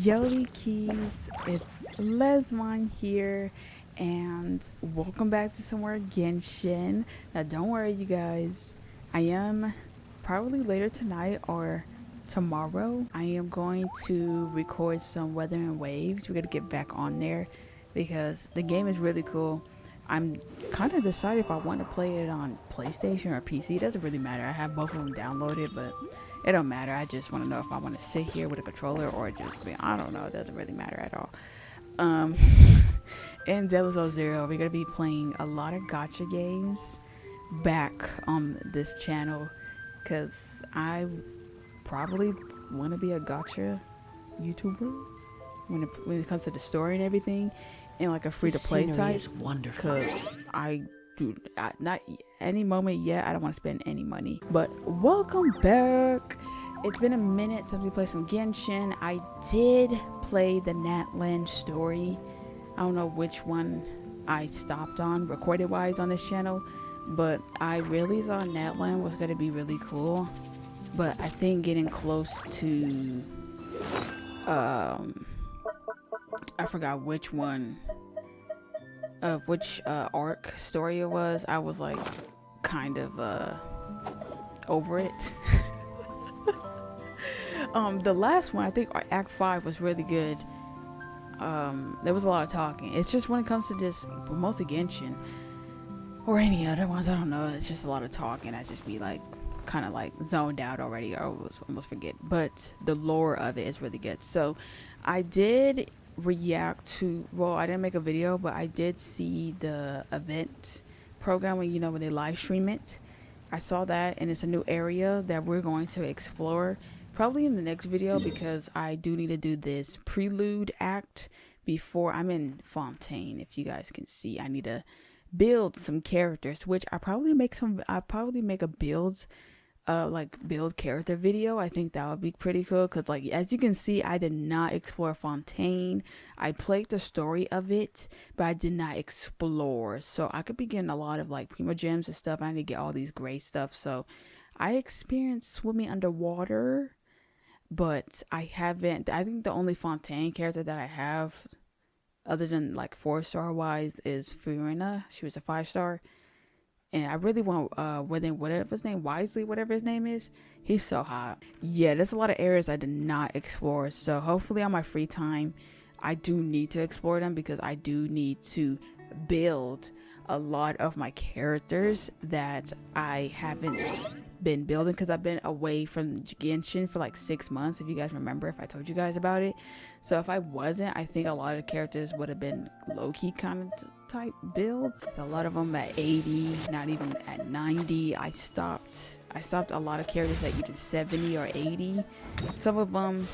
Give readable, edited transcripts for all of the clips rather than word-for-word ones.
Yoli Keys, it's Lesmon here, and welcome back to some more Genshin. Now, don't worry, you guys. I am probably later tonight or tomorrow. I am going to record some Weather and Waves. We're gonna get back on there because the game is really cool. I'm kind of decided if I want to play it on PlayStation or PC. It doesn't really matter. I have both of them downloaded, but it don't matter. I just want to know if I want to sit here with a controller or just be. I don't know. It doesn't really matter at all. Um, in Zealous Zero, we're gonna be playing a lot of gacha games back on this channel because I probably want to be a gacha YouTuber when it comes to the story and everything, and like a free to play type. Is wonderful. Because I do not any moment yet. I don't want to spend any money. But welcome back. It's been a minute since we played some Genshin. I did play the Natland story. I don't know which one I stopped on recorded wise on this channel, but I really thought Natland was going to be really cool. But I think getting close to I forgot which one which arc story it was. I was like kind of over it. The last one, I think Act 5 was really good. There was a lot of talking. It's just when it comes to this, mostly Genshin or any other ones, I don't know, it's just a lot of talking. I just be like kind of like zoned out already, or almost forget. But the lore of it is really good. So I did react to, well, I didn't make a video, but I did see the event program when they live stream it. I saw that, and it's a new area that we're going to explore probably in the next video, because I do need to do this prelude act before I'm in Fontaine. If you guys can see, I need to build some characters, which I probably make a build character video. I think that would be pretty cool, because like as you can see, I did not explore Fontaine. I played the story of it, but I did not explore, so I could be getting a lot of like primo gems and stuff. I need to get all these gray stuff, so I experienced swimming underwater, but I haven't. I think the only Fontaine character that I have other than like 4-star wise is Fiorina. She was a 5-star. And I really want whatever his name, Wisely, whatever his name is. He's so hot. Yeah, there's a lot of areas I did not explore. So hopefully on my free time, I do need to explore them, because I do need to build a lot of my characters that I haven't been building, because I've been away from Genshin for like 6 months, if you guys remember, if I told you guys about it. So if I wasn't, I think a lot of the characters would have been low-key kind of type builds. A lot of them at 80, not even at 90. I stopped a lot of characters at either 70 or 80. Some of them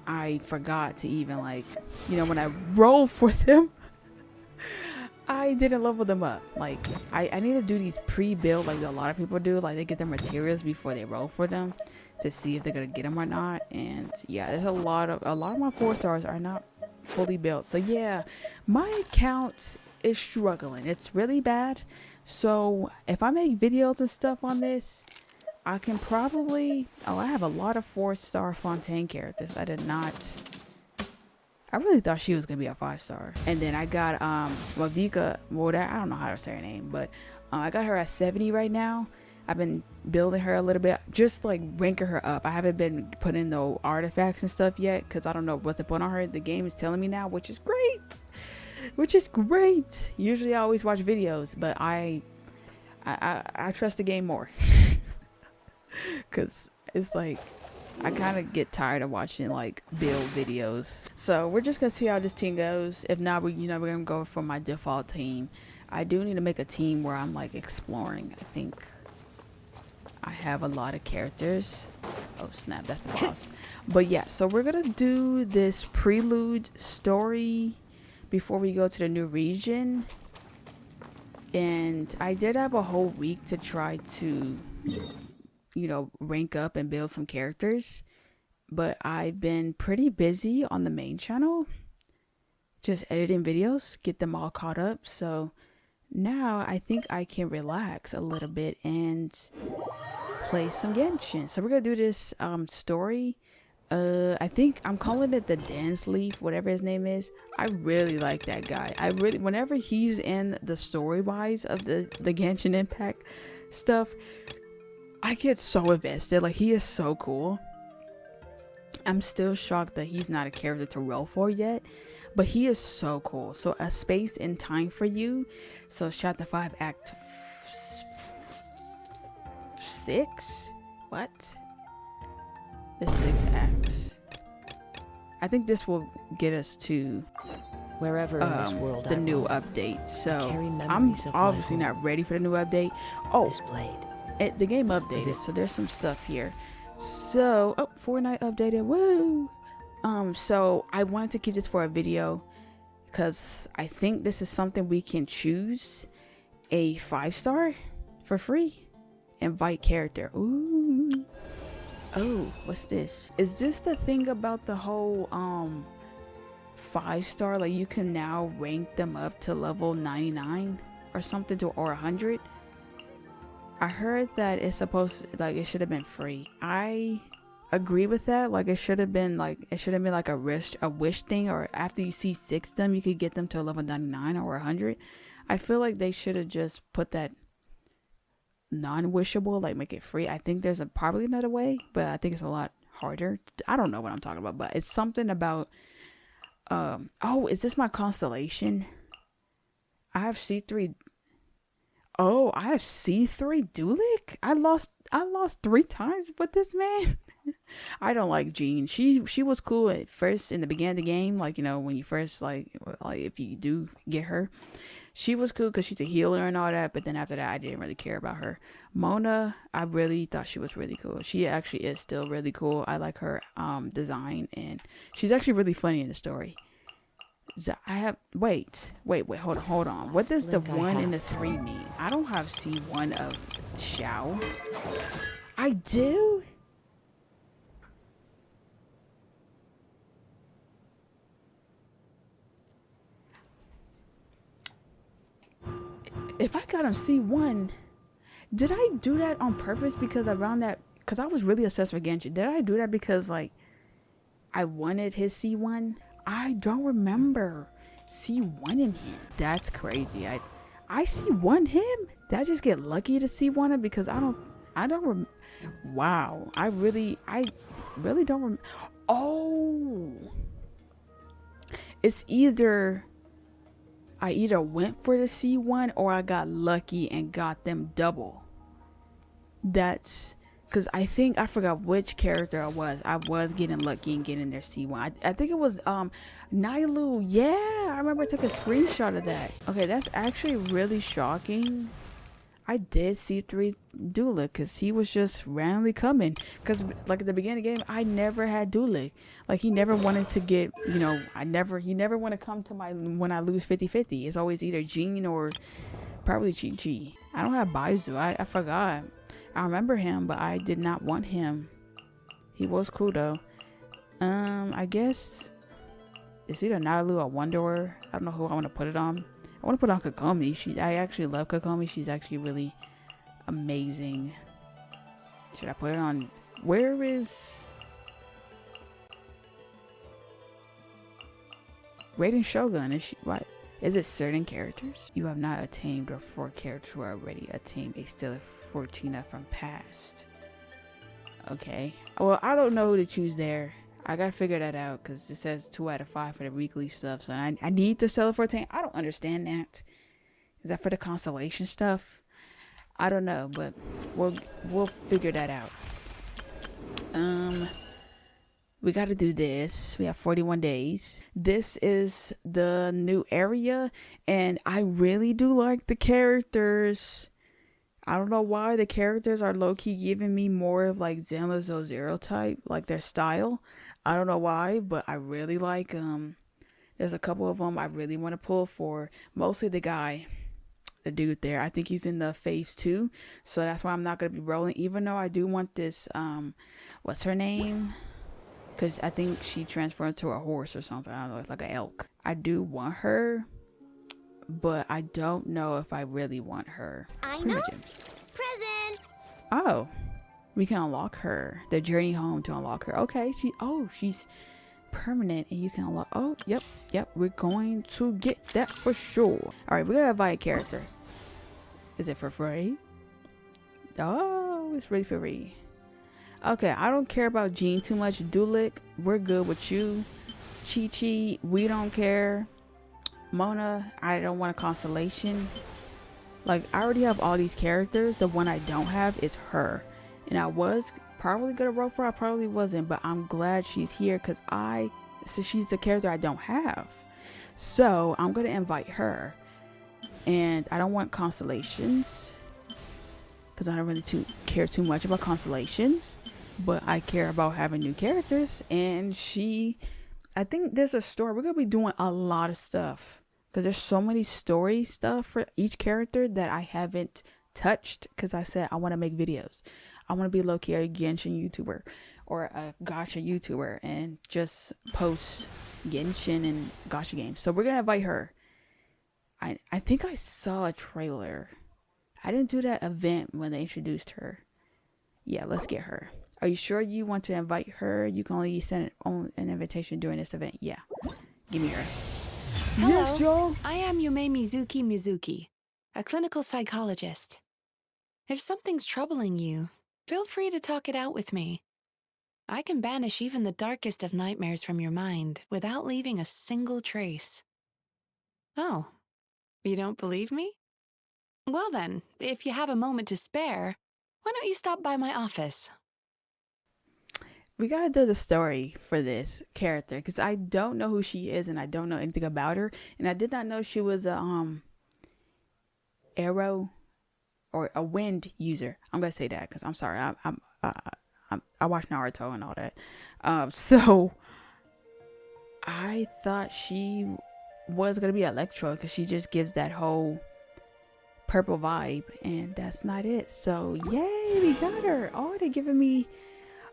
I forgot to even when I roll for them, I didn't level them up. Like I need to do these pre-build like a lot of people do. Like they get their materials before they roll for them to see if they're gonna get them or not. And yeah, there's a lot of my 4-stars are not fully built. So yeah, my account is struggling. It's really bad. So if I make videos and stuff on this, I can probably I have a lot of 4-star Fontaine characters. I really thought she was gonna be a 5-star. And then I got Mavika, I don't know how to say her name, but I got her at 70 right now. I've been building her a little bit, just like ranking her up. I haven't been putting no artifacts and stuff yet, because I don't know what to put on her. The game is telling me now, which is great. Usually I always watch videos, but I trust the game more. Because it's like I kind of get tired of watching like build videos. So we're just gonna see how this team goes. If not, we're gonna go for my default team. I do need to make a team where I'm like exploring. I think I have a lot of characters. Oh snap, that's the boss. But yeah, so we're gonna do this prelude story before we go to the new region. And I did have a whole week to try to rank up and build some characters, but I've been pretty busy on the main channel just editing videos, get them all caught up. So now I think I can relax a little bit and play some Genshin. So we're gonna do this story I think I'm calling it the Dance Leaf, whatever his name is. I really like that guy. I really, whenever he's in the story wise of the Genshin Impact stuff, I get so invested. Like, he is so cool. I'm still shocked that he's not a character to roll for yet, but he is so cool. So a space in time for you. So Chapter 5 Act 6. What? The 6 acts. I think this will get us to wherever in this world the new update. So I'm obviously not ready for the new update. Oh, the game updated, so there's some stuff here. So Fortnite updated. Woo! So I wanted to keep this for a video because I think this is something we can choose a 5-star for free. Invite character. Ooh. Oh, what's this? Is this the thing about the whole 5-star? Like, you can now rank them up to level 99 or something, to or 100. I heard that it's supposed to, like, it should have been free. I agree with that. Like, it should have been like a wish thing, or after you see 6 of them, you could get them to a level 99 or 100. I feel like they should have just put that non-wishable, like, make it free. I think there's probably another way, but I think it's a lot harder. I don't know what I'm talking about, but it's something about oh, is this my constellation? I have C3. Oh, I have C3 Dulik. I lost 3 times with this man. I don't like Jean. She was cool at first in the beginning of the game, like, you know, when you first like if you do get her. She was cool because she's a healer and all that, but then after that, I didn't really care about her. Mona, I really thought she was really cool. She actually is still really cool. I like her design, and she's actually really funny in the story. Wait, hold on. What does the 1 and the 3 mean? I don't have C1 of Xiao. I do? If I got on C1, did I do that on purpose? Because around that, because I was really obsessed with Genshin. Did I do that because, like, I wanted his C1? I don't remember C1 in here. That's crazy. I C1 him? Did I just get lucky to C1 him? Because wow. I really don't oh. It's I either went for the C1 or I got lucky and got them double. That's because I forgot which character I was getting lucky and getting their C1. I think it was Nailu. Yeah, I remember I took a screenshot of that. Okay, that's actually really shocking. I did C3 Dulik because he was just randomly coming. Because, like, at the beginning of the game, I never had Dulik. Like, he never wanted to get, you know, he never want to come to my, when I lose 50-50. It's always either Jean or probably Chi-Chi. I don't have Baizu. I forgot. I remember him, but I did not want him. He was cool, though. I guess it's either Nalu or Wanderer. I don't know who I want to put it on. I want to put on Kokomi. I actually love Kokomi. She's actually really amazing. Should I put it on? Where is Raiden Shogun? Is she what? Is it certain characters? You have not attained, or 4 characters who are already attained a stellar Fortuna from past. Okay. Well, I don't know who to choose there. I gotta figure that out because it says 2 out of 5 for the weekly stuff. So I need to sell it for 10. I don't understand that. Is that for the constellation stuff? I don't know, but we'll figure that out. We gotta do this. We have 41 days. This is the new area, and I really do like the characters. I don't know why the characters are low-key giving me more of like Zenless Zero type, like their style. I don't know why, but I really like there's a couple of them I really want to pull for. Mostly the dude there. I think he's in the phase 2, so that's why I'm not gonna be rolling. Even though I do want this what's her name? Because I think she transformed into a horse or something. I don't know, it's like an elk. I do want her, but I don't know if I really want her. I know. Present. Oh, We can unlock her. The journey home to unlock her. Okay, she's permanent and you can unlock. Oh, yep. We're going to get that for sure. All right, we're gonna invite a character. Is it for free? Oh, it's really for free. Okay, I don't care about Jean too much. Dulik, we're good with you. Chi-Chi, we don't care. Mona, I don't want a constellation. Like, I already have all these characters. The one I don't have is her. And I was probably gonna roll for her. I probably wasn't, but I'm glad she's here because she's the character I don't have. So I'm gonna invite her. And I don't want constellations because I don't really care too much about constellations, but I care about having new characters. And I think there's a story. We're gonna be doing a lot of stuff because there's so many story stuff for each character that I haven't touched because I said I want to make videos. I want to be low-key a Genshin YouTuber or a gacha YouTuber and just post Genshin and gacha games. So we're gonna invite her. I think I saw a trailer. I didn't do that event when they introduced her. Yeah, let's get her. Are you sure you want to invite her? You can only send an invitation during this event. Yeah. Give me her. Hello. Yes, Joe. I am Yume Mizuki, a clinical psychologist. If something's troubling you, feel free to talk it out with me. I can banish even the darkest of nightmares from your mind without leaving a single trace. Oh, you don't believe me? Well then, if you have a moment to spare, why don't you stop by my office? We gotta do the story for this character because I don't know who she is and I don't know anything about her, and I did not know she was a arrow or a wind user. I'm gonna say that because I'm sorry, I watch Naruto and all that. So I thought she was gonna be Electro because she just gives that whole purple vibe, and that's not it. So yay, we got her. Oh, they're giving me.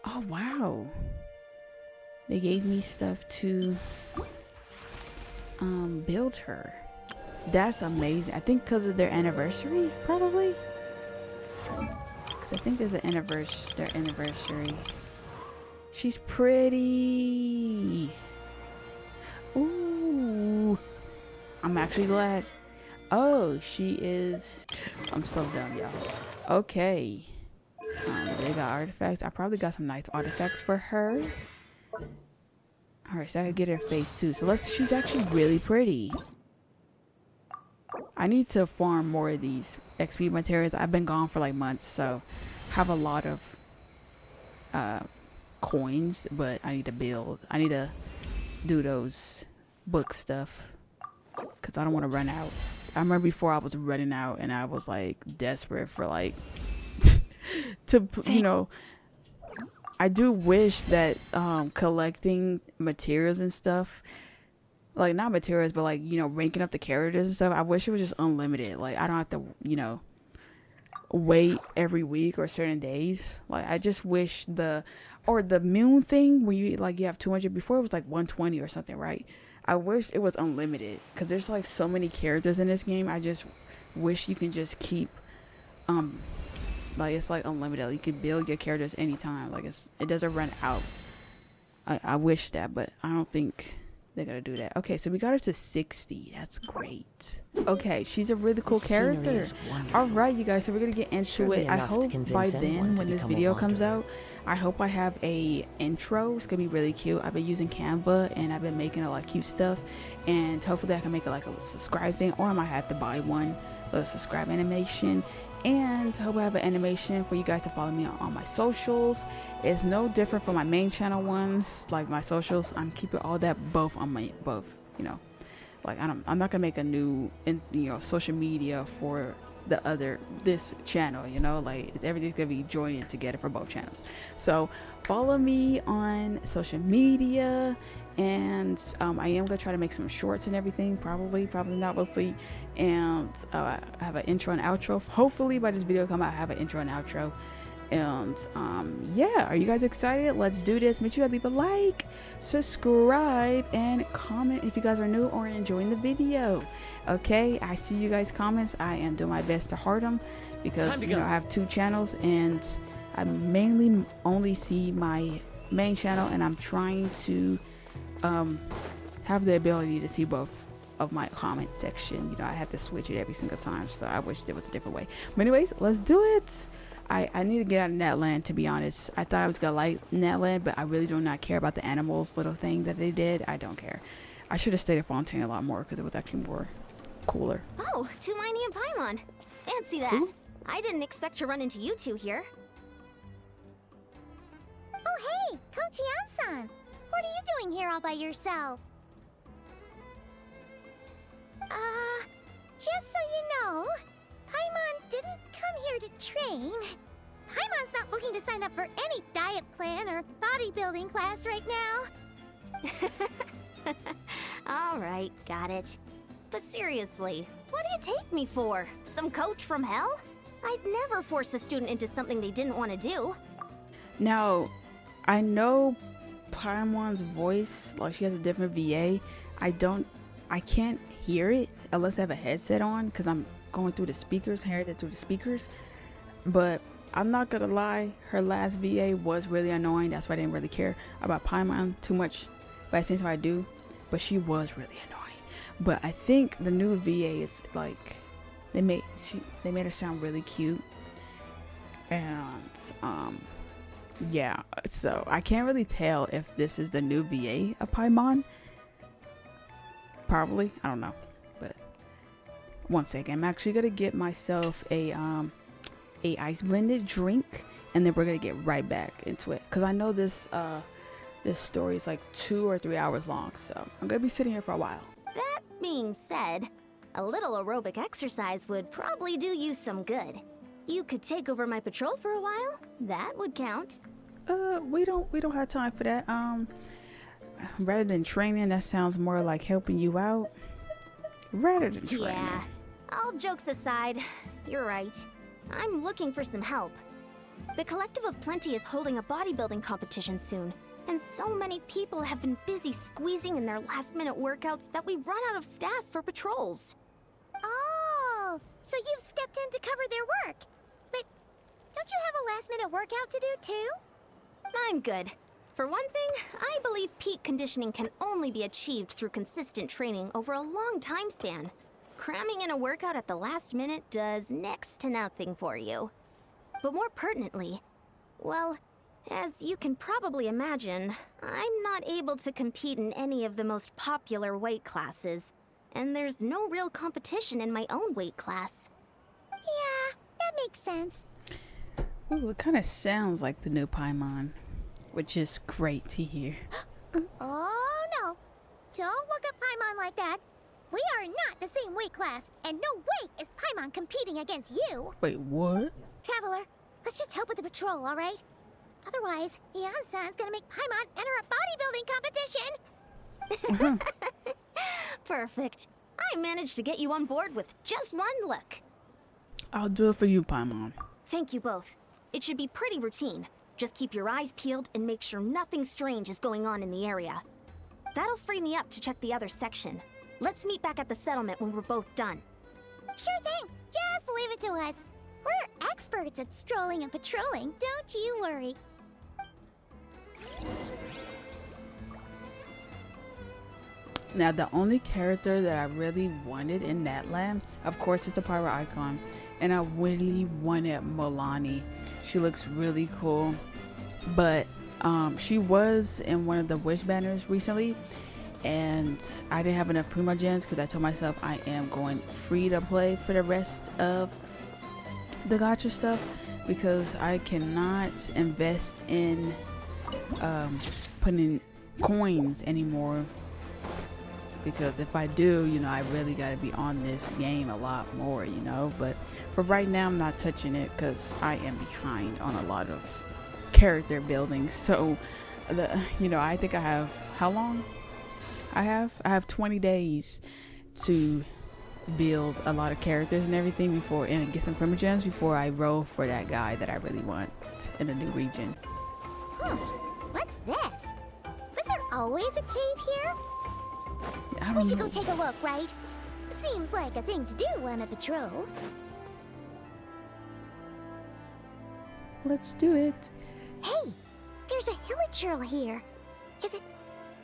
Oh wow, they gave me stuff to build her. That's amazing. I think because of their anniversary, probably. Because I think there's their anniversary. She's pretty. Ooh, I'm actually glad. Oh, she is. I'm so dumb, y'all. Okay. They got artifacts. I probably got some nice artifacts for her. Alright, so I could get her face too. So she's actually really pretty. I need to farm more of these XP materials. I've been gone for like months, so I have a lot of coins, but I need to build. I need to do those book stuff because I don't want to run out. I remember before I was running out and I was like desperate for like I do wish that collecting materials and stuff, like not materials but like ranking up the characters and stuff, I wish it was just unlimited. Like I don't have to wait every week or certain days. Like I just wish the moon thing where you have 200, before it was like 120 or something, right? I wish it was unlimited because there's like so many characters in this game. I just wish you can just keep like it's like unlimited. You can build your characters anytime. Like it doesn't run out. I wish that, but I don't think they're gonna do that. Okay, so we got her to 60. That's great. Okay, she's a really cool character. All right, you guys, so we're gonna get into it. I hope by then when this video comes out, I hope I have a intro. It's gonna be really cute. I've been using Canva and I've been making a lot of cute stuff, and hopefully I can make it like a subscribe thing, or I might have to buy one, a subscribe animation. And I hope I have an animation for you guys to follow me on my socials. It's no different from my main channel ones. Like my socials, I'm keeping all that both on my like I'm not gonna make a new social media for this channel, like everything's gonna be joining together for both channels. So follow me on social media, and I am gonna try to make some shorts and everything, probably not, we'll see. And I have an intro and outro. Hopefully by this video come out I have an intro and outro. And yeah, are you guys excited? Let's do this. Make sure you leave a like, subscribe, and comment if you guys are new or enjoying the video. Okay, I see you guys comments. I am doing my best to heart them because I have 2 channels, and I mainly only see my main channel, and I'm trying to have the ability to see both of my comment section. You know, I have to switch it every single time, so I wish there was a different way. But anyways, let's do it. I need to get out of Netland, to be honest. I thought I was gonna like Netland, but I really do not care about the animals little thing that they did. I don't care. I should have stayed at Fontaine a lot more because it was actually more cooler. Oh, Tumini and Paimon. Fancy that. Ooh. I didn't expect to run into you two here. Oh hey, Coach Yan-san! What are you doing here all by yourself? Just so you know, Paimon didn't come here to train. Paimon's not looking to sign up for any diet plan or bodybuilding class right now. Alright, got it. But seriously, what do you take me for? Some coach from hell? I'd never force a student into something they didn't want to do. Now, I know Paimon's voice, like she has a different VA. I can't hear it unless I have a headset on because I'm going through the speakers, hearing it through the speakers. But I'm not gonna lie, her last VA was really annoying. That's why I didn't really care about Paimon too much. But at the same time I do. But she was really annoying. But I think the new VA is like they made her sound really cute. And yeah, so I can't really tell if this is the new VA of Paimon. Probably, I don't know. But one second, I'm actually gonna get myself a ice blended drink, and then we're gonna get right back into it because I know this story is like 2 or 3 hours long, so I'm gonna be sitting here for a while. That being said, a little aerobic exercise would probably do you some good. You could take over my patrol for a while. That would count. We don't have time for that. Rather than training, that sounds more like helping you out. Rather than training. Yeah. All jokes aside, you're right. I'm looking for some help. The Collective of Plenty is holding a bodybuilding competition soon, and so many people have been busy squeezing in their last-minute workouts that we've run out of staff for patrols. Oh, so you've stepped in to cover their work. But don't you have a last-minute workout to do too? I'm good. For one thing, I believe peak conditioning can only be achieved through consistent training over a long time span. Cramming in a workout at the last minute does next to nothing for you. But more pertinently, well, as you can probably imagine, I'm not able to compete in any of the most popular weight classes, and there's no real competition in my own weight class. Yeah, that makes sense. Ooh, it kind of sounds like the new Paimon, which is great to hear. Oh no, don't look at Paimon like that. We are not the same weight class, and no way is Paimon competing against you. Wait, what? Traveler, let's just help with the patrol, alright? Otherwise, Yan-san's gonna make Paimon enter a bodybuilding competition! Perfect. I managed to get you on board with just one look. I'll do it for you, Paimon. Thank you both. It should be pretty routine. Just keep your eyes peeled and make sure nothing strange is going on in the area. That'll free me up to check the other section. Let's meet back at the settlement when we're both done. Sure thing, just leave it to us. We're experts at strolling and patrolling, don't you worry. Now, the only character that I really wanted in that land, of course, is the pirate Archon. And I really wanted Milani. She looks really cool. But she was in one of the wish banners recently. And I didn't have enough Primo Gems because I told myself I am going free to play for the rest of the gacha stuff. Because I cannot invest in putting coins anymore. Because if I do, you know, I really got to be on this game a lot more, you know. But for right now, I'm not touching it because I am behind on a lot of character building. So, you know, I think I have, how long? I have 20 days to build a lot of characters and everything before, and get some primogems before I roll for that guy that I really want in the new region. What's this? Was there always a cave here? I We don't should know. go take a look, right? Seems like a thing to do on a patrol. Let's do it. Hey, there's a hilichurl here. Is it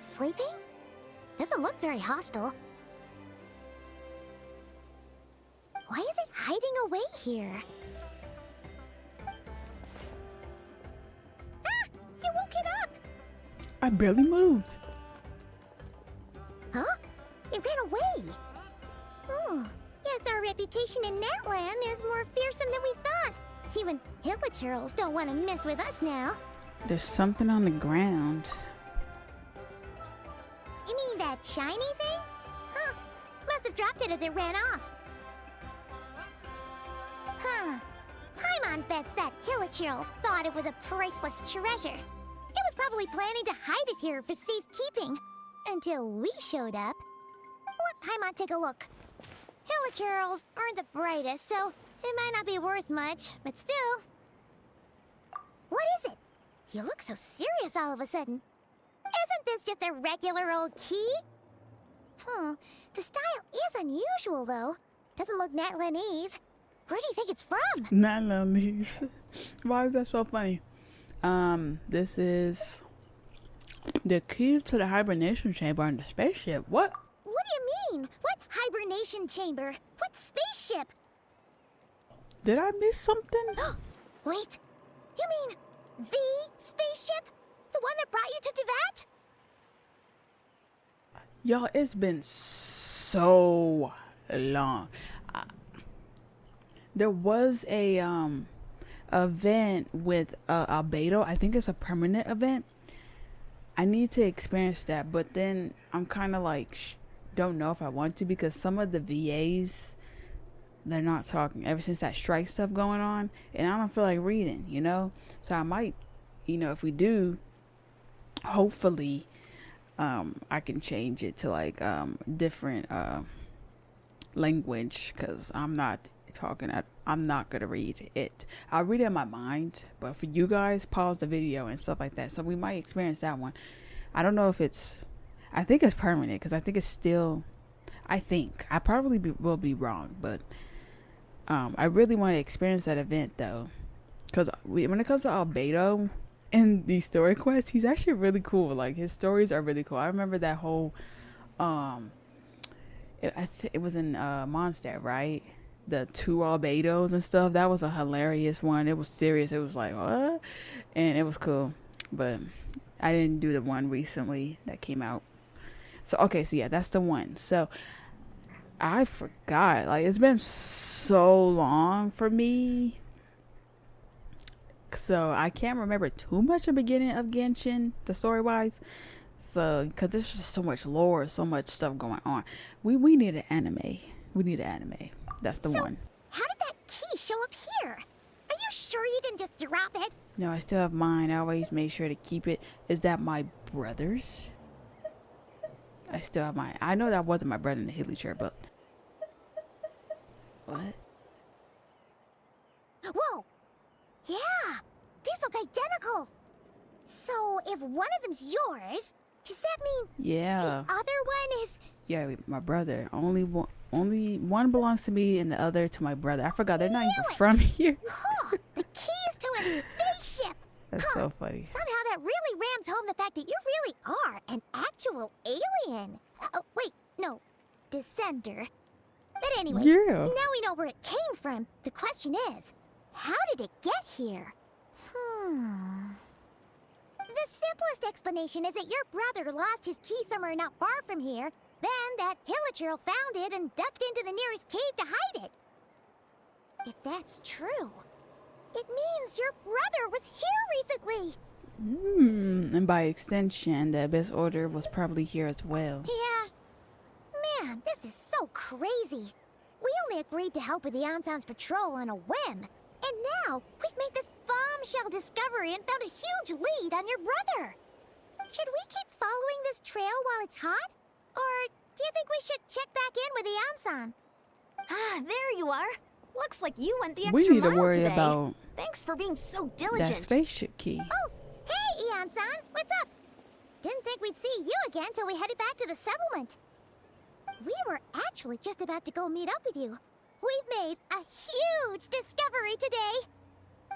sleeping? Doesn't look very hostile. Why is it hiding away here? Ah! You woke it up! I barely moved. Huh? It ran away. Hmm. Guess our reputation in Natland is more fearsome than we thought. Even hilichurls don't want to mess with us now. There's something on the ground. You mean that shiny thing? Huh. Must have dropped it as it ran off. Huh. Paimon bets that hilichurl thought it was a priceless treasure. It was probably planning to hide it here for safekeeping. Until we showed up. Let Paimon take a look. Hilichurls aren't the brightest, so it might not be worth much, but still. What is it? You look so serious all of a sudden. Isn't this just a regular old key? The style is unusual, though. Doesn't look Natlanese. Where do you think it's from? Natlanese. Why is that so funny? This is the key to the hibernation chamber on the spaceship. What? What do you mean? What hibernation chamber? What spaceship? Did I miss something? Wait, you mean the spaceship? The one that brought you to Teyvat? Y'all, it's been so long. There was a event with Albedo. I think it's a permanent event. I need to experience that, but then I'm kind of like don't know if I want to, because some of the VAs, they're not talking ever since that strike stuff going on, and I don't feel like reading, you know. So I might, you know, if we do, hopefully I can change it to like different language, because I'm not gonna read it. I'll read it in my mind, but for you guys, pause the video and stuff like that. So we might experience that one. I don't know if I think it's permanent, because I think it's still, I probably will be wrong, but I really want to experience that event though, because when it comes to Albedo and these story quests, he's actually really cool. Like, his stories are really cool. I remember that whole it was in Mondstadt, right? The 2 Albedos and stuff. That was a hilarious one. It was serious. It was like, what? And it was cool. But I didn't do the one recently that came out. So, okay. So, yeah, that's the one. So, I forgot. Like, it's been so long for me. So, I can't remember too much of the beginning of Genshin, the story-wise. So, because there's just so much lore, so much stuff going on. We need an anime. We need an anime. That's the one. How did that key show up here? Are you sure you didn't just drop it? No, I still have mine. I always make sure to keep it. Is that my brother's? I still have mine. I know that wasn't my brother in the hilichurl, but what? Whoa! Yeah, these look identical. So if one of them's yours, does that mean Yeah. the other one is? Yeah, my brother. Only one belongs to me and the other to my brother. I forgot they're not even from here. Huh, the keys to a spaceship. That's so funny. Somehow that really rams home the fact that you really are an actual alien. Oh, wait, no, descender. But anyway, Yeah. now we know where it came from. The question is, how did it get here? The simplest explanation is that your brother lost his key somewhere not far from here. Then that hilichurl found it and ducked into the nearest cave to hide it. If that's true, it means your brother was here recently. And by extension, the Abyss Order was probably here as well. Yeah. Man, this is so crazy. We only agreed to help with the Anson's patrol on a whim. And now, we've made this bombshell discovery and found a huge lead on your brother. Should we keep following this trail while it's hot? Or do you think we should check back in with the Anson? Ah, there you are. Looks like you went the extra We need to mile worry today. about Thanks for being so diligent. that spaceship key. Oh, hey, Eon-san, what's up? Didn't think we'd see you again till we headed back to the settlement. We were actually just about to go meet up with you. We've made a huge discovery today.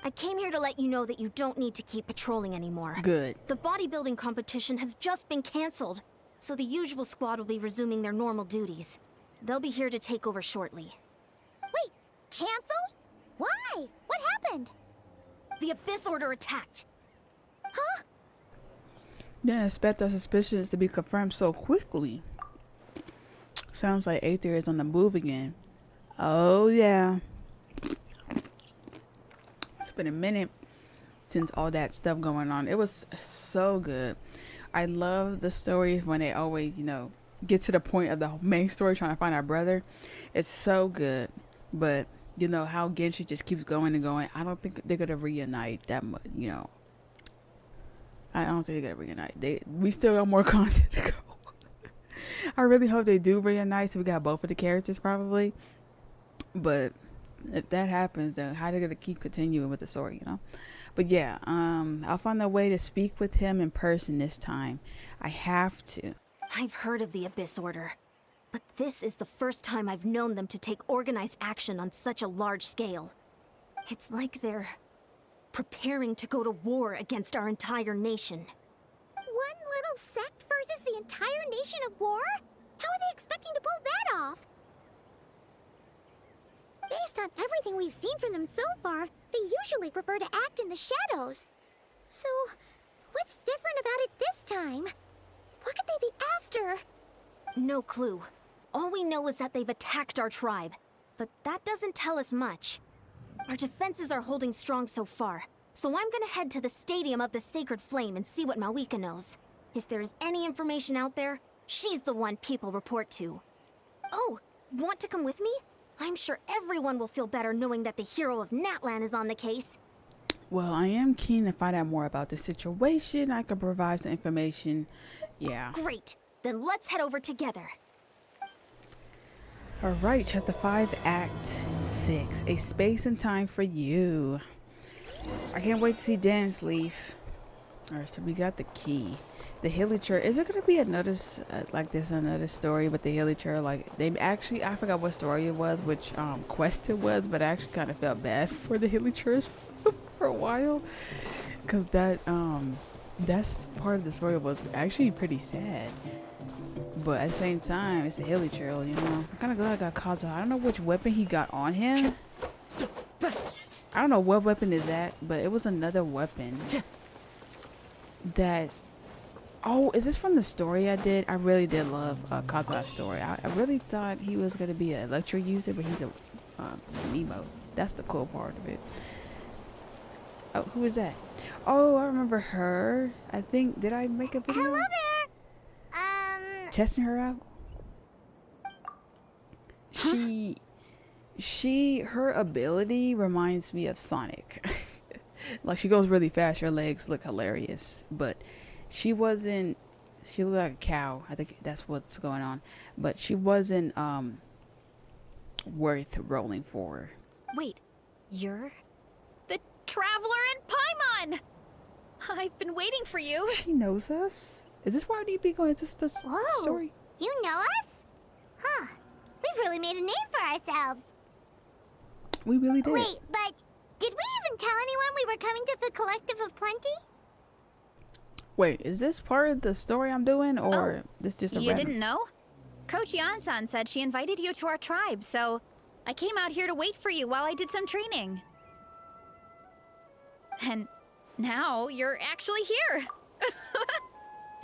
I came here to let you know that you don't need to keep patrolling anymore. Good. The bodybuilding competition has just been canceled, so the usual squad will be resuming their normal duties. They'll be here to take over shortly. Wait, canceled? Why? What happened? The Abyss Order attacked. Huh? Didn't expect our suspicions to be confirmed so quickly. Sounds like Aether is on the move again. Oh yeah. It's been a minute since all that stuff going on. It was so good. I love the stories when they always, get to the point of the main story trying to find our brother. It's so good. But how Genshin just keeps going and going. I don't think they're gonna reunite that much, I don't think they're gonna reunite. We still got more content to go. I really hope they do reunite so we got both of the characters probably. But if that happens, then how are they gonna keep continuing with the story, But yeah, I'll find a way to speak with him in person this time. I have to. I've heard of the Abyss Order, but this is the first time I've known them to take organized action on such a large scale. It's like they're preparing to go to war against our entire nation. One little sect versus the entire nation at war? How are they expecting to pull that off? Based on everything we've seen from them so far, they usually prefer to act in the shadows. So, what's different about it this time? What could they be after? No clue. All we know is that they've attacked our tribe, but that doesn't tell us much. Our defenses are holding strong so far, so I'm gonna head to the Stadium of the Sacred Flame and see what Mawika knows. If there's any information out there, she's the one people report to. Oh, want to come with me? I'm sure everyone will feel better knowing that the hero of Natlan is on the case. Well, I am keen to find out more about the situation. I could provide some information. Yeah. Great. Then let's head over together. Alright, Chapter 5, Act 6. A Space and Time for You. I can't wait to see Dan's Leaf. Alright, so we got the key. The Hillicher. Is it going to be another, another story with the Hillicher? Like, they actually, I forgot what story it was, which quest it was, but I actually kind of felt bad for the Hillichers for a while. Because that's part of the story was actually pretty sad. But at the same time, it's a Hillicher, I'm kind of glad I got Kazuha. I don't know which weapon he got on him. I don't know what weapon is that, but it was another weapon that... Oh, is this from the story I did? I really did love Kazuha's story. I really thought he was going to be an Electro user, but he's a Nemo. That's the cool part of it. Oh, who is that? Oh, I remember her. I think, did I make a video? Hello there! Testing her out? Her ability reminds me of Sonic. Like, she goes really fast. Her legs look hilarious. But she looked like a cow. I think that's what's going on. But she wasn't, worth rolling for. Wait, you're the Traveler in Paimon! I've been waiting for you. She knows us? Is this why we need to be going into this Whoa, story? You know us? Huh. We've really made a name for ourselves. We really did. Wait, but did we even tell anyone we were coming to the Collective of Plenty? Wait, is this part of the story I'm doing, or this just a You random... didn't know? Coach Yan-san said she invited you to our tribe, so I came out here to wait for you while I did some training. And now you're actually here.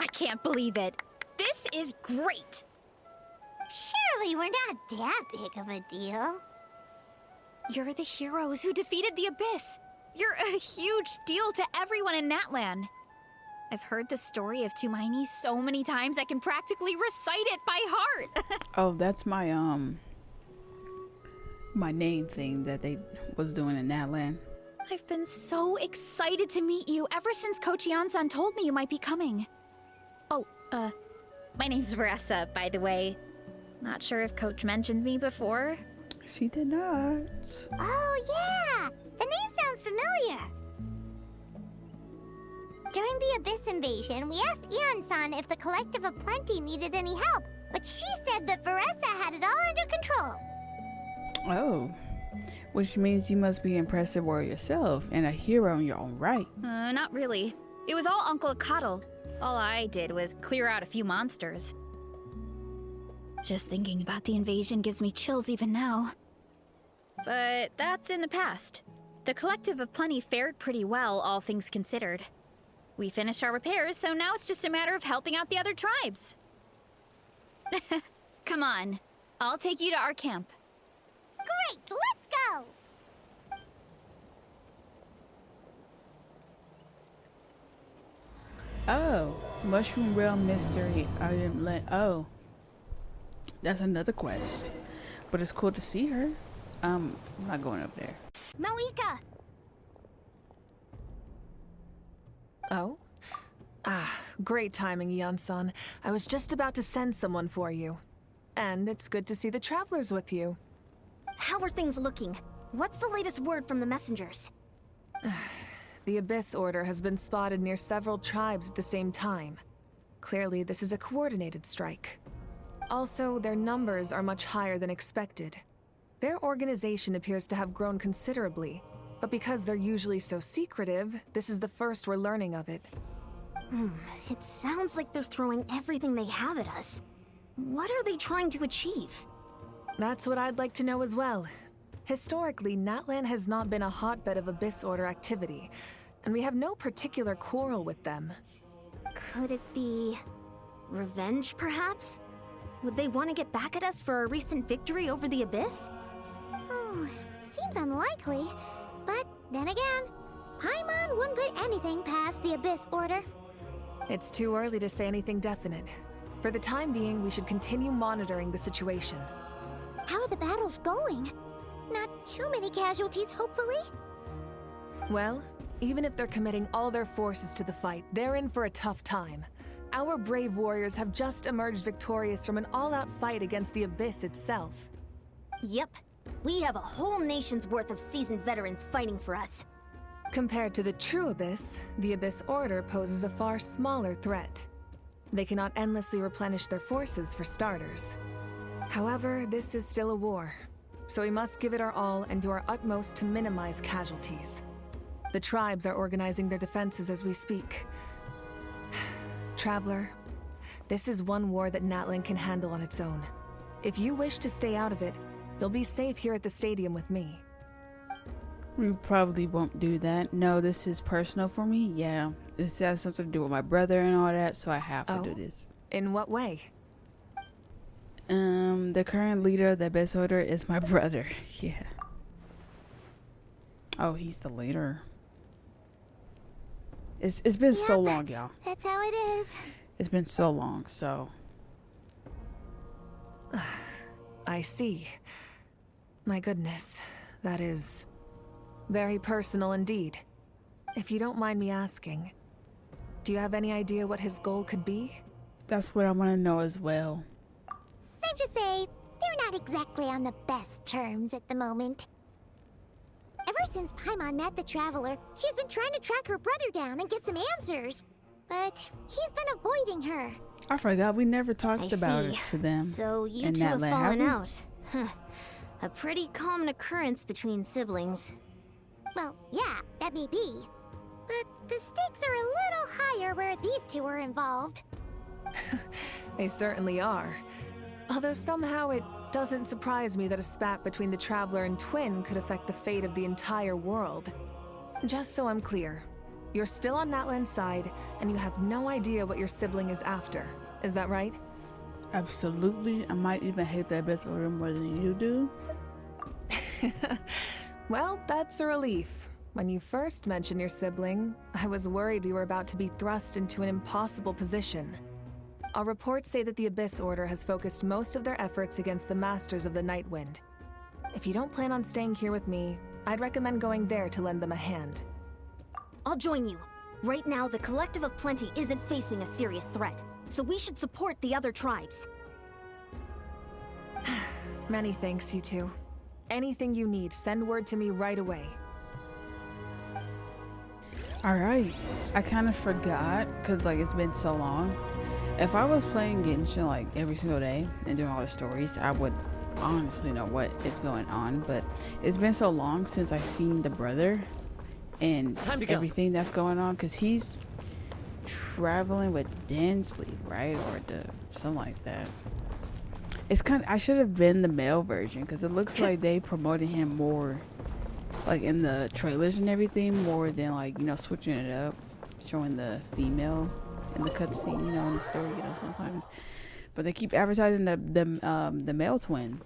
I can't believe it. This is great. Surely we're not that big of a deal. You're the heroes who defeated the Abyss. You're a huge deal to everyone in Natlan. I've heard the story of Tumaini so many times I can practically recite it by heart. Oh, that's my my name thing that they was doing in Natlan. I've been so excited to meet you ever since Coach Yan-san told me you might be coming. Oh, my name's Vanessa, by the way. Not sure if Coach mentioned me before. She did not. Oh, yeah! The name sounds familiar. During the Abyss invasion, we asked Ian-san if the Collective of Plenty needed any help, but she said that Vanessa had it all under control. Oh. Which means you must be an impressive warrior yourself and a hero in your own right. Not really. It was all Uncle Akatl. All I did was clear out a few monsters. Just thinking about the invasion gives me chills even now. But that's in the past. The Collective of Plenty fared pretty well, all things considered. We finished our repairs, so now it's just a matter of helping out the other tribes. Come on, I'll take you to our camp. Great, let's go! Oh, Mushroom Realm Mystery. I didn't let. Oh, that's another quest. But it's cool to see her. I'm not going up there. Malika! Oh? Ah, great timing, Eon-san. I was just about to send someone for you. And it's good to see the travelers with you. How are things looking? What's the latest word from the messengers? The Abyss Order has been spotted near several tribes at the same time. Clearly, this is a coordinated strike. Also, their numbers are much higher than expected. Their organization appears to have grown considerably, but because they're usually so secretive, this is the first we're learning of it. It sounds like they're throwing everything they have at us. What are they trying to achieve? That's what I'd like to know as well. Historically, Natlan has not been a hotbed of Abyss Order activity, and we have no particular quarrel with them. Could it be revenge, perhaps? Would they want to get back at us for our recent victory over the Abyss? Seems unlikely. But then again, Paimon wouldn't put anything past the Abyss Order. It's too early to say anything definite. For the time being, we should continue monitoring the situation. How are the battles going? Not too many casualties, hopefully? Well, even if they're committing all their forces to the fight, they're in for a tough time. Our brave warriors have just emerged victorious from an all-out fight against the Abyss itself. Yep. We have a whole nation's worth of seasoned veterans fighting for us. Compared to the true Abyss, the Abyss Order poses a far smaller threat. They cannot endlessly replenish their forces for starters. However, this is still a war, so we must give it our all and do our utmost to minimize casualties. The tribes are organizing their defenses as we speak. Traveler, this is one war that Natlan can handle on its own. If you wish to stay out of it, you'll be safe here at the stadium with me. We probably won't do that. No, this is personal for me. Yeah, this has something to do with my brother and all that, so I have to do this. In what way? The current leader of the Abyss Order is my brother. Yeah. Oh, he's the leader. It's been so long, y'all. That's how it is. It's been so long, so. I see. My goodness, that is very personal indeed. If you don't mind me asking, do you have any idea what his goal could be? That's what I want to know as well. Safe to say, they're not exactly on the best terms at the moment. Ever since Paimon met the Traveler, she's been trying to track her brother down and get some answers. But he's been avoiding her. I forgot we never talked about it to them. So you in two have Natlan, fallen we? out. Huh. A pretty common occurrence between siblings. Well, yeah, that may be. But the stakes are a little higher where these two are involved. They certainly are. Although somehow it doesn't surprise me that a spat between the Traveler and Twin could affect the fate of the entire world. Just so I'm clear, you're still on Natlan's side, and you have no idea what your sibling is after. Is that right? Absolutely. I might even hate the Abyss Order more than you do. Well, that's a relief. When you first mentioned your sibling, I was worried we were about to be thrust into an impossible position. Our reports say that the Abyss Order has focused most of their efforts against the Masters of the Nightwind. If you don't plan on staying here with me, I'd recommend going there to lend them a hand. I'll join you. Right now, the Collective of Plenty isn't facing a serious threat, so we should support the other tribes. Many thanks, you two. Anything you need, send word to me right away. Alright. I kind of forgot, because like it's been so long. If I was playing Genshin like every single day and doing all the stories, I would honestly know what is going on, but it's been so long since I seen the brother and everything that's going on, because he's traveling with Densley, right? Or something like that. It's kind of, I should have been the male version, because it looks like they promoted him more like in the trailers and everything, more than like, you know, switching it up, showing the female in the cutscene, you know, in the story, you know, sometimes. But they keep advertising the male twin.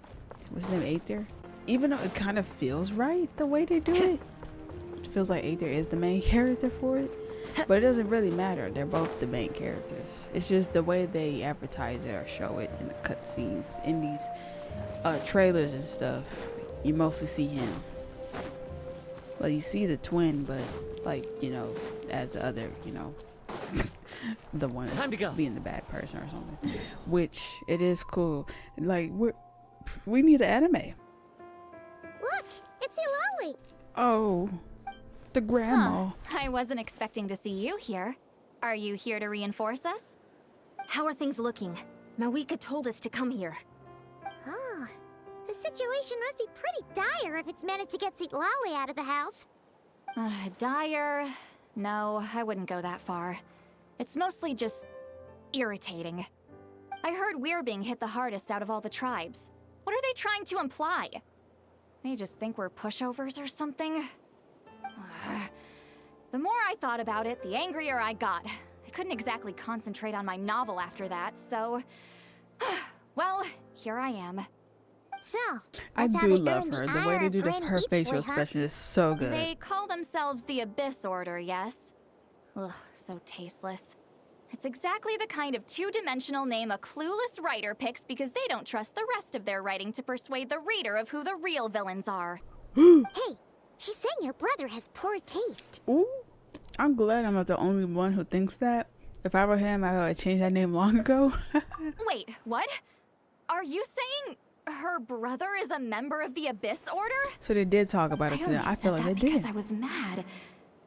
What's his name, Aether? Even though it kind of feels right the way they do it, it feels like Aether is the main character for it. But it doesn't really matter. They're both the main characters. It's just the way they advertise it or show it in the cutscenes, in these trailers and stuff. You mostly see him. Well, you see the twin, but like, you know, as the other, you know, the one that's being the bad person or something. Which it is cool. Like we need an anime. Look, it's Eulalie. Oh, the grandma. I wasn't expecting to see you here. Are you here to reinforce us? How are things looking? Mawika told us to come here. Oh, the situation must be pretty dire if it's managed to get Eulalie out of the house. Dire? No, I wouldn't go that far. It's mostly just irritating. I heard we're being hit the hardest out of all the tribes. What are they trying to imply? They just think we're pushovers or something? The more I thought about it, the angrier I got. I couldn't exactly concentrate on my novel after that, so... well, here I am. So, I do love her. The way they do her facial expression is so good. They call themselves the Abyss Order, yes? Ugh, so tasteless. It's exactly the kind of two-dimensional name a clueless writer picks because they don't trust the rest of their writing to persuade the reader of who the real villains are. Hey, she's saying your brother has poor taste. Ooh, I'm glad I'm not the only one who thinks that. If I were him, I would change that name long ago. Wait, what? Are you saying her brother is a member of the Abyss Order? So they did talk about it today. I feel like they did. Because I was mad,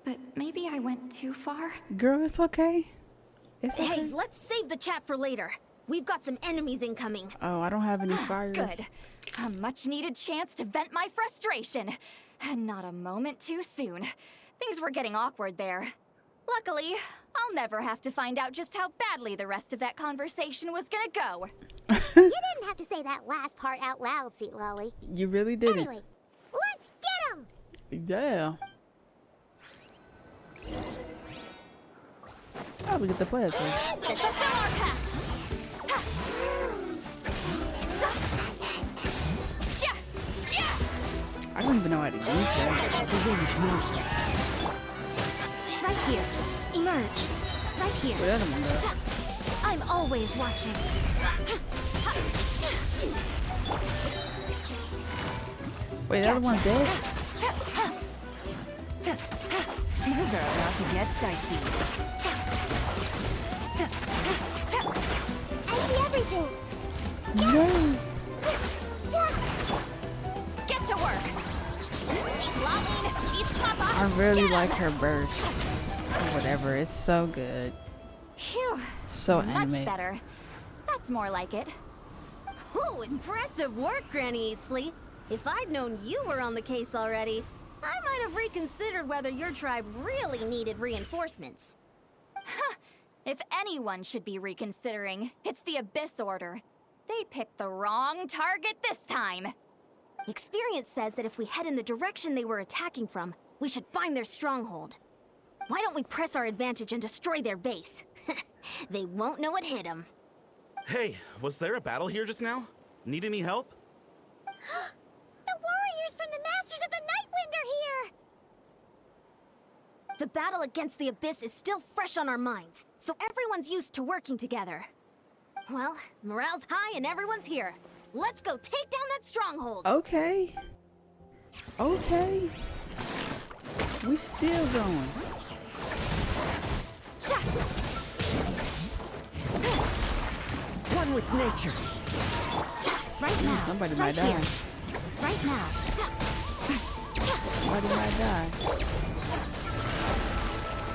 but maybe I went too far. Girl, it's okay. It's okay. Hey, let's save the chat for later. We've got some enemies incoming. Oh, I don't have any fire. Good. A much-needed chance to vent my frustration. And not a moment too soon. Things were getting awkward there. Luckily, I'll never have to find out just how badly the rest of that conversation was gonna go. You didn't have to say that last part out loud, Eulalie. You really didn't. Anyway, let's get him! Yeah. Oh, we get the players. I don't even know how to use that. The wind knows me. Right here. Emerge. Right here. What other one does? I'm always watching. Wait, the other one's dead? Things are about to get dicey. I see everything! No. Get to work! I really like her burst. Or whatever. It's so good. Phew. So Much anime. better. That's more like it. Oh, impressive work, Granny Eatsley. If I'd known you were on the case already, I might have reconsidered whether your tribe really needed reinforcements. If anyone should be reconsidering, it's the Abyss Order. They picked the wrong target this time. Experience says that if we head in the direction they were attacking from, we should find their stronghold. Why don't we press our advantage and destroy their base? They won't know what hit them. Hey, was there a battle here just now? Need any help? The warriors from the Masters of the Nightwind are here! The battle against the Abyss is still fresh on our minds, so everyone's used to working together. Well, morale's high and everyone's here. Let's go take down that stronghold. Okay. Okay. We still going. One with nature. Right now. Somebody right might die. here. Right now. Somebody might die.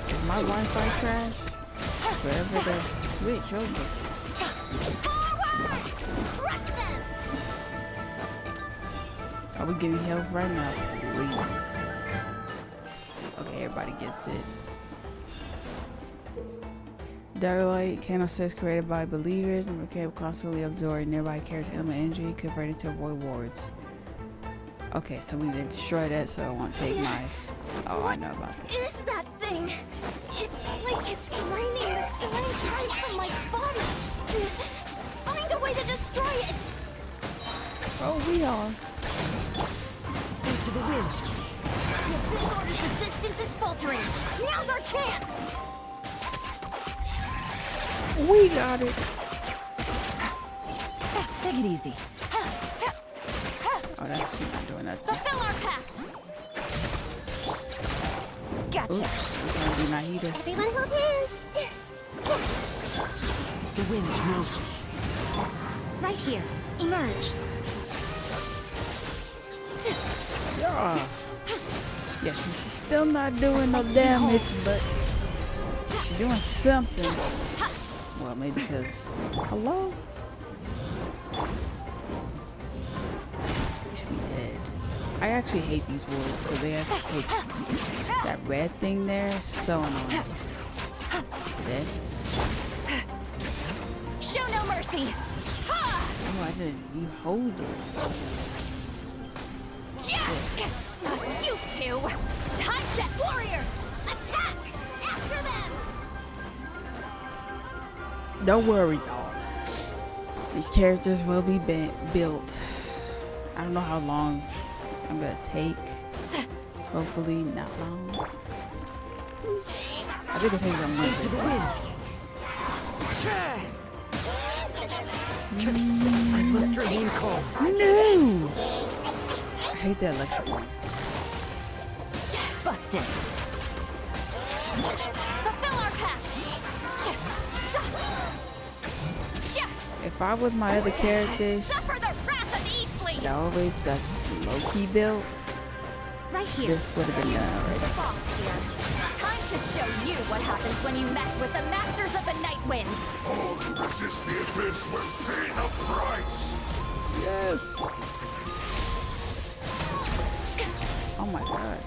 Is my Wi-Fi trash? Wherever the switch over. Forward! Rush them! Are we getting health right now? Please. Okay, everybody gets it. Darklight candlesticks created by believers and became constantly absorbing nearby characters' element energy, converted to void wards. Okay, so we need to destroy that so I won't take my... Oh, I know about that. Is that thing? It's like it's draining the strange life from my body. Find a way to destroy it. Oh, we are. Into the wind. The Abyss Order's resistance is faltering. Now's our chance. We got it. Take it easy. Oh, that's not doing nothing. Fulfill our pact. Gotcha. Oops, it's gonna be Nahida. Everyone hold hands. The wind knows me. Right here. Emerge. Yeah. Yeah, she's still not doing no damage, but she's doing something. Well, maybe because... Hello? You should be dead. I actually hate these wolves because they have to take that red thing there. It's so annoying. This. Show no mercy. Oh, I didn't. You hold it. You two. Time set warriors. Attack. After them. Don't worry, y'all. These characters will be built. I don't know how long I'm gonna take. Hopefully not long. I think it takes a month. To the wind. I must remain calm. No! I hate that electric one. Busted. Fulfill our pact. If I was my other characters Suffer the wrath of the Eastling. that always does low-key build, Right here. this would have been done already. Boss here. Time to show you what happens when you mess with the masters of the Night Wind. All who resist the abyss will pay the price. Yes! Oh my god.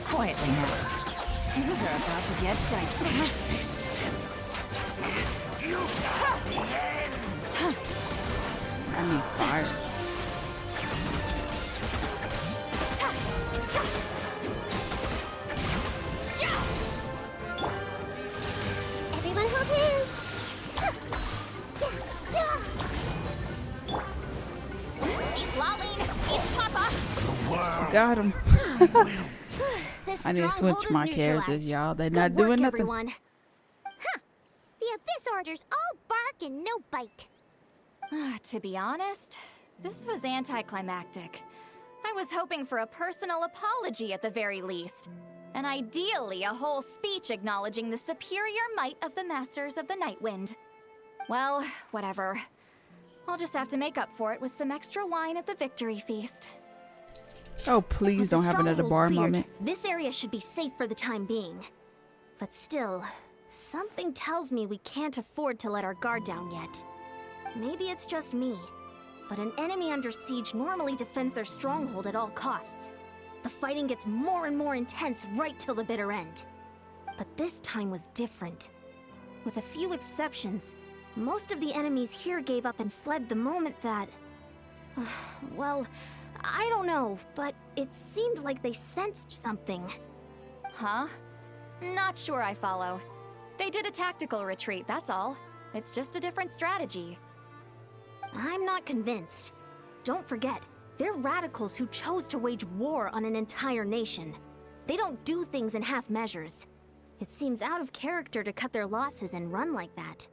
Quietly now. Things are about to get dicey. I need fire. Everyone hold hands. Eat Lolene, eat Papa. Got him. This I need to stronghold switch is my characters, neutralized. y'all. They're Good not doing work, nothing. everyone. The Abyss Order's all bark and no bite. To be honest, this was anticlimactic. I was hoping for a personal apology at the very least. And ideally, a whole speech acknowledging the superior might of the Masters of the Night Wind. Well, whatever. I'll just have to make up for it with some extra wine at the victory feast. Oh, please With the don't have another stronghold bar cleared, moment. This area should be safe for the time being. But still, something tells me we can't afford to let our guard down yet. Maybe it's just me, but an enemy under siege normally defends their stronghold at all costs. The fighting gets more and more intense right till the bitter end. But this time was different. With a few exceptions, most of the enemies here gave up and fled the moment that... well, I don't know, but it seemed like they sensed something. Huh? Not sure I follow. They did a tactical retreat, that's all. It's just a different strategy. I'm not convinced. Don't forget, they're radicals who chose to wage war on an entire nation. They don't do things in half measures. It seems out of character to cut their losses and run like that.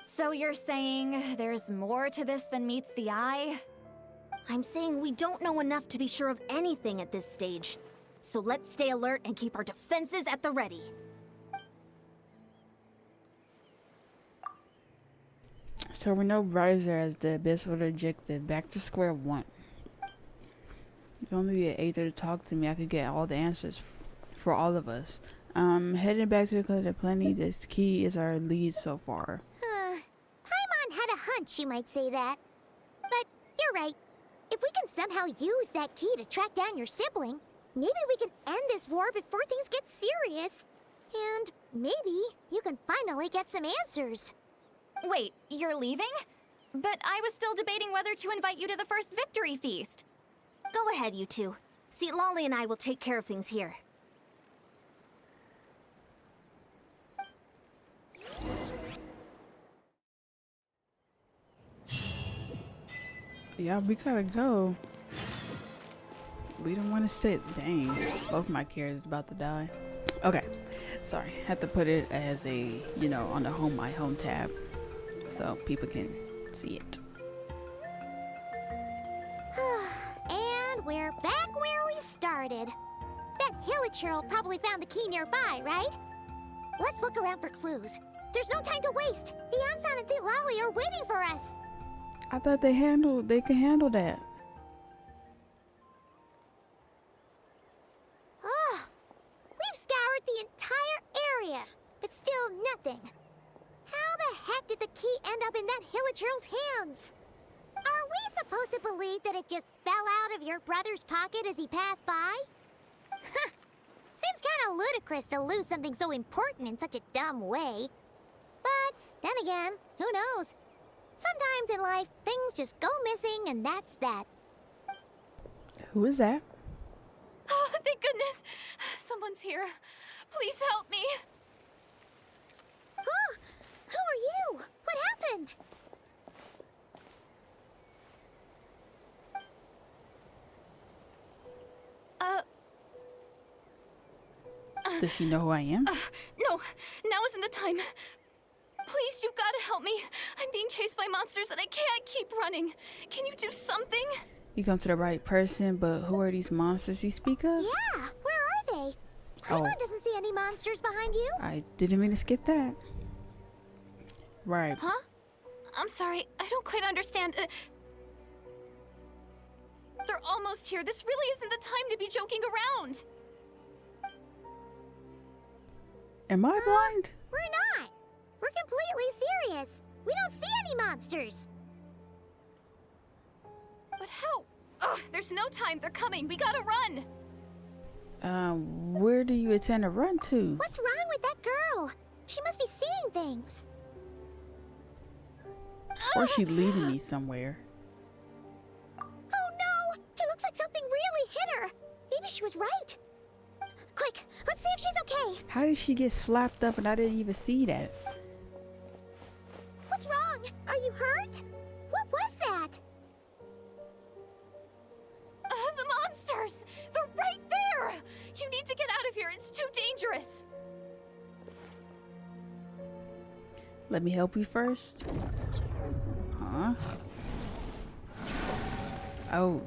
So you're saying there's more to this than meets the eye? I'm saying we don't know enough to be sure of anything at this stage. So let's stay alert and keep our defenses at the ready. So we know Riser as the Abyss Order ejected. Back to square one. If only we had Aether to talk to me, I could get all the answers for all of us. Heading back to the cluster plenty. This key is our lead so far. Paimon had a hunch you might say that. But you're right. If we can somehow use that key to track down your sibling, maybe we can end this war before things get serious. And maybe you can finally get some answers. Wait, you're leaving? But I was still debating whether to invite you to the first victory feast. Go ahead, you two. See, Lolly and I will take care of things here. Yeah, we gotta go. We don't want to sit. Dang, both my characters about to die. Okay, sorry. Had to put it as a, you know, on the my home tab, so people can see it. And we're back where we started. That Hilichurl probably found the key nearby, right? Let's look around for clues. There's no time to waste. Beyonce and Lolly are waiting for us. I thought they could handle that. Ugh. We've scoured the entire area, but still nothing. How the heck did the key end up in that Hilichurl's hands? Are we supposed to believe that it just fell out of your brother's pocket as he passed by? Seems kind of ludicrous to lose something so important in such a dumb way. But then again, who knows? Sometimes in life, things just go missing and that's that. Who is that? Oh, thank goodness! Someone's here. Please help me! Oh, who are you? What happened? Does she know who I am? No, now isn't the time. Please, you've got to help me. I'm being chased by monsters and I can't keep running. Can you do something? You come to the right person, but who are these monsters you speak of? Yeah, where are they? Paimon doesn't see any monsters behind you. I didn't mean to skip that. Right. Huh? I'm sorry, I don't quite understand. They're almost here. This really isn't the time to be joking around. Am I blind? We're not. We're completely serious. We don't see any monsters. But how? Ugh, there's no time. They're coming. We gotta run. Where do you intend to run to? What's wrong with that girl? She must be seeing things. Or is she leading me somewhere? Oh no! It looks like something really hit her. Maybe she was right. Quick, let's see if she's okay. How did she get slapped up and I didn't even see that? What's wrong? Are you hurt? What was that? The monsters! They're right there! You need to get out of here. It's too dangerous. Let me help you first. Huh? Oh.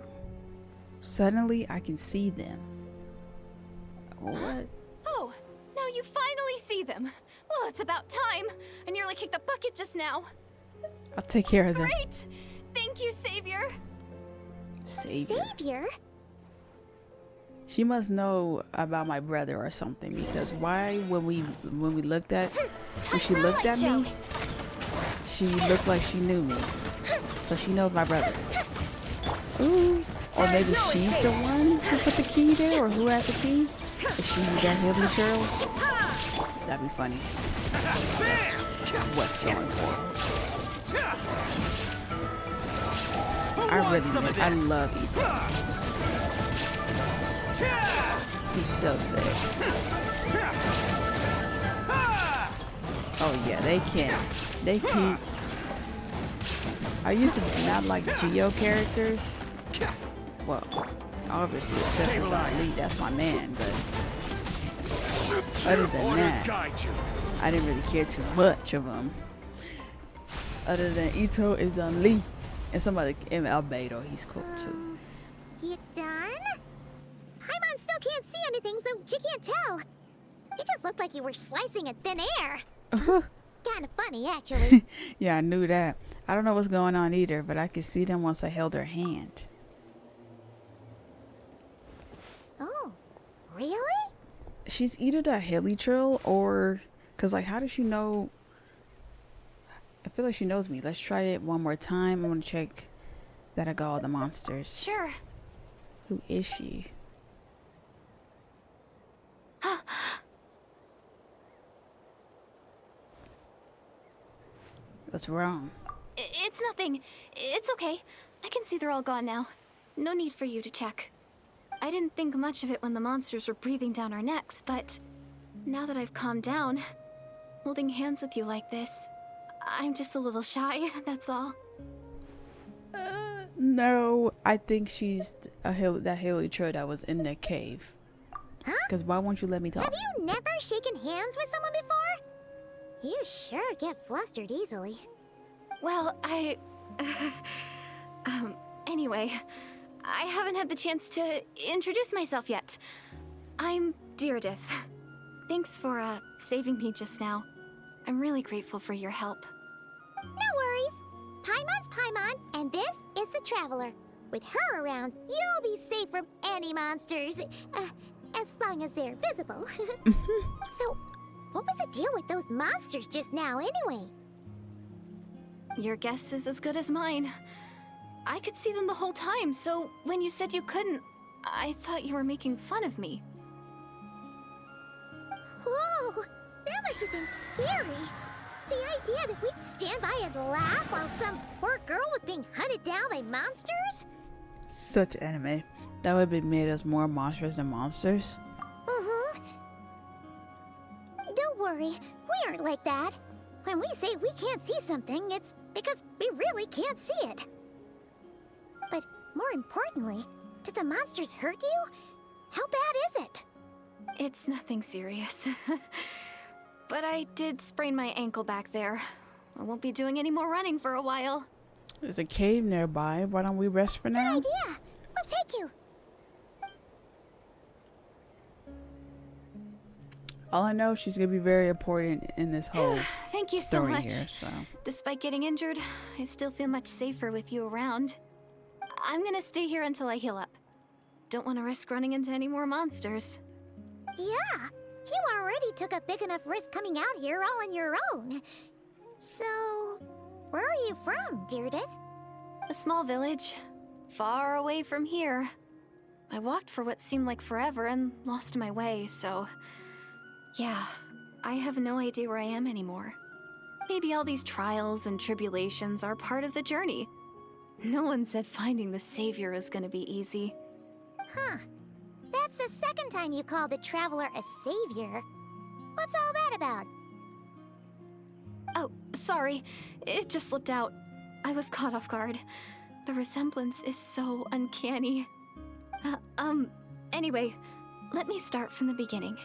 Suddenly I can see them. What? Oh, now you finally see them. Well, it's about time. I nearly kicked the bucket just now. I'll take care of them. Great! Thank you, Savior. Savior. Savior? She must know about my brother or something, because why when we looked at when she looked at me, she looked like she knew me. So she knows my brother. Ooh. Or maybe she's the one who put the key there, or who had the key? Is she that Hilichurl? That'd be funny. What's going on? I love Ethan. He's so sick. Oh yeah, they keep. I used to not like Geo characters. Well, obviously, except for Lee, that's my man, but other than that, I didn't really care too much of him. Other than Ito is on Lee, and some other, and Albedo, he's cool too. You done? Paimon still can't see anything, so she can't tell. It just looked like you were slicing at thin air. Kind of funny, actually. Yeah, I knew that. I don't know what's going on either, but I could see them once I held her hand. Oh, really? She's either the Hilichurl or, cause like, how does she know? I feel like she knows me. Let's try it one more time. I want to check that I got all the monsters. Sure. Who is she? What's wrong? It's nothing. It's okay. I can see they're all gone now. No need for you to check. I didn't think much of it when the monsters were breathing down our necks, but now that I've calmed down, holding hands with you like this, I'm just a little shy, that's all. No, I think she's that heliotrope that was in that cave. Huh? Because why won't you let me talk? Have you never shaken hands with someone before? You sure get flustered easily. Well, anyway, I haven't had the chance to introduce myself yet. I'm Deirdith. Thanks for, saving me just now. I'm really grateful for your help. No worries. Paimon's Paimon, and this is the Traveler. With her around, you'll be safe from any monsters. As long as they're visible. So, what was the deal with those monsters just now, anyway? Your guess is as good as mine. I could see them the whole time, so when you said you couldn't, I thought you were making fun of me. Whoa! That must have been scary. The idea that we'd stand by and laugh while some poor girl was being hunted down by monsters? Such anime. That would have made us more monsters than monsters. Uh-huh. Don't worry, we aren't like that. When we say we can't see something, it's because we really can't see it. But more importantly, did the monsters hurt you? How bad is it? It's nothing serious. But I did sprain my ankle back there. I won't be doing any more running for a while. There's a cave nearby. Why don't we rest for now? Good idea. We'll take you. All I know, she's gonna be very important in this whole Thank you so story much. here. So Despite getting injured, I still feel much safer with you around. I'm gonna stay here until I heal up. Don't want to risk running into any more monsters. Yeah, you already took a big enough risk coming out here all on your own. So, where are you from, Deirdith? A small village, far away from here. I walked for what seemed like forever and lost my way, so... Yeah, I have no idea where I am anymore. Maybe all these trials and tribulations are part of the journey. No one said finding the Savior is gonna be easy. Huh. That's the second time you called the Traveler a savior. What's all that about? Oh, sorry. It just slipped out. I was caught off guard. The resemblance is so uncanny. Anyway, let me start from the beginning.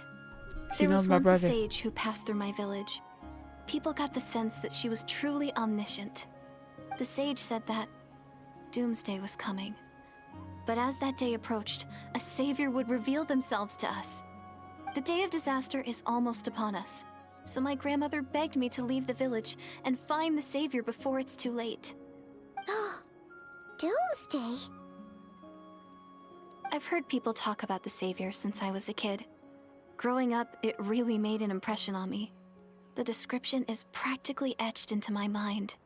she There was knows my once a brother. sage who passed through my village. People got the sense that she was truly omniscient. The sage said that doomsday was coming. But as that day approached, a savior would reveal themselves to us. The day of disaster is almost upon us, so my grandmother begged me to leave the village and find the savior before it's too late. Doomsday? I've heard people talk about the savior since I was a kid. Growing up, it really made an impression on me. The description is practically etched into my mind.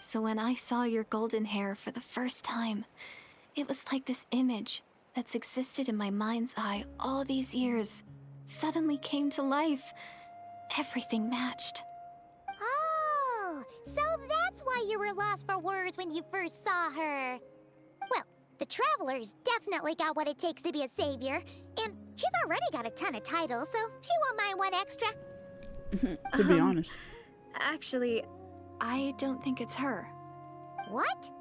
So when I saw your golden hair for the first time, it was like this image that's existed in my mind's eye all these years suddenly came to life. Everything matched. Oh, so that's why you were lost for words when you first saw her. Well, the Traveler's definitely got what it takes to be a savior, and she's already got a ton of titles, so she won't mind one extra. To be honest. Actually, I don't think it's her. What?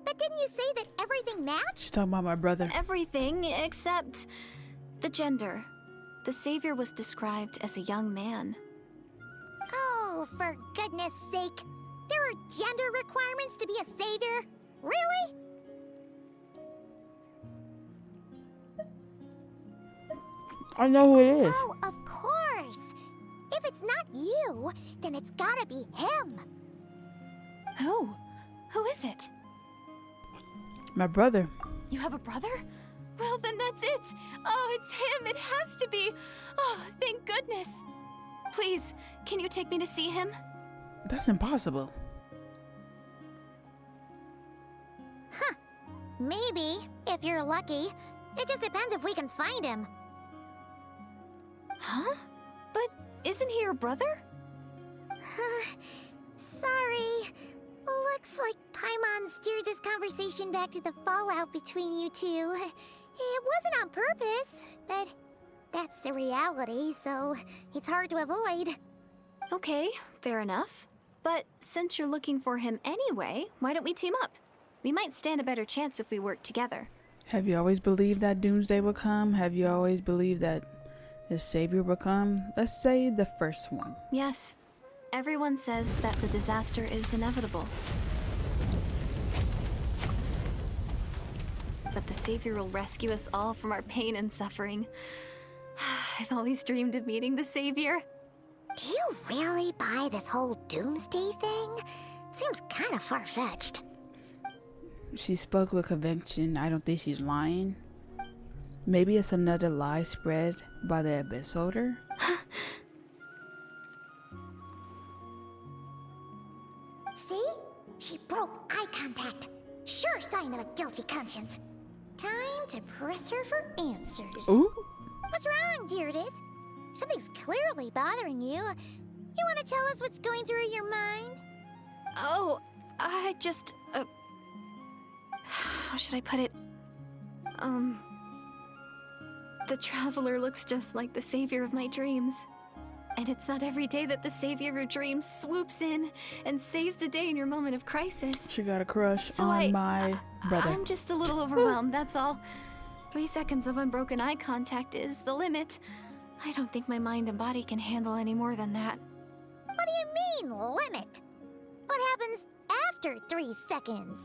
But didn't you say that everything matched? She's talking about my brother. Everything except the gender. The savior was described as a young man. Oh, for goodness sake. There are gender requirements to be a savior? Really? I know who it is. Oh, of course. If it's not you, then it's gotta be him. Who? Who is it? My brother. You have a brother? Well, then that's it. Oh, it's him. It has to be. Oh, thank goodness. Please, can you take me to see him? That's impossible. Huh. Maybe, if you're lucky. It just depends if we can find him. Huh? But isn't he your brother? Sorry. Looks like Paimon steered this conversation back to the fallout between you two. It wasn't on purpose, but that's the reality, so it's hard to avoid. Okay, fair enough. But since you're looking for him anyway, why don't we team up? We might stand a better chance if we work together. Have you always believed that doomsday will come? Have you always believed that the savior will come? Let's say the first one. Yes. Everyone says that the disaster is inevitable. But the savior will rescue us all from our pain and suffering. I've always dreamed of meeting the savior. Do you really buy this whole doomsday thing? Seems kind of far-fetched. She spoke with conviction. I don't think she's lying. Maybe it's another lie spread by the Abyss Order. See? She broke eye contact. Sure sign of a guilty conscience. Time to press her for answers. Ooh. What's wrong, Deirdis? Something's clearly bothering you. You want to tell us what's going through your mind? Oh, I just, how should I put it? The Traveler looks just like the savior of my dreams. And it's not every day that the savior of your dreams swoops in and saves the day in your moment of crisis. She got a crush So on my brother. I'm just a little overwhelmed, that's all. 3 seconds of unbroken eye contact is the limit. I don't think my mind and body can handle any more than that. What do you mean, limit? What happens after 3 seconds?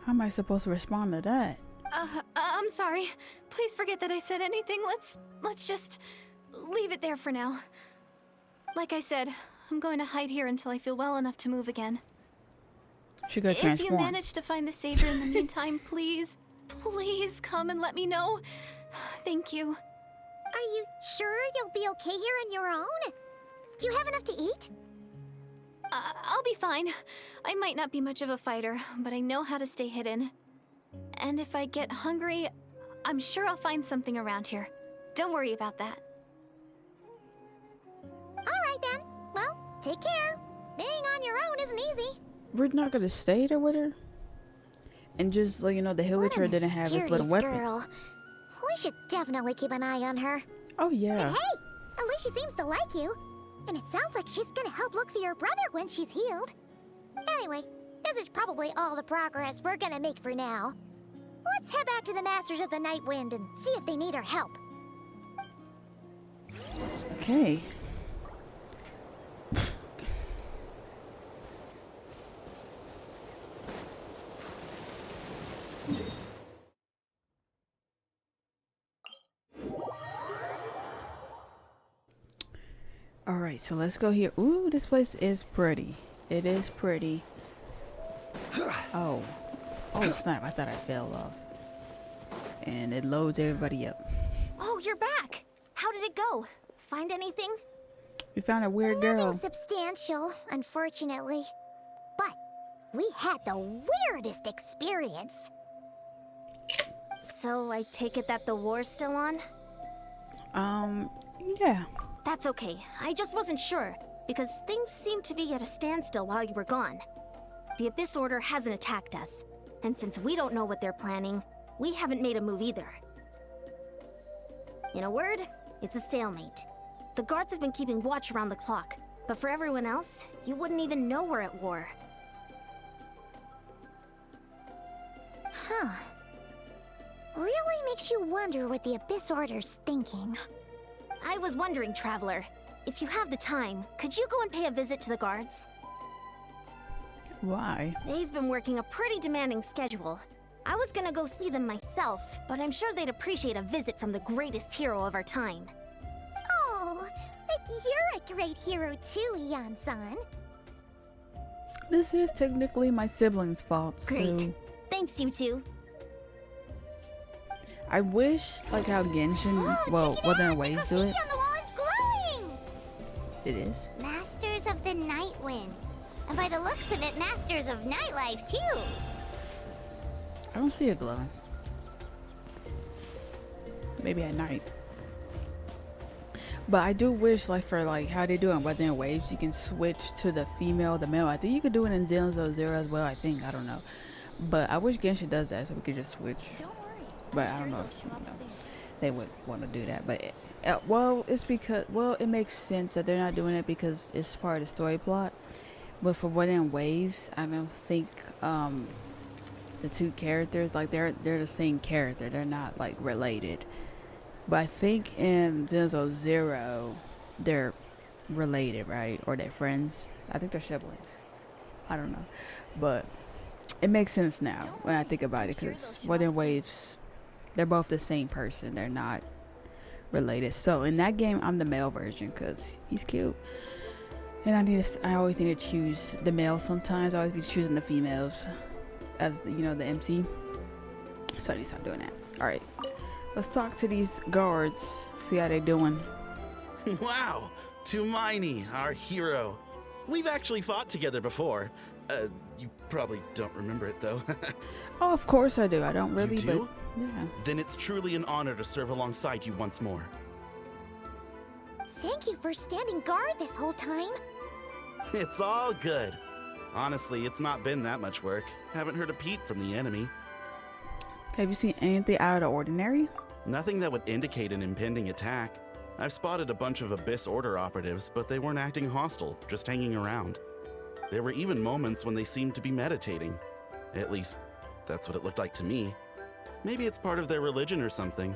How am I supposed to respond to that? I'm sorry. Please forget that I said anything. Let's just leave it there for now. Like I said, I'm going to hide here until I feel well enough to move again. She got If transformed. you manage to find the savior in the meantime, please come and let me know. Thank you. Are you sure you'll be okay here on your own? Do you have enough to eat? I'll be fine. I might not be much of a fighter, but I know how to stay hidden. And if I get hungry, I'm sure I'll find something around here. Don't worry about that. Alright then. Well, take care. Being on your own isn't easy. We're not gonna stay there with her? And just like, you know, the Hillager didn't have his little mysterious weapon. girl. We should definitely keep an eye on her. Oh yeah. But hey, at least she seems to like you. And it sounds like she's gonna help look for your brother when she's healed. Anyway, this is probably all the progress we're gonna make for now. Let's head back to the Masters of the Night Wind and see if they need our help. Okay. Alright, so let's go here. Ooh, this place is pretty. It is pretty. Oh. Oh snap, I thought I fell off. And it loads everybody up. Oh, you're back. How did it go? Find anything? We found a weird Nothing girl. substantial, unfortunately. But we had the weirdest experience. So I take it that the war's still on? Yeah. That's okay. I just wasn't sure, because things seemed to be at a standstill while you were gone. The Abyss Order hasn't attacked us, and since we don't know what they're planning, we haven't made a move either. In a word, it's a stalemate. The guards have been keeping watch around the clock, but for everyone else, you wouldn't even know we're at war. Huh. Really makes you wonder what the Abyss Order's thinking. I was wondering, Traveler, if you have the time, could you go and pay a visit to the guards? Why? They've been working a pretty demanding schedule. I was gonna go see them myself, but I'm sure they'd appreciate a visit from the greatest hero of our time. Oh, but you're a great hero too, Yan-san. This is technically my siblings' fault, Great. so Thanks, you two. I wish, like how Genshin, Oh, well, check it Wuthering out, Waves the do it. graffiti on the wall is glowing! It is. Masters of the Night Wind. And by the looks of it, Masters of Nightlife too. I don't see it glowing. Maybe at night. But I do wish, like, for like how they do in Weather and Waves, you can switch to the female, the male. I think you could do it in Zenzo Zero as well. I think, I don't know, but I wish Genshin does that so we could just switch. Don't worry. But I don't know if they would want to do that. But well, it's because it makes sense that they're not doing it because it's part of the story plot. But for Weather and Waves, I don't think the two characters, like, they're the same character. They're not like related. But I think in Zenzo Zero, they're related, right? Or they're friends. I think they're siblings. I don't know. But it makes sense now when I think about it, because Weather and Waves, they're both the same person. They're not related. So in that game, I'm the male version because he's cute. And I always need to choose the male sometimes. I always be choosing the females as, the MC. So I need to stop doing that. Alright. Let's talk to these guards, see how they doing. Wow, Tumaini, our hero. We've actually fought together before. You probably don't remember it, though. Oh, of course I do. I don't really, You do? but yeah. Then it's truly an honor to serve alongside you once more. Thank you for standing guard this whole time. It's all good. Honestly, it's not been that much work. Haven't heard a peep from the enemy. Have you seen anything out of the ordinary? Nothing that would indicate an impending attack. I've spotted a bunch of Abyss Order operatives, but they weren't acting hostile, just hanging around. There were even moments when they seemed to be meditating. At least, that's what it looked like to me. Maybe it's part of their religion or something.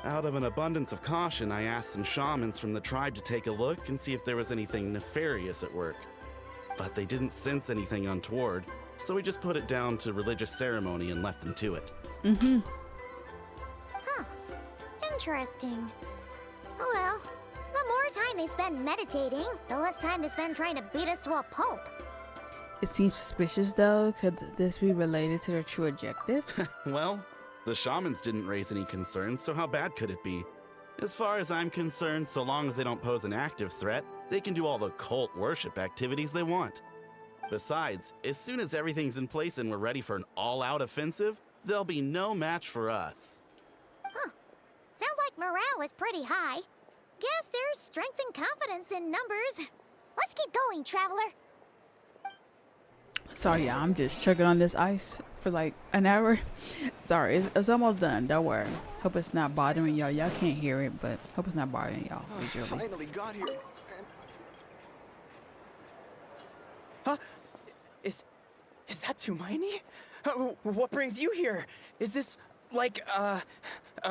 Out of an abundance of caution, I asked some shamans from the tribe to take a look and see if there was anything nefarious at work. But they didn't sense anything untoward, so we just put it down to religious ceremony and left them to it. Mm-hmm. Huh. Interesting. Oh well. The more time they spend meditating, the less time they spend trying to beat us to a pulp. It seems suspicious, though. Could this be related to their true objective? Well, the shamans didn't raise any concerns, so how bad could it be? As far as I'm concerned, so long as they don't pose an active threat, they can do all the cult worship activities they want. Besides, as soon as everything's in place and we're ready for an all-out offensive, there'll be no match for us. Huh. Sounds like morale is pretty high. Guess there's strength and confidence in numbers. Let's keep going, traveler. Sorry, y'all. I'm just chugging on this ice for like an hour. Sorry, it's almost done. Don't worry. Hope it's not bothering y'all. Y'all can't hear it, but hope it's not bothering y'all. Visually. Finally got here. Huh? Is that Tumaini? What brings you here? Is this like a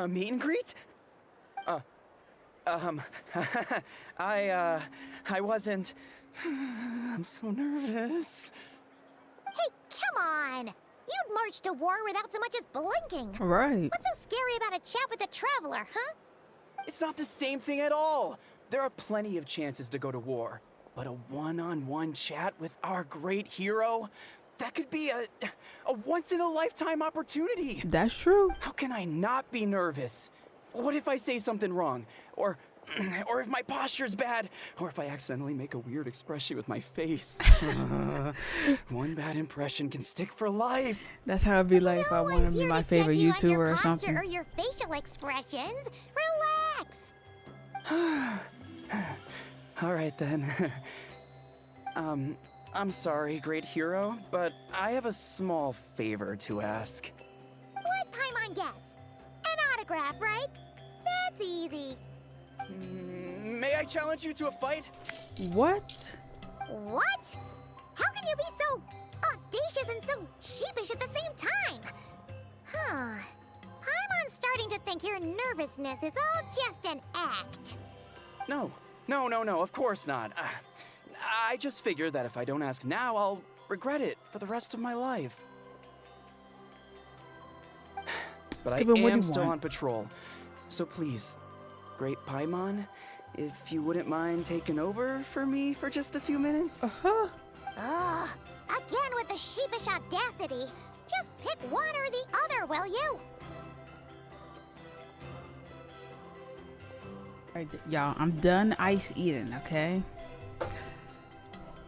meet and greet? I wasn't. I'm so nervous. Hey, come on! You'd march to war without so much as blinking. Right. What's so scary about a chat with a traveler, huh? It's not the same thing at all. There are plenty of chances to go to war, but a one-on-one chat with our great hero, that could be a once-in-a-lifetime opportunity. That's true. How can I not be nervous? What if I say something wrong? Or if my posture's bad? Or if I accidentally make a weird expression with my face? One bad impression can stick for life. That's how it'd be like if I wanted to be my favorite YouTuber or something. Or your facial expressions. Relax. All right then. I'm sorry, great hero, but I have a small favor to ask. What Paimon guess? An autograph, right? That's easy. May I challenge you to a fight? What? What? How can you be so audacious and so sheepish at the same time? Huh. Paimon's starting to think your nervousness is all just an act. No, of course not. I just figured that if I don't ask now, I'll regret it for the rest of my life. But I am still on patrol, so please, Great Paimon, if you wouldn't mind taking over for me for just a few minutes? Uh-huh. Ugh, again with the sheepish audacity. Just pick one or the other, will you? Alright, y'all, I'm done ice eating, okay?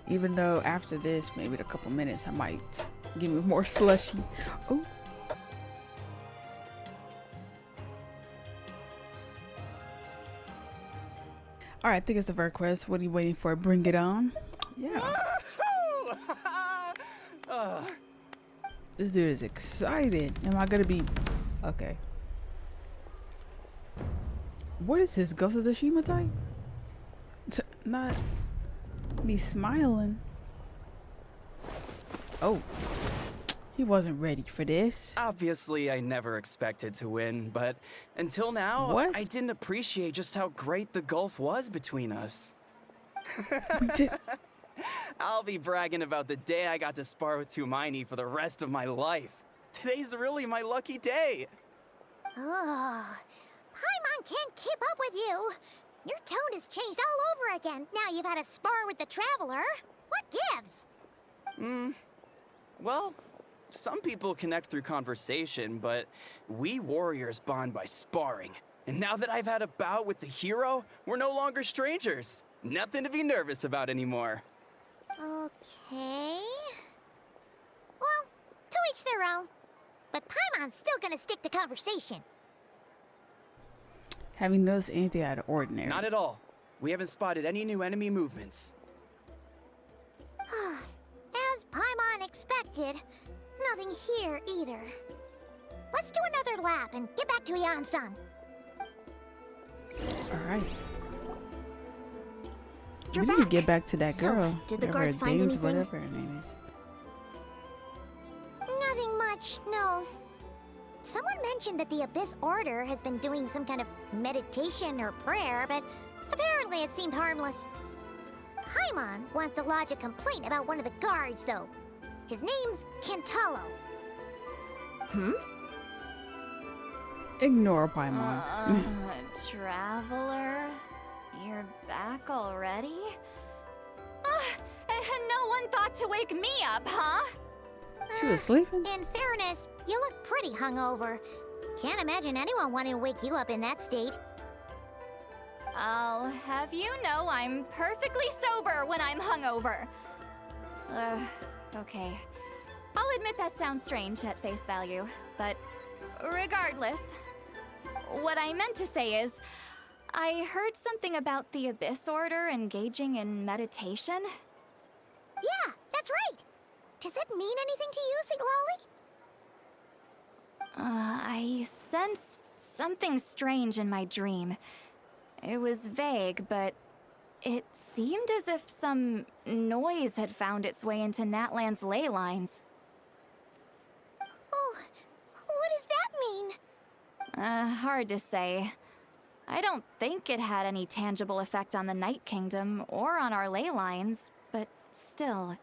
Even though after this, maybe in a couple minutes, I might give me more slushy. Oh, All right, I think it's the first quest. What are you waiting for? Bring it on. Yeah. This dude is excited. Am I gonna be okay? What is this? Ghost of Tsushima type? Not me smiling. Oh, he wasn't ready for this. Obviously, I never expected to win, but until now, What? I didn't appreciate just how great the gulf was between us. I'll be bragging about the day I got to spar with Tumaini for the rest of my life. Today's really my lucky day. Oh, Paimon can't keep up with you. Your tone has changed all over again. Now you've had a spar with the Traveler. What gives? Well, some people connect through conversation, but we warriors bond by sparring. And now that I've had a bout with the hero, we're no longer strangers. Nothing to be nervous about anymore. Okay. Well, to each their own. But Paimon's still gonna stick to conversation. Have you noticed anything out of ordinary? Not at all. We haven't spotted any new enemy movements. As Paimon expected, nothing here either. Let's do another lap and get back to Ian-san. All right. You're We need to back. get back to that So, girl. did the whatever guards her find name's, anything? Whatever her name is. Nothing much, no. Someone mentioned that the Abyss Order has been doing some kind of meditation or prayer, but apparently it seemed harmless. Paimon wants to lodge a complaint about one of the guards, though. His name's Kentaro. Ignore Paimon. Traveler? You're back already? And no one thought to wake me up, huh? She was sleeping. In fairness, you look pretty hungover. Can't imagine anyone wanting to wake you up in that state. I'll have you know I'm perfectly sober when I'm hungover. Okay. I'll admit that sounds strange at face value, but regardless, what I meant to say is, I heard something about the Abyss Order engaging in meditation. Yeah, that's right. Does that mean anything to you, Siglali? I sensed something strange in my dream. It was vague, but it seemed as if some noise had found its way into Natlan's ley lines. Oh, what does that mean? Hard to say. I don't think it had any tangible effect on the Night Kingdom or on our ley lines, but still.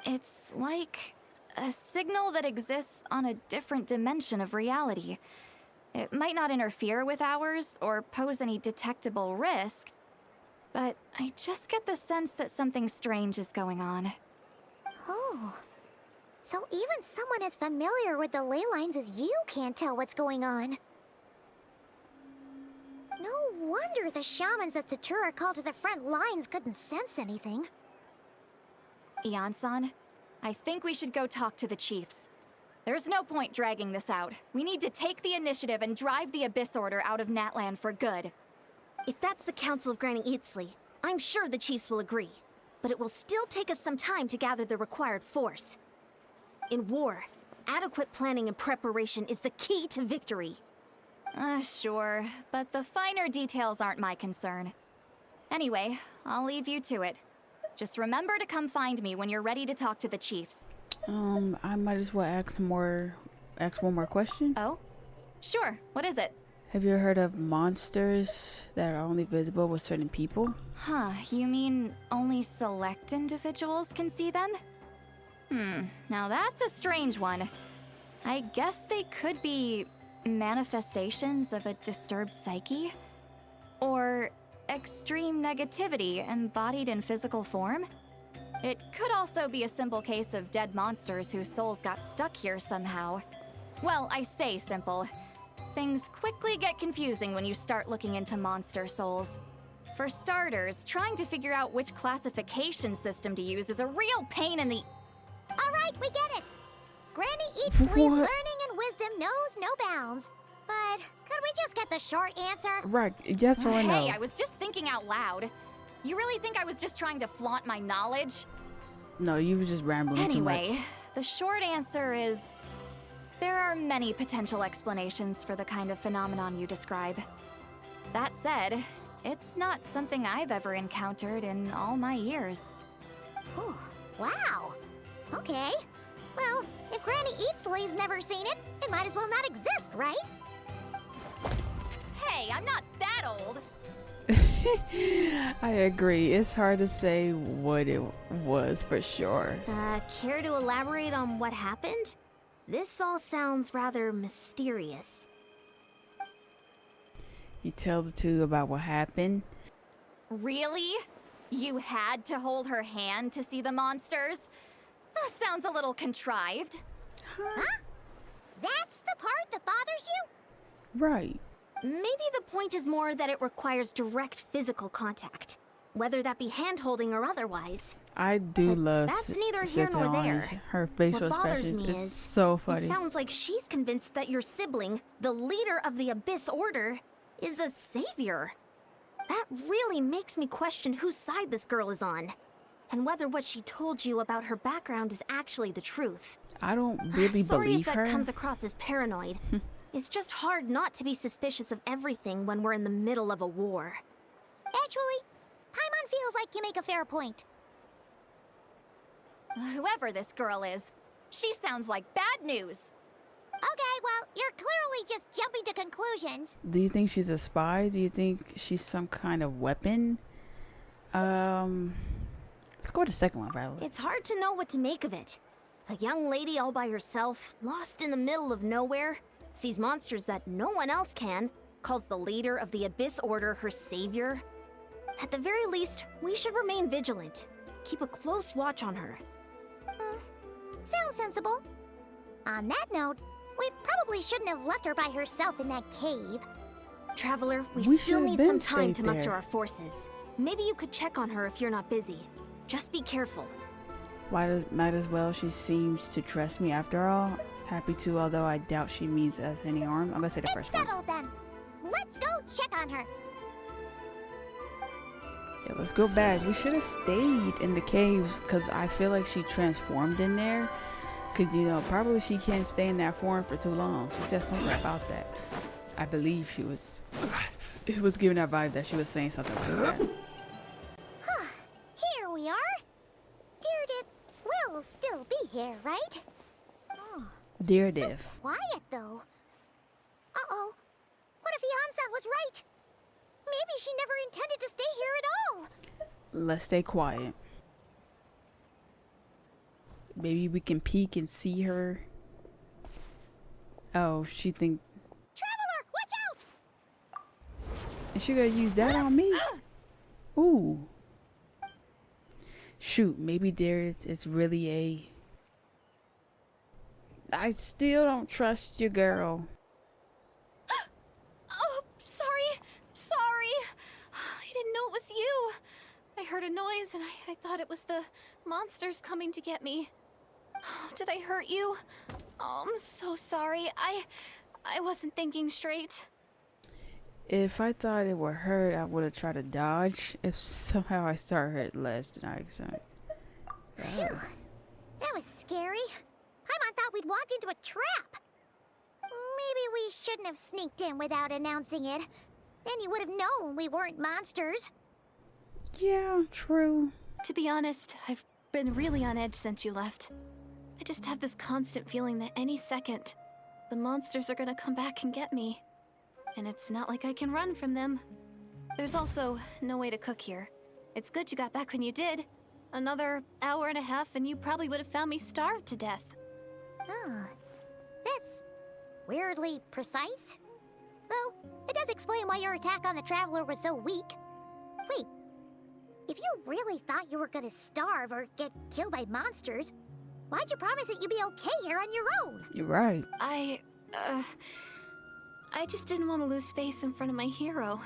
It's like a signal that exists on a different dimension of reality. It might not interfere with ours or pose any detectable risk, but I just get the sense that something strange is going on. Oh. So even someone as familiar with the ley lines as you can't tell what's going on. No wonder the shamans that Satura called to the front lines couldn't sense anything. Ian-san, I think we should go talk to the chiefs. There's no point dragging this out. We need to take the initiative and drive the Abyss Order out of Natlan for good. If that's the Council of Granny Eatsley, I'm sure the chiefs will agree. But it will still take us some time to gather the required force. In war, adequate planning and preparation is the key to victory. Sure, but the finer details aren't my concern. Anyway, I'll leave you to it. Just remember to come find me when you're ready to talk to the chiefs. I might as well ask one more question. Oh? Sure, what is it? Have you heard of monsters that are only visible with certain people? Huh, you mean only select individuals can see them? Now that's a strange one. I guess they could be manifestations of a disturbed psyche? Or extreme negativity embodied in physical form? It could also be a simple case of dead monsters whose souls got stuck here somehow. Well, I say simple. Things quickly get confusing when you start looking into monster souls. For starters, trying to figure out which classification system to use is a real pain in the... Alright, we get it. Granny Eatsley's What? learning and wisdom knows no bounds. But Could we just get the short answer? Right, yes or no? Hey, I was just thinking out loud. You really think I was just trying to flaunt my knowledge? No, you were just rambling too much. Anyway, the short answer is there are many potential explanations for the kind of phenomenon you describe. That said, it's not something I've ever encountered in all my years. Whew, wow. Okay. Well, if Granny Eatsley's never seen it, it might as well not exist, right? Hey, I'm not that old. I agree. It's hard to say what it was for sure. Care to elaborate on what happened? This all sounds rather mysterious. You tell the two about what happened. Really? You had to hold her hand to see the monsters? Sounds a little contrived. Huh? That's the part that bothers you? Right. Maybe the point is more that it requires direct physical contact, whether that be hand-holding or otherwise. I do But love that's neither here nor Setorange. there. Her facial What bothers expressions me is is so funny. It sounds like she's convinced that your sibling, the leader of the Abyss Order, is a savior. That really makes me question whose side this girl is on, and whether what she told you about her background is actually the truth. I don't really Sorry believe if that her. comes across as paranoid. It's just hard not to be suspicious of everything when we're in the middle of a war. Actually, Paimon feels like you make a fair point. Whoever this girl is, she sounds like bad news. Okay, well, you're clearly just jumping to conclusions. Do you think she's a spy? Do you think she's some kind of weapon? Let's go with the second one, Violet. It's hard to know what to make of it. A young lady all by herself, lost in the middle of nowhere, sees monsters that no one else can, calls the leader of the Abyss Order her savior. At the very least, we should remain vigilant. Keep a close watch on her. Sounds sensible. On that note, we probably shouldn't have left her by herself in that cave. Traveler, we We still should've need been some time stayed to muster there. our forces. Maybe you could check on her if you're not busy. Just be careful. Might as well. She seems to trust me after all. Happy to, although I doubt she means us any harm. I'm gonna say the It's first one. settled then. Let's go check on her. Yeah, let's go back. We should have stayed in the cave because I feel like she transformed in there. Because, you know, probably she can't stay in that form for too long. She said something about that. I believe she was... It was giving that vibe that she was saying something like that. Here we are. Deardith will still be here, right? Oh, Dear Diff. quiet though. Uh-oh. What if Yansan was right? Maybe she never intended to stay here at all. Let's stay quiet. Maybe we can peek and see her. Oh, she think... Traveler, watch out! Is she gonna use that on me? Ooh. Shoot, maybe there it's really a... I still don't trust you, girl. Oh, sorry. I didn't know it was you. I heard a noise and I thought it was the monsters coming to get me. Did I hurt you? Oh, I'm so sorry. I wasn't thinking straight. If I thought it would hurt, I would have tried to dodge. If somehow I start hurt less than I expect. Oh. That was scary. Paimon thought we'd walk into a trap. Maybe we shouldn't have sneaked in without announcing it. Then you would have known we weren't monsters. Yeah, true. To be honest, I've been really on edge since you left. I just have this constant feeling that any second, the monsters are gonna come back and get me. And it's not like I can run from them. There's also no way to cook here. It's good you got back when you did. Another hour and a half and you probably would have found me starved to death. Oh, that's weirdly precise. Though, it does explain why your attack on the Traveler was so weak. Wait, if you really thought you were gonna starve or get killed by monsters, why'd you promise that you'd be okay here on your own? You're right. I just didn't want to lose face in front of my hero.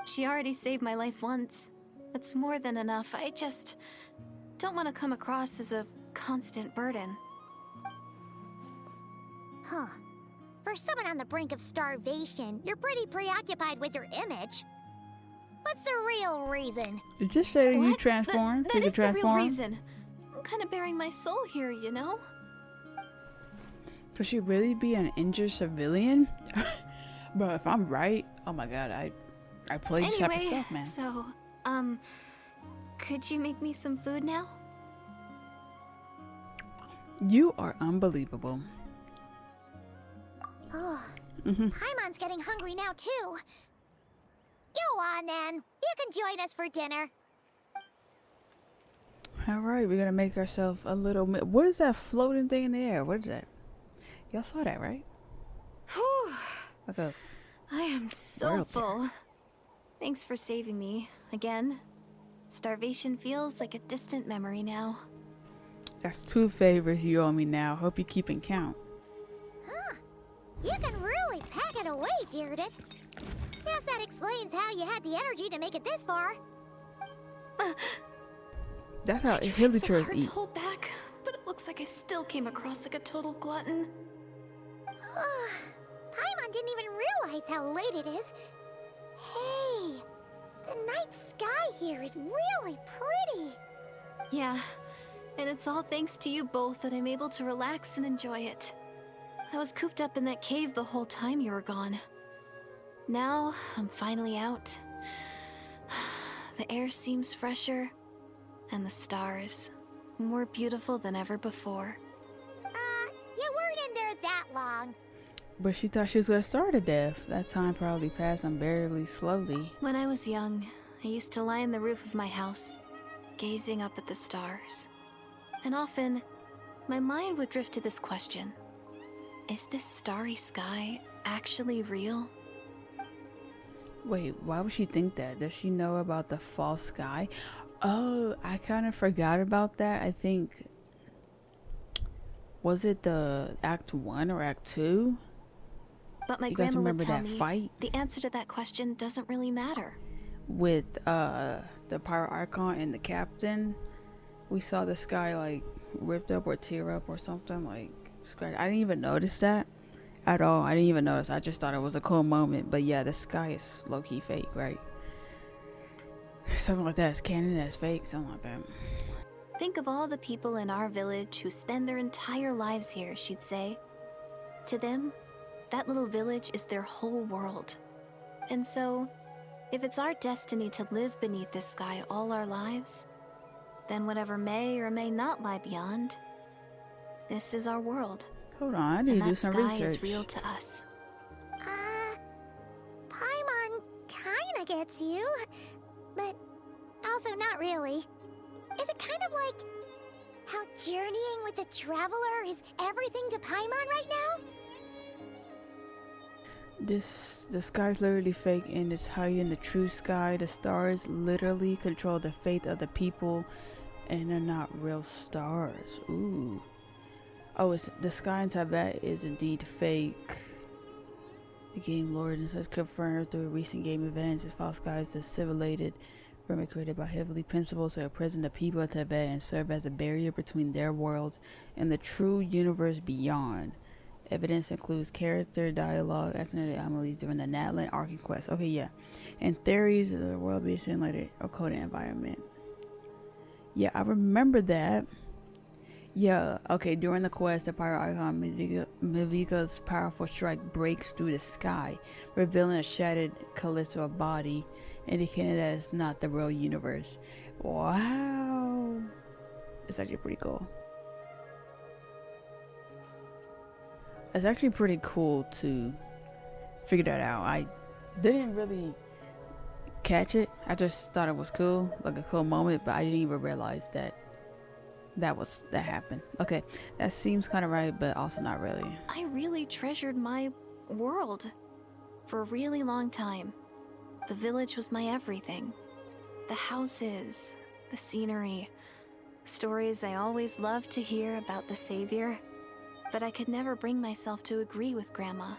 She already saved my life once. That's more than enough. I just don't want to come across as a constant burden. Huh. For someone on the brink of starvation, you're pretty preoccupied with your image. What's the real reason? Did you say you What? transformed? That You could is the real transform? reason. I'm kind of bearing my soul here, you know? Could she really be an injured civilian? Bro, if I'm right, oh my god, I play this type of Anyway, stuff, man. so, could you make me some food now? You are unbelievable. Oh, Mm-hmm. Paimon's getting hungry now too. Go on then. You can join us for dinner. All right, we're gonna make ourselves a little. What is that floating thing in the air? What is that? Y'all saw that, right? Whew. Like a. I am so World full. Thanks for saving me, again. Starvation feels like a distant memory now. That's 2 favors you owe me now. Hope you're keeping count. Huh. You can really pack it away, Deirdith. Guess that explains how you had the energy to make it this far. That's how I tried so villagers hard eat. to hold back, but it looks like I still came across like a total glutton. Paimon didn't even realize how late it is. Hey, the night sky here is really pretty. Yeah, and it's all thanks to you both that I'm able to relax and enjoy it. I was cooped up in that cave the whole time you were gone. Now, I'm finally out. The air seems fresher, and the stars more beautiful than ever before. You weren't in there that long. But she thought she was gonna starve to death. That time probably passed unbearably slowly. When I was young, I used to lie on the roof of my house, gazing up at the stars. And often, my mind would drift to this question. Is this starry sky actually real? Wait, why would she think that? Does she know about the false sky? Oh, I kind of forgot about that. I think. Was it the Act 1 or Act 2? But my You guys grandma would remember tell that me fight? the answer to that question doesn't really matter. With the pirate Archon and the captain? We saw the sky like ripped up or tear up or something. Like, I didn't even notice that at all. I didn't even notice. I just thought it was a cool moment. But yeah, the sky is low-key fake, right? Something like that. It's canon, that's fake. Something like that. Think of all the people in our village who spend their entire lives here, she'd say. To them, that little village is their whole world. And so, if it's our destiny to live beneath this sky all our lives, then whatever may or may not lie beyond, this is our world. Hold on, I need to do And that some sky research. is real to us. Paimon kinda gets you, but also not really. Is it kind of like how journeying with the traveler is everything to Paimon right now? The sky's literally fake and it's hiding the true sky. The stars literally control the fate of the people and they're not real stars. Ooh. Oh, it's the sky in Tibet is indeed fake. The game lord has confirmed through recent game events. This false sky is the simulated firmly created by heavenly principles that imprison the people of Tibet and serve as a barrier between their worlds and the true universe beyond. Evidence includes character dialogue, estimated anomalies during the Natlan Archon quest. Okay, yeah. And theories of the world being simulated occult environment. Yeah, I remember that. Yeah, okay, during the quest, the pirate Archon Mivika's powerful strike breaks through the sky, revealing a shattered Callisto body, indicating that it's not the real universe. Wow. It's actually pretty cool. It's actually pretty cool to figure that out. I didn't really catch it. I just thought it was cool, like a cool moment, but I didn't even realize that happened. Okay, that seems kind of right, but also not really. I really treasured my world for a really long time. The village was my everything. The houses, the scenery, stories I always loved to hear about the Savior. But I could never bring myself to agree with Grandma.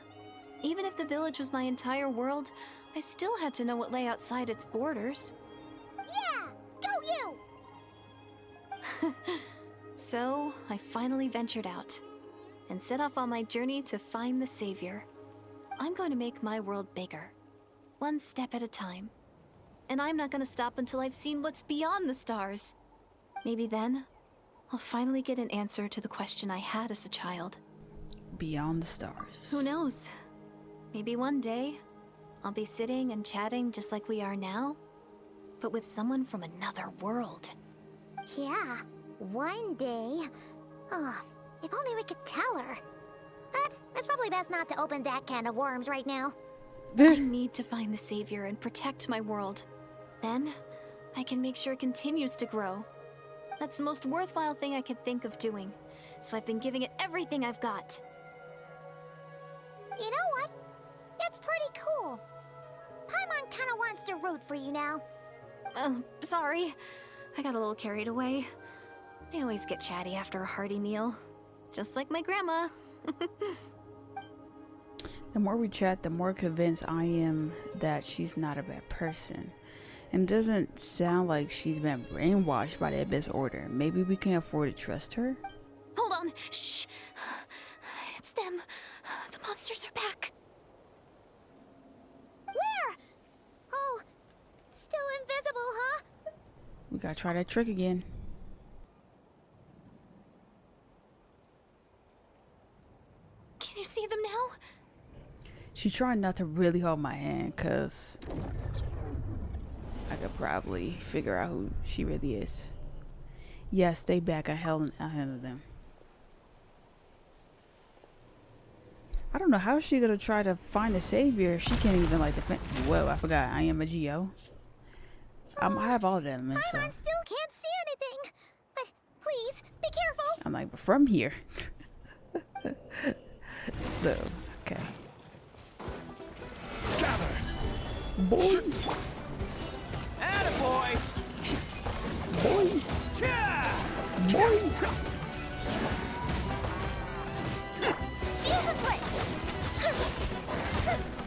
Even if the village was my entire world, I still had to know what lay outside its borders. Yeah! Go you! So, I finally ventured out. and set off on my journey to find the savior. I'm going to make my world bigger, one step at a time. And I'm not going to stop until I've seen what's beyond the stars. Maybe then, I'll finally get an answer to the question I had as a child. Beyond the stars. Who knows? Maybe one day, I'll be sitting and chatting just like we are now, but with someone from another world. Yeah, one day. Oh, if only we could tell her. But it's probably best not to open that can of worms right now. I need to find the savior and protect my world. Then, I can make sure it continues to grow. That's the most worthwhile thing I could think of doing, so I've been giving it everything I've got. You know what? That's pretty cool. Paimon kinda wants to root for you now. Sorry. I got a little carried away. I always get chatty after a hearty meal. Just like my grandma. The more we chat, the more convinced I am that she's not a bad person. And it doesn't sound like she's been brainwashed by the Abyss Order. Maybe we can afford to trust her? Hold on. Shh. It's them. The monsters are back. Where? Oh, still invisible, huh? We gotta try that trick again. Can you see them now? She's trying not to really hold my hand, cause I could probably figure out who she really is. Yeah, stay back. I handle them. I don't know how is she gonna try to find a savior if she can't even like defend. Whoa, I forgot. I am a Geo. I have all the elements. So. Paimon still can't see anything. But please, be careful. I'm like, but from here. So, okay. Gather! Boy! Attaboy! Boy! Boy!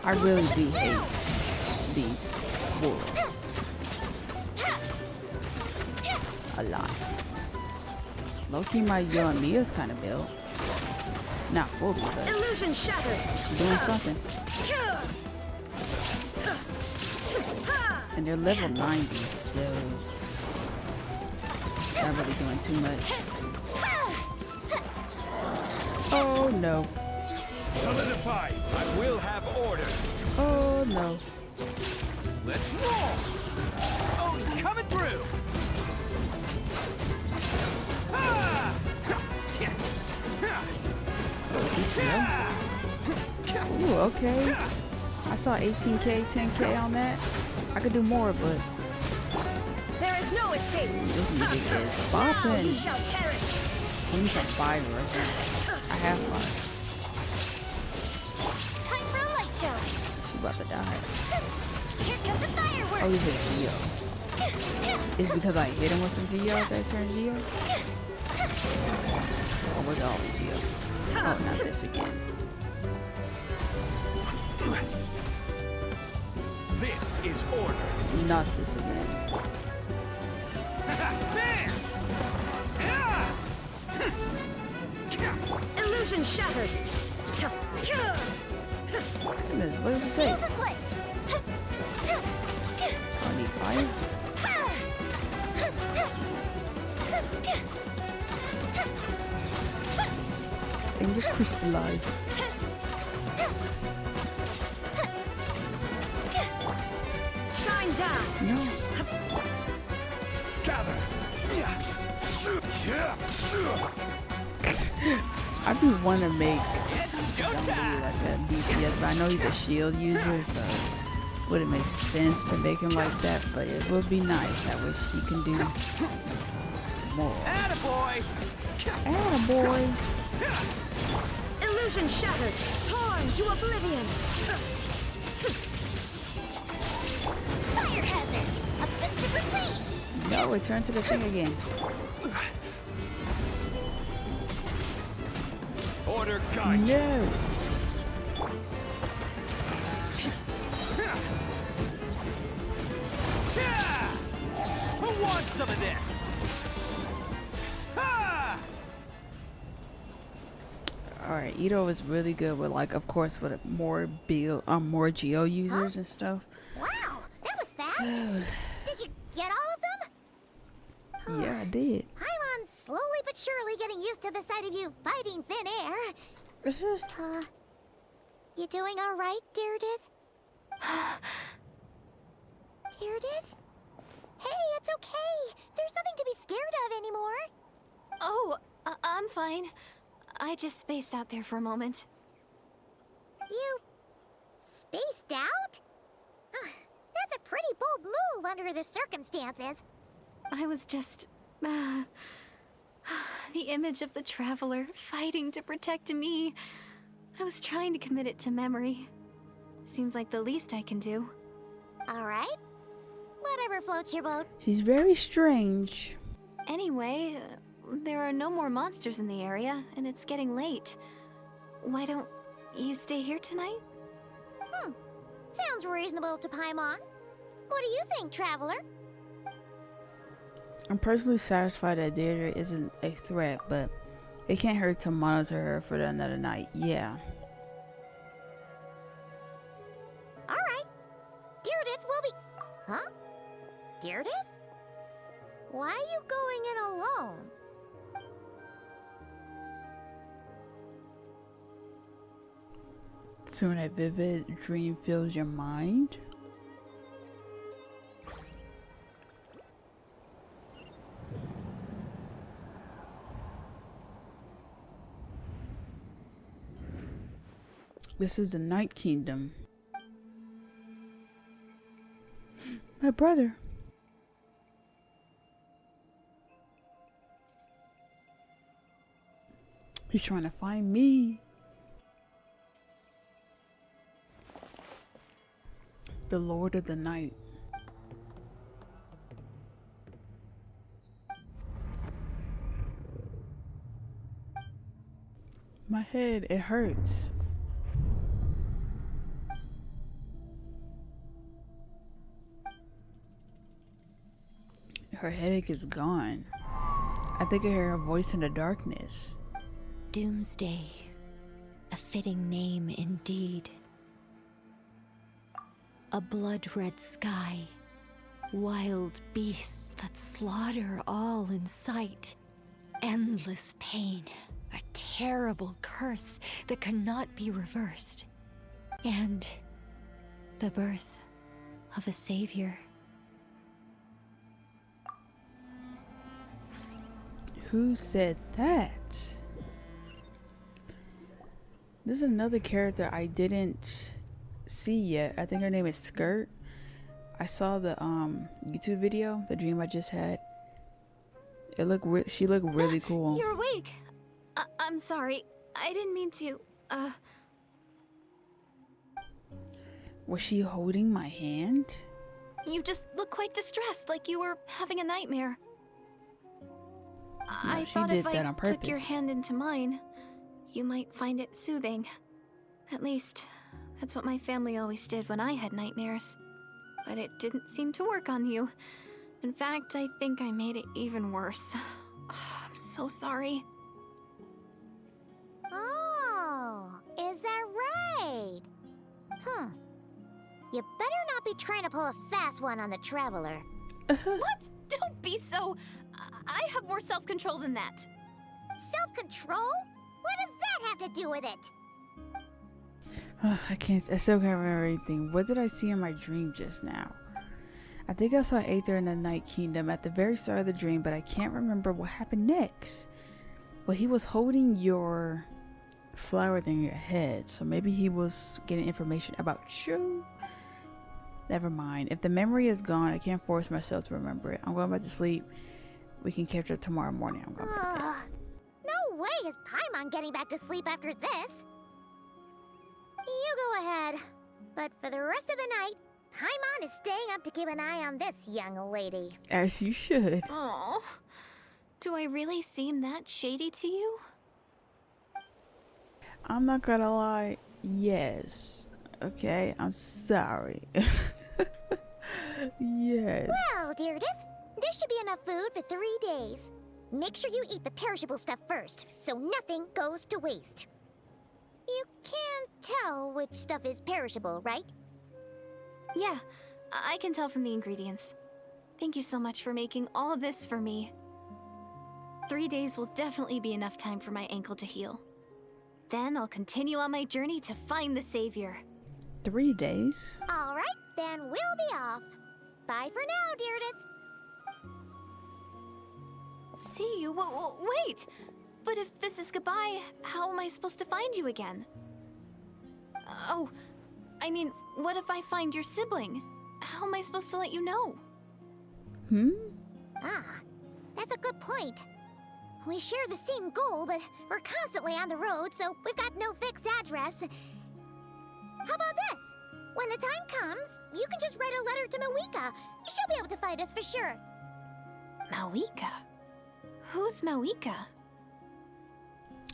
I really do hate these wolves. A lot. Low-key, my Yo and Mia's kind of built. Not fully, but Illusion shattered. doing something. And they're level 90, so not really doing too much. Oh no. Solidify! I will have order! Oh no. Let's roll! Oh, coming through! Ah! Ooh, okay. I saw 18k, 10k on that. I could do more, but There is no escape. this music is Now you bopping. shall perish. Give me some fire right here. I have fire. Time for a light show. She's about to die. Here comes the fireworks. Oh, he's a Geo. It's because I hit him with some Geo that I turned Geo? Or was it always Geo? Oh, not this again. This is order! Not this again. Illusion shattered. Goodness, what does it take? Fuse is lit. I need fire? Thing just crystallized. Shine down. No. Gather! I do want to make It's somebody showtime! like a DPS, but I know he's a shield user, so wouldn't make sense to make him like that. But it would be nice. I wish he can do more. Attaboy! Attaboy. Illusion shattered. Torn to oblivion. Fire hazard. A festive release. No, return to the thing again. Order guide you! No. Who wants some of this? Ah! Alright, Ito was really good with, like, of course, with more more Geo users and stuff. Wow, that was fast. Did you get all of them? Yeah, I did. Paimon's slowly but surely getting used to the sight of you fighting thin air. You doing all right, Deirdith? Deirdith? Hey, it's okay. There's nothing to be scared of anymore. Oh, I'm fine. I just spaced out there for a moment. You spaced out? That's a pretty bold move under the circumstances. I was just... the image of the traveler fighting to protect me. I was trying to commit it to memory. Seems like the least I can do. All right. Whatever floats your boat. She's very strange. Anyway, there are no more monsters in the area, and it's getting late. Why don't you stay here tonight? Sounds reasonable to Paimon. What do you think, traveler? I'm personally satisfied that Deirdre isn't a threat, but it can't hurt to monitor her for another night. Yeah. All right. Deirdith will be... Huh? Deirdith? Why are you going in alone? Soon a vivid dream fills your mind. This is the Night Kingdom. My brother. He's trying to find me. The Lord of the Night. My head, it hurts. Her headache is gone. I think I hear her voice in the darkness. Doomsday. A fitting name indeed. A blood-red sky. Wild beasts that slaughter all in sight. Endless pain. A terrible curse that cannot be reversed. And the birth of a savior. Who said that? There's another character I didn't see yet. I think her name is Skirt. I saw the YouTube video, the dream I just had. It looked she looked really cool. You're awake. I'm sorry. I didn't mean to. Was she holding my hand? You just look quite distressed, like you were having a nightmare. I thought if I took your hand into mine, you might find it soothing. At least, that's what my family always did when I had nightmares. But it didn't seem to work on you. In fact, I think I made it even worse. I'm so sorry. Oh, is that right? You better not be trying to pull a fast one on the traveler. What? Don't be so... I have more self-control than that. Self-control? What does that have to do with it? I still can't remember anything. What did I see in my dream just now? I think I saw Aether in the Night Kingdom at the very start of the dream, but I can't remember what happened next. Well, he was holding your flower thing in your head, so maybe he was getting information about you. Never mind. If the memory is gone, I can't force myself to remember it. I'm going back to sleep. We can catch up tomorrow morning. I'm going back to bed. No way is Paimon getting back to sleep after this. You go ahead. But for the rest of the night, Paimon is staying up to keep an eye on this young lady. As you should. Oh, do I really seem that shady to you? I'm not gonna lie. Yes. Okay, I'm sorry. Yes. Well, Deirdith, there should be enough food for 3 days. Make sure you eat the perishable stuff first, so nothing goes to waste. You can't tell which stuff is perishable, right? Yeah, I can tell from the ingredients. Thank you so much for making all this for me. 3 days will definitely be enough time for my ankle to heal. Then I'll continue on my journey to find the savior. 3 days? Alright, then we'll be off. Bye for now, Deirdre. See you? Wait! But if this is goodbye, how am I supposed to find you again? Oh, I mean, what if I find your sibling? How am I supposed to let you know? Ah, that's a good point. We share the same goal, but we're constantly on the road, so we've got no fixed address. How about this? When the time comes, you can just write a letter to Mawika. She'll be able to find us for sure. Mawika? Who's Mawika?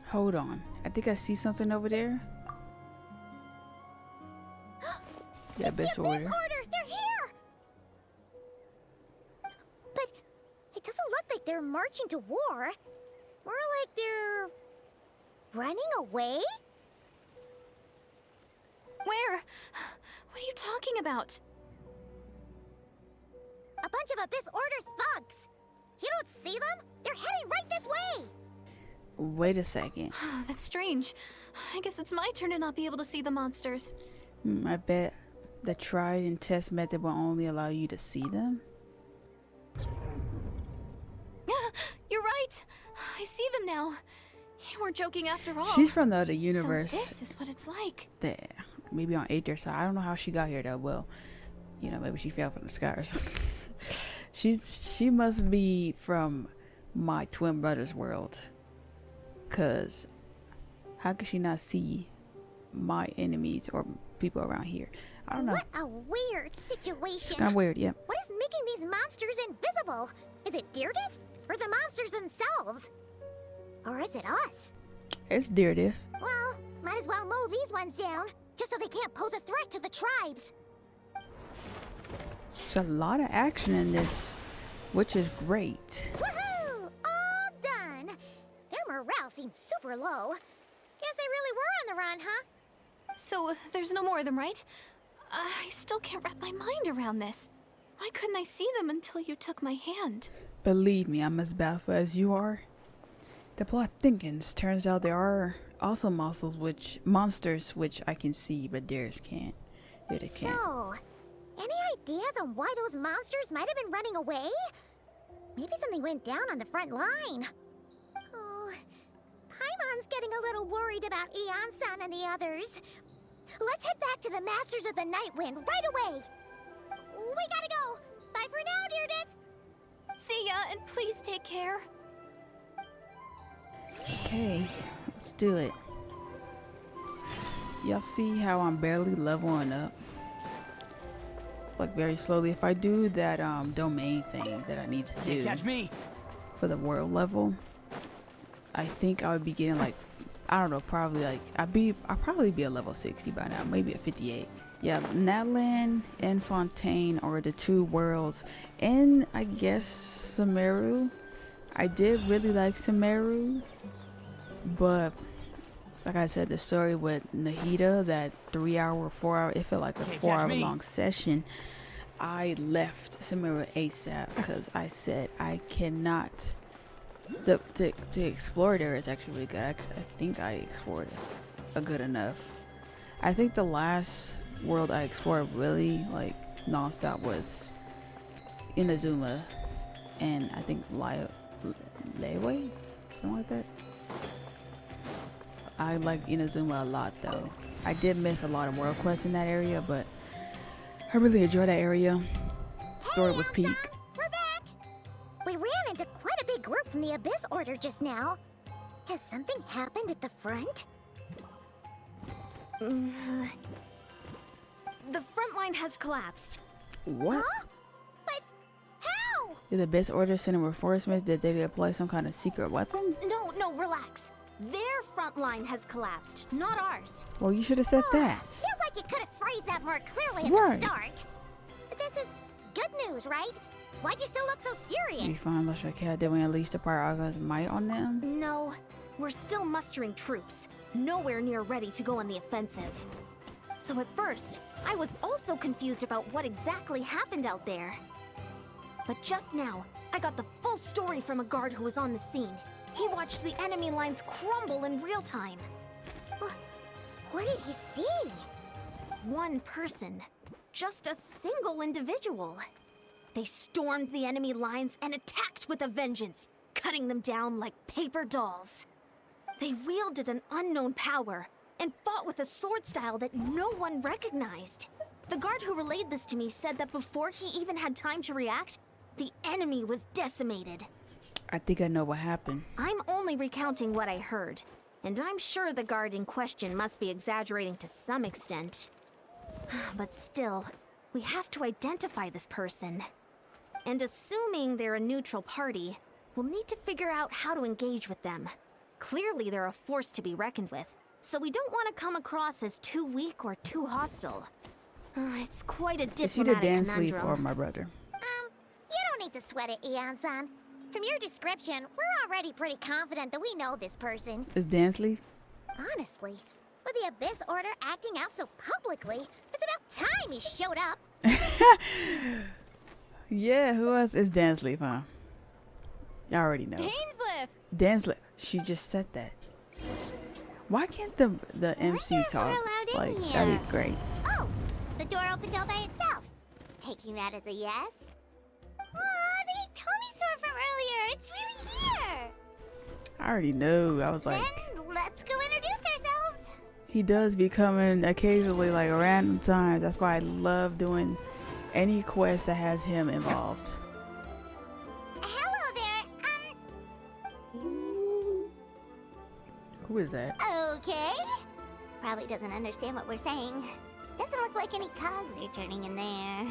Hold on. I think I see something over there. The Abyss Order. They're here! But it doesn't look like they're marching to war. More like they're running away? Where? What are you talking about? A bunch of Abyss Order thugs. You don't see them? They're heading right this way. Wait a second. That's strange. I guess it's my turn to not be able to see the monsters. I bet the tried and test method will only allow you to see them. You're right. I see them now. You weren't joking after all. She's from the other universe. So this is what it's like. There. Maybe on Aether side. I don't know how she got here though. Well, you know, maybe she fell from the sky or something. She must be from my twin brother's world. Cause how could she not see my enemies or people around here? I don't know. What a weird situation. It's kind of weird, yeah. What is making these monsters invisible? Is it Deirdre? Or the monsters themselves? Or is it us? It's Deirdre. Well, might as well mow these ones down, just so they can't pose a threat to the tribes. There's a lot of action in this, which is great. Woohoo! All done. Their morale seems super low. Guess they really were on the run, huh? So there's no more of them, right? I still can't wrap my mind around this. Why couldn't I see them until you took my hand? Believe me, I'm as baffled as you are. The plot thickens. Turns out there are also monsters which I can see, but Darius can't. Deirdre can't. So, any ideas on why those monsters might have been running away? Maybe something went down on the front line. Oh, Paimon's getting a little worried about Eon-san and the others. Let's head back to the Masters of the Night Wind right away. We gotta go. Bye for now, Deirdre. See ya, and please take care. Okay, let's do it. Y'all see how I'm barely leveling up? Like very slowly. If I do that domain thing that I need to do Catch me for the world level, I think I would be getting like, I don't know, probably like I'll probably be a level 60 by now, maybe a 58. Yeah, Natlan and Fontaine are the two worlds, and I guess Sumeru. I did really like Sumeru, but like I said, the story with Nahida, that 3 hour, 4 hour, it felt like a 4 hour long session. I left Sumeru ASAP because I said I cannot. The explore there is actually really good. I think I explored it good enough. I think the last world I explored really like non-stop was Inazuma, and I think Leyue, something like that. I like Inazuma a lot though. I did miss a lot of world quests in that area, but I really enjoyed that area. Story was peak. We're back. We ran into quite a big group from the Abyss Order just now. Has something happened at the front? The front line has collapsed. What? Huh? But how? Did the Abyss Order send reinforcements? Did they deploy some kind of secret weapon? No, relax. Their front line has collapsed, not ours. Well, you should have said that. Feels like you could have phrased that more clearly at Right. the start. But this is good news, right? Why'd you still look so serious? We finally did we unleash the Pyre Argon's might on them? No, we're still mustering troops. nowhere near ready to go on the offensive. So at first, I was also confused about what exactly happened out there. But just now, I got the full story from a guard who was on the scene. He watched the enemy lines crumble in real time. What did he see? One person. Just a single individual. They stormed the enemy lines and attacked with a vengeance, cutting them down like paper dolls. They wielded an unknown power and fought with a sword style that no one recognized. The guard who relayed this to me said that before he even had time to react, the enemy was decimated. I think I know what happened. I'm only recounting what I heard, and I'm sure the guard in question must be exaggerating to some extent. But still, we have to identify this person. And assuming they're a neutral party, we'll need to figure out how to engage with them. Clearly they're a force to be reckoned with, so we don't want to come across as too weak or too hostile. It's quite a Is he the diplomatic Dan Sleep conundrum. or my brother? You don't need to sweat it, Eon-san. From your description, we're already pretty confident that we know this person. Is Dan Sleep? Honestly, with the Abyss Order acting out so publicly, it's about time he showed up. Yeah, who else? It's Dan Sleep, huh? Y'all already know. Dainsleif! Dan Sleep. She just said that. Why can't the MC Wonder if talk? we're allowed in Like, here. that'd be great. Oh, the door opened all by itself. Taking that as a yes? Aw, the Tommy store from earlier. It's really here. I already know. I was like, Then let's go introduce ourselves. he does be coming occasionally, like random times. That's why I love doing any quest that has him involved. Hello there. Who is that? Okay. Probably doesn't understand what we're saying. Doesn't look like any cogs are turning in there.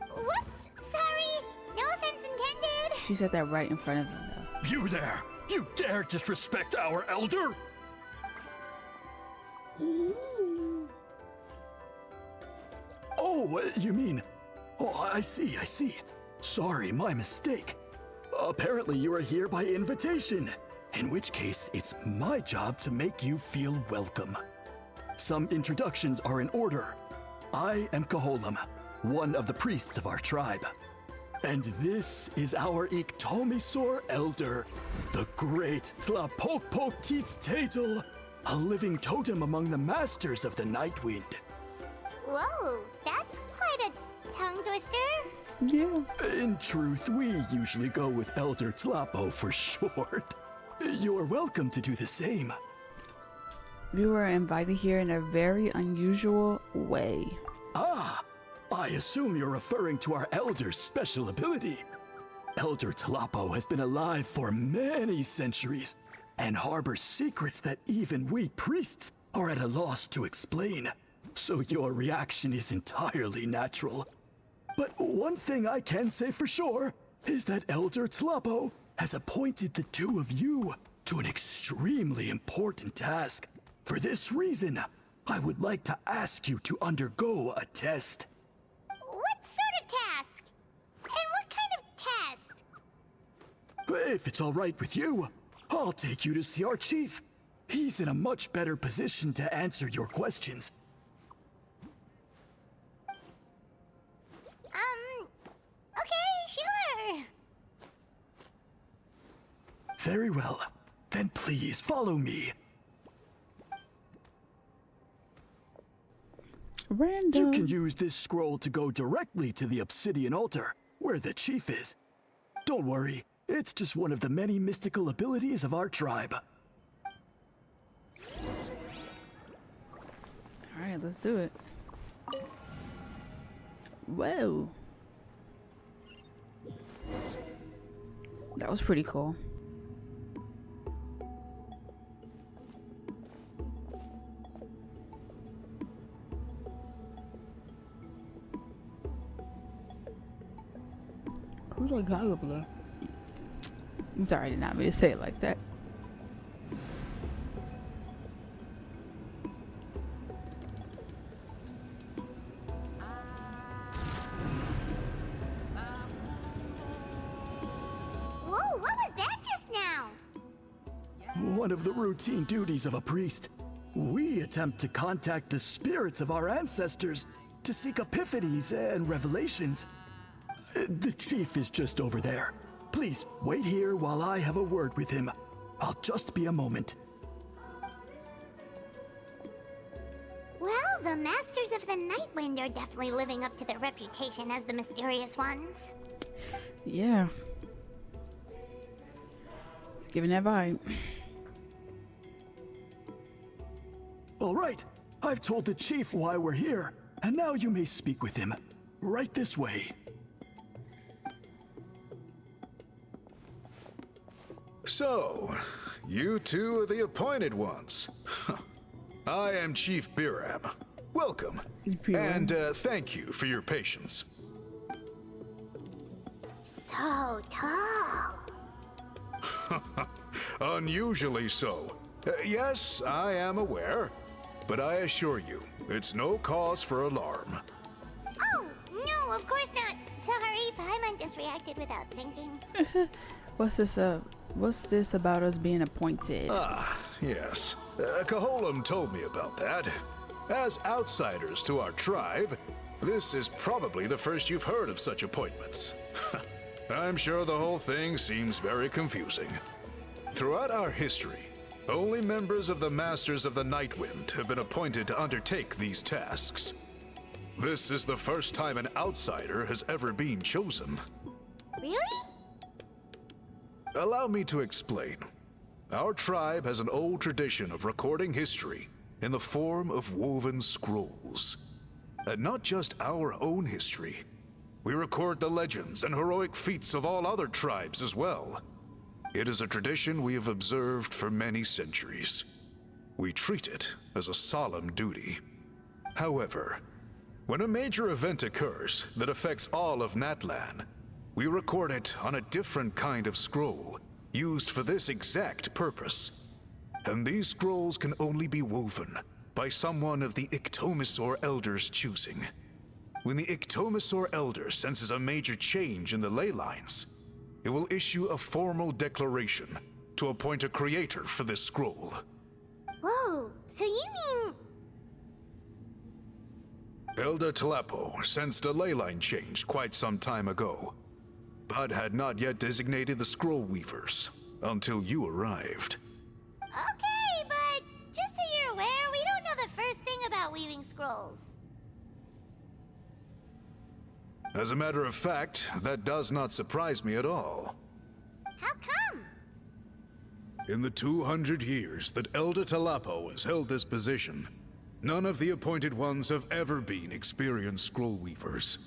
Whoops, sorry. No offense intended. She said that right in front of him, though. You there! You dare disrespect our elder? Oh, you mean... Oh, I see. Sorry, my mistake. Apparently you are here by invitation. In which case, it's my job to make you feel welcome. Some introductions are in order. I am Koholam, one of the priests of our tribe. And this is our Iktomisor elder, the great Tlapokpok Tatel, a living totem among the masters of the Night Wind. Whoa, that's quite a tongue twister. Yeah. In truth, we usually go with Elder Tlapo for short. You're welcome to do the same. You were invited here in a very unusual way. Ah, I assume you're referring to our elder's special ability. Elder Tlapo has been alive for many centuries and harbors secrets that even we priests are at a loss to explain. So your reaction is entirely natural. But one thing I can say for sure is that Elder Tlapo has appointed the two of you to an extremely important task. For this reason, I would like to ask you to undergo a test. What sort of task? And what kind of test? If it's all right with you, I'll take you to see our chief. He's in a much better position to answer your questions. Okay, sure. Very well. Then please follow me. Random. You can use this scroll to go directly to the obsidian altar, where the chief is. Don't worry, it's just one of the many mystical abilities of our tribe. Alright, let's do it. Whoa. That was pretty cool. Who's that guy over there? I'm sorry, I did not mean to say it like that. Whoa, what was that just now? One of the routine duties of a priest. We attempt to contact the spirits of our ancestors to seek epiphanies and revelations. The chief is just over there. Please wait here while I have a word with him. I'll just be a moment. Well, the Masters of the Nightwind are definitely living up to their reputation as the mysterious ones. Yeah. It's giving that vibe. All right, I've told the chief why we're here, and now you may speak with him. Right this way. So, you two are the appointed ones. I am Chief Biram. Welcome. And thank you for your patience. So tall. Unusually so. Yes, I am aware. But I assure you, it's no cause for alarm. Oh, no, of course not. Sorry, Paimon just reacted without thinking. What's this about us being appointed? Ah, yes. Kaholam told me about that. As outsiders to our tribe, this is probably the first you've heard of such appointments. I'm sure the whole thing seems very confusing. Throughout our history, only members of the Masters of the Nightwind have been appointed to undertake these tasks. This is the first time an outsider has ever been chosen. Really? Allow me to explain. Our tribe has an old tradition of recording history in the form of woven scrolls. And not just our own history. We record the legends and heroic feats of all other tribes as well. It is a tradition we have observed for many centuries. We treat it as a solemn duty. However, when a major event occurs that affects all of Natlan, we record it on a different kind of scroll, used for this exact purpose. And these scrolls can only be woven by someone of the Iktomisor Elder's choosing. When the Iktomisor Elder senses a major change in the ley lines, it will issue a formal declaration to appoint a creator for this scroll. Whoa, so you mean... Elder Tlapo sensed a ley line change quite some time ago, but had not yet designated the scroll weavers until you arrived. Okay, but just so you're aware, we don't know the first thing about weaving scrolls. As a matter of fact, that does not surprise me at all. How come? In the 200 years that Elder Tlapo has held this position, none of the appointed ones have ever been experienced scroll weavers.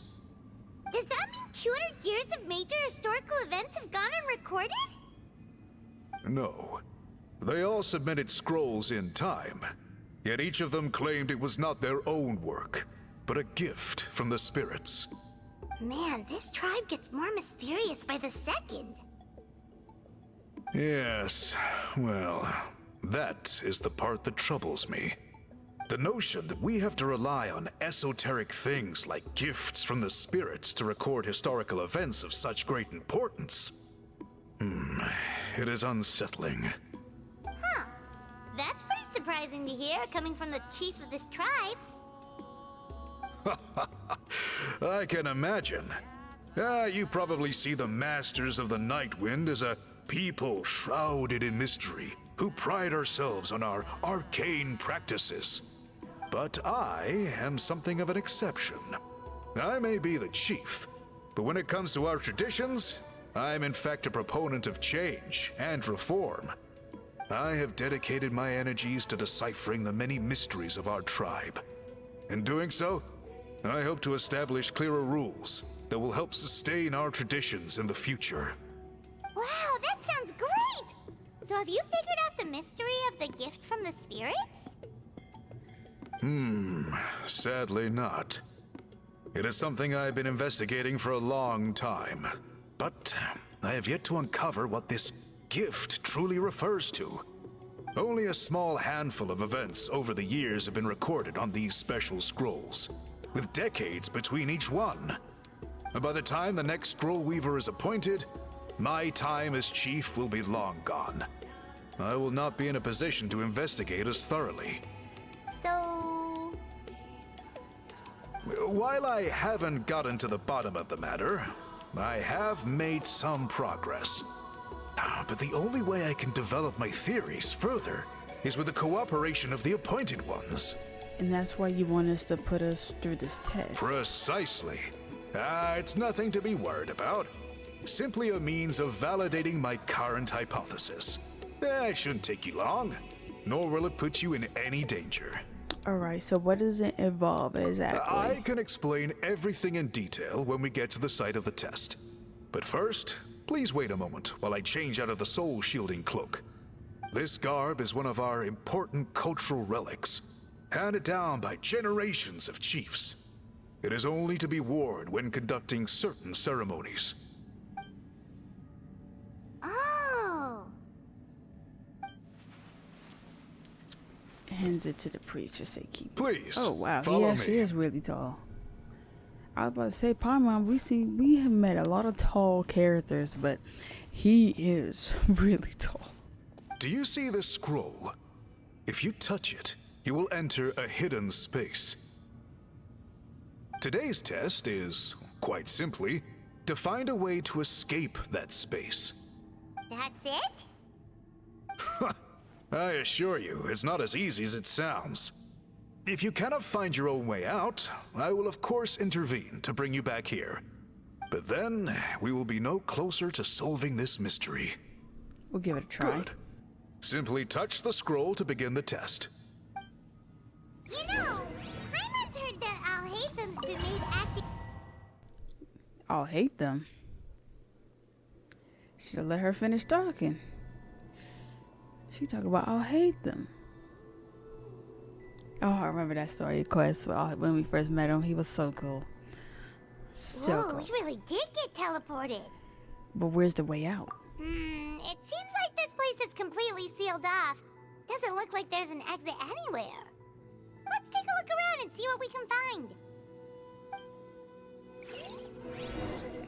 Does that mean 200 years of major historical events have gone unrecorded? No. They all submitted scrolls in time, yet each of them claimed it was not their own work, but a gift from the spirits. Man, this tribe gets more mysterious by the second. Yes, well, that is the part that troubles me. The notion that we have to rely on esoteric things like gifts from the spirits to record historical events of such great importance. It is unsettling. Huh. That's pretty surprising to hear, coming from the chief of this tribe. I can imagine. You probably see the Masters of the Nightwind as a people shrouded in mystery, who pride ourselves on our arcane practices. But I am something of an exception. I may be the chief, but when it comes to our traditions, I'm in fact a proponent of change and reform. I have dedicated my energies to deciphering the many mysteries of our tribe. In doing so, I hope to establish clearer rules that will help sustain our traditions in the future. Wow, that sounds great! So have you figured out the mystery of the gift from the spirits? Sadly not. It is something I've been investigating for a long time, but I have yet to uncover what this gift truly refers to. Only a small handful of events over the years have been recorded on these special scrolls, with decades between each one. And by the time the next scroll weaver is appointed, my time as chief will be long gone. I will not be in a position to investigate as thoroughly. So... While I haven't gotten to the bottom of the matter, I have made some progress. But the only way I can develop my theories further is with the cooperation of the Appointed Ones. And that's why you want us to put us through this test. Precisely. It's nothing to be worried about. Simply a means of validating my current hypothesis. It shouldn't take you long, nor will it put you in any danger. Alright, so what does it involve exactly? I can explain everything in detail when we get to the site of the test. But first, please wait a moment while I change out of the soul-shielding cloak. This garb is one of our important cultural relics, handed down by generations of chiefs. It is only to be worn when conducting certain ceremonies. Oh! Hands it to the priest, just say keep. Please, Oh wow, he follow actually me. is really tall. I was about to say, Paimon, we have met a lot of tall characters, but he is really tall. Do you see this scroll? If you touch it, you will enter a hidden space. Today's test is, quite simply, to find a way to escape that space. That's it? I assure you, it's not as easy as it sounds. If you cannot find your own way out, I will of course intervene to bring you back here. But then, we will be no closer to solving this mystery. We'll give it a try. Good. Simply touch the scroll to begin the test. You know, Paimon's heard that Alhaitham's been made acting. I'll hate them. Should've let her finish talking. She talking about I'll hate them. Oh, I remember that story of Quest when we first met him. He was so cool. So Whoa, cool. we really did get teleported. But where's the way out? It seems like this place is completely sealed off. Doesn't look like there's an exit anywhere. Let's take a look around and see what we can find.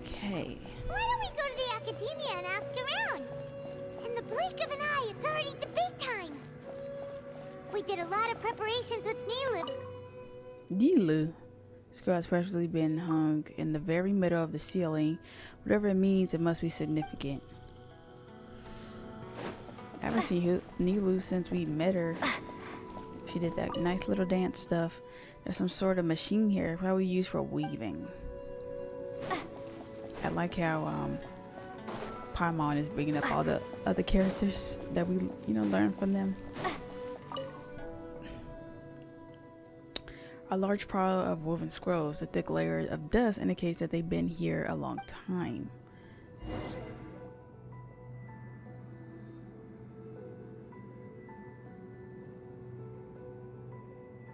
Okay. Why don't we go to the academia and ask around? In the blink of an eye, it's already debate time. We did a lot of preparations with Nilu. Nilu. This girl has purposely been hung in the very middle of the ceiling. Whatever it means, it must be significant. I haven't seen Nilu since we met her. She did that nice little dance stuff. There's some sort of machine here, probably used for weaving. I like how Paimon is bringing up all the other characters that we, learn from them. A large pile of woven scrolls, a thick layer of dust indicates that they've been here a long time.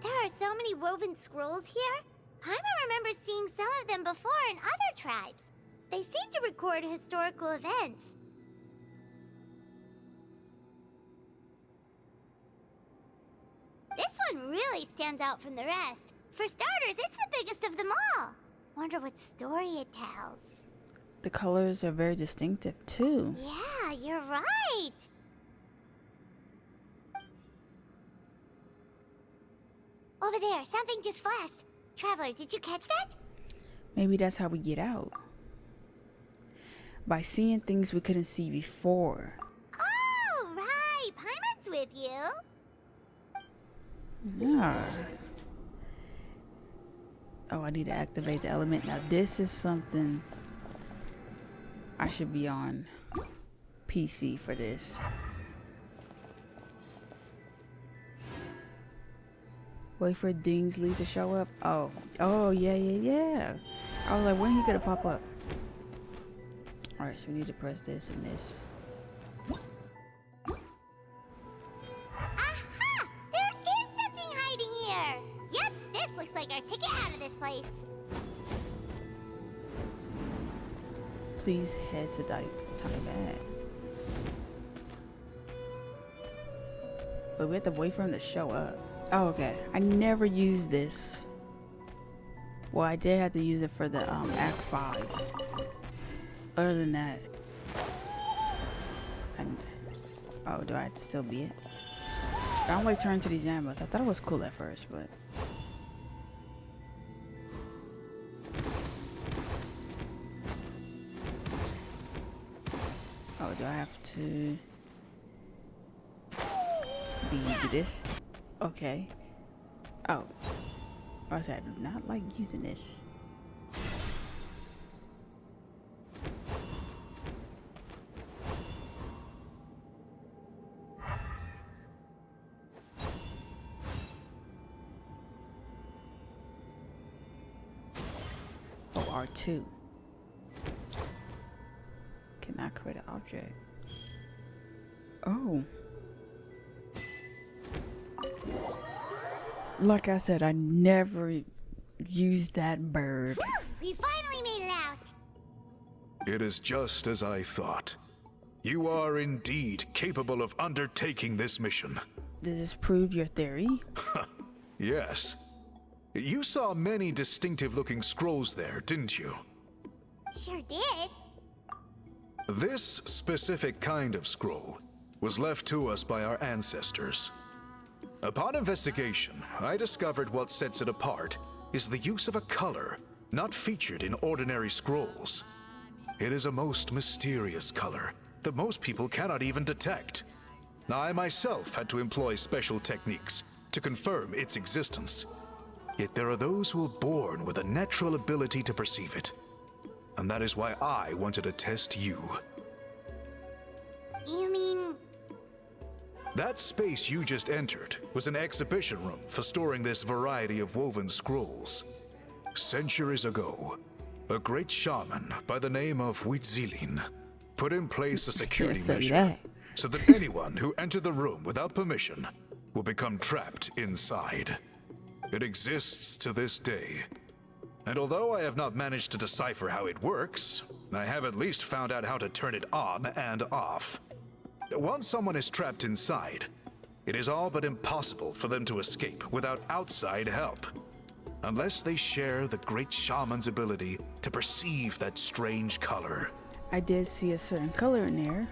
There are so many woven scrolls here. Paimon remembers seeing some of them before in other tribes. They seem to record historical events. This one really stands out from the rest. For starters, it's the biggest of them all. Wonder what story it tells. The colors are very distinctive too. Yeah, you're right. Over there, something just flashed. Traveler, did you catch that? Maybe that's how we get out. By seeing things we couldn't see before. Oh, right. Paimon's with you. Yeah. Oh, I need to activate the element. Now this is something I should be on PC for this. Wait for Dingsley to show up. Oh yeah. I was like, when he gonna pop up? Alright, so we need to press this and this. Aha! There is something hiding here! Yep, this looks like our ticket out of this place. Please head to Taibat. But we have to wait for him to show up. Oh, okay. I never used this. Well, I did have to use it for the Act 5. Other than that, Oh, do I have to still be it? I don't like turning to these animals. I thought it was cool at first, but... Oh, do I have to... do this? Okay. Oh. I said I do not like using this. Oh, R2. Cannot create an object. Oh. Like I said, I never used that bird. Whew, we finally made it out. It is just as I thought. You are indeed capable of undertaking this mission. Did this prove your theory? Yes. You saw many distinctive-looking scrolls there, didn't you? Sure did. This specific kind of scroll was left to us by our ancestors. Upon investigation, I discovered what sets it apart is the use of a color not featured in ordinary scrolls. It is a most mysterious color that most people cannot even detect. I myself had to employ special techniques to confirm its existence. Yet there are those who are born with a natural ability to perceive it. And that is why I wanted to test you. You mean... That space you just entered was an exhibition room for storing this variety of woven scrolls. Centuries ago, a great shaman by the name of Huitzilin put in place a security measure so that anyone who entered the room without permission will become trapped inside. It exists to this day. And although I have not managed to decipher how it works, I have at least found out how to turn it on and off. Once someone is trapped inside, it is all but impossible for them to escape without outside help. Unless they share the great shaman's ability to perceive that strange color. I did see a certain color in there.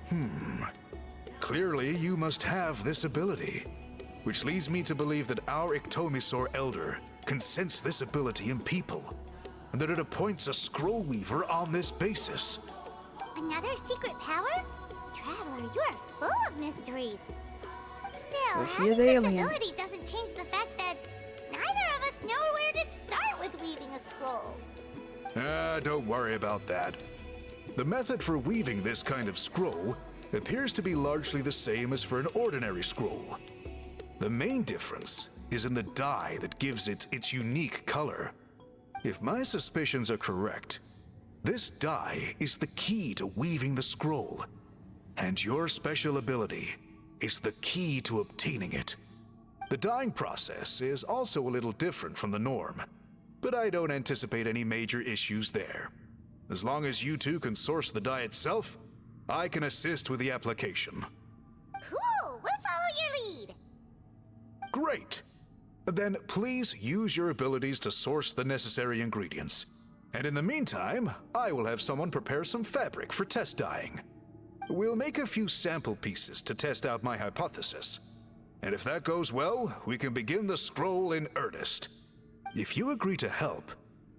Clearly, you must have this ability, which leads me to believe that our Ictomisor Elder can sense this ability in people, and that it appoints a scroll weaver on this basis. Another secret power? Traveler, you are full of mysteries. Still, Well, she having is this alien. ability doesn't change the fact that neither of us know where to start with weaving a scroll. Don't worry about that. The method for weaving this kind of scroll appears to be largely the same as for an ordinary scroll. The main difference is in the dye that gives it its unique color. If my suspicions are correct, this dye is the key to weaving the scroll, and your special ability is the key to obtaining it. The dyeing process is also a little different from the norm, but I don't anticipate any major issues there. As long as you two can source the dye itself, I can assist with the application. Cool, we'll follow your lead. Great! Then please use your abilities to source the necessary ingredients. And in the meantime, I will have someone prepare some fabric for test dyeing. We'll make a few sample pieces to test out my hypothesis. And if that goes well, we can begin the scroll in earnest. If you agree to help,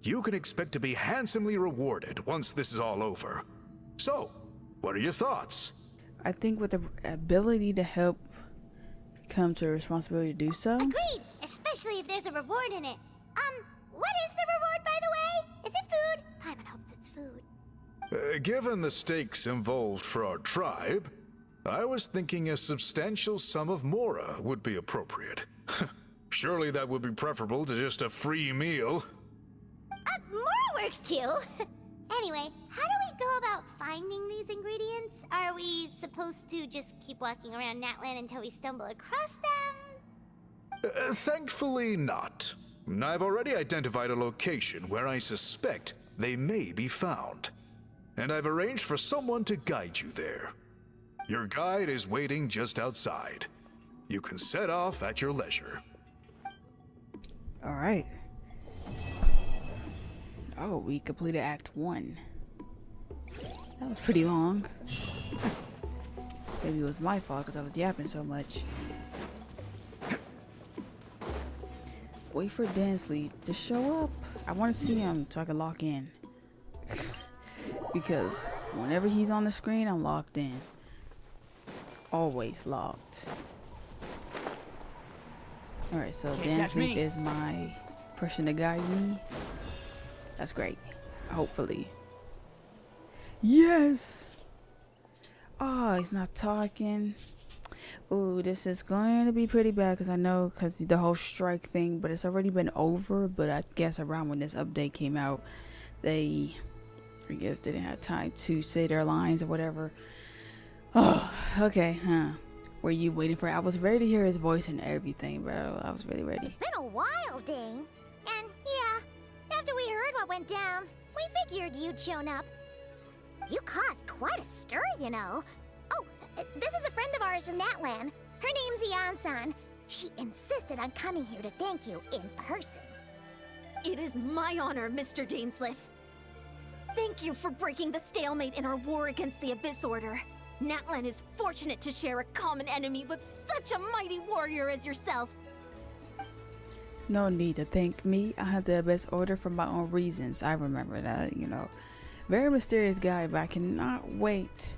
you can expect to be handsomely rewarded once this is all over. So, what are your thoughts? I think with the ability to help comes the responsibility to do so. Agreed, especially if there's a reward in it. What is the reward, by the way? Is it food? Paimon hopes it's food. Given the stakes involved for our tribe, I was thinking a substantial sum of mora would be appropriate. Surely that would be preferable to just a free meal. More works too. Anyway, how do we go about finding these ingredients? Are we supposed to just keep walking around Natland until we stumble across them? Thankfully not. I've already identified a location where I suspect they may be found. And I've arranged for someone to guide you there. Your guide is waiting just outside. You can set off at your leisure. All right. Oh, we completed Act 1. That was pretty long. Maybe it was my fault because I was yapping so much. Wait for Dansley to show up. I want to see him so I can lock in. Because whenever he's on the screen, I'm locked in. Always locked. Alright, so Dansley is my person to guide me. That's great. Hopefully. Yes! Oh, he's not talking. Ooh, this is going to be pretty bad because I know because the whole strike thing, but it's already been over. But I guess around when this update came out, I guess they didn't have time to say their lines or whatever. Oh, okay, huh. Were you waiting for it? I was ready to hear his voice and everything, bro. I was really ready. It's been a while, Dane. And yeah, after we heard what went down, we figured you'd shown up. You caused quite a stir, you know. Oh, this is a friend of ours from Natlan. Her name's Ian-san. She insisted on coming here to thank you in person. It is my honor, Mr. Dainsleif. Thank you for breaking the stalemate in our war against the Abyss Order. Natlan is fortunate to share a common enemy with such a mighty warrior as yourself. No need to thank me. I had the Abyss Order for my own reasons. I remember that, you know. Very mysterious guy, but I cannot wait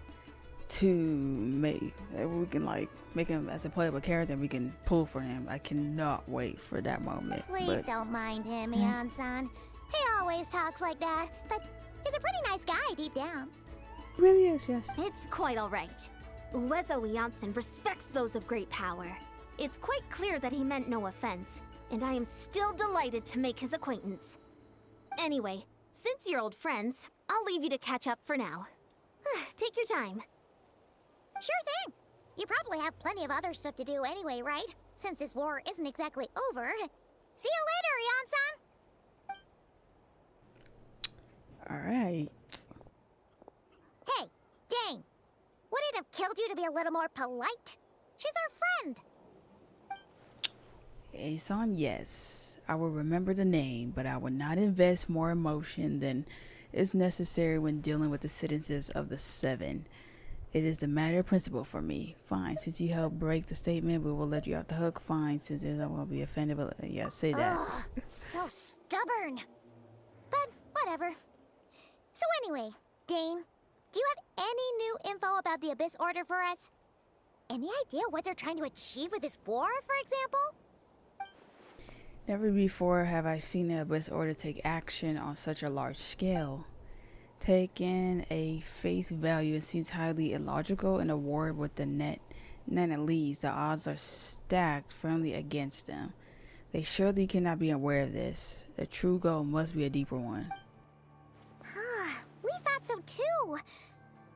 to we can like make him as a playable character and we can pull for him. I cannot wait for that moment. Please don't mind him, Ian-san. He always talks like that, but he's a pretty nice guy deep down. Really is, yes. It's quite all right. Uezo Janssen respects those of great power. It's quite clear that he meant no offense, and I am still delighted to make his acquaintance. Anyway, since you're old friends, I'll leave you to catch up for now. Take your time. Sure thing. You probably have plenty of other stuff to do anyway, right? Since this war isn't exactly over. See you later, Ian-san! Alright. Hey, Dane. Would it have killed you to be a little more polite? She's our friend. Aeson, yes. I will remember the name, but I would not invest more emotion than is necessary when dealing with the sentences of the 7. It is the matter of principle for me. Fine, since you helped break the statement, we will let you off the hook. Fine, since I won't be offended, but yeah, say that. Ugh, so stubborn. But whatever. So anyway, Dane, do you have any new info about the Abyss Order for us? Any idea what they're trying to achieve with this war, for example? Never before have I seen the Abyss Order take action on such a large scale. Taken a face value, it seems highly illogical. In a war with the Nanalese, the odds are stacked firmly against them. They surely cannot be aware of this. The true goal must be a deeper one. We thought so too.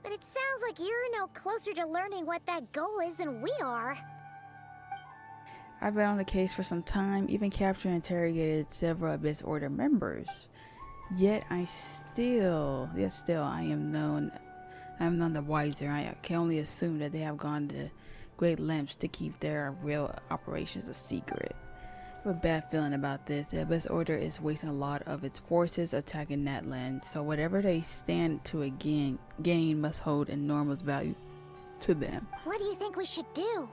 But it sounds like you're no closer to learning what that goal is than we are. I've been on the case for some time, even captured and interrogated several Abyss Order members. Yet I am none the wiser. I can only assume that they have gone to great lengths to keep their real operations a secret. I have a bad feeling about this. The Abyss Order is wasting a lot of its forces attacking Natlan, so whatever they stand to gain must hold enormous value to them. What do you think we should do?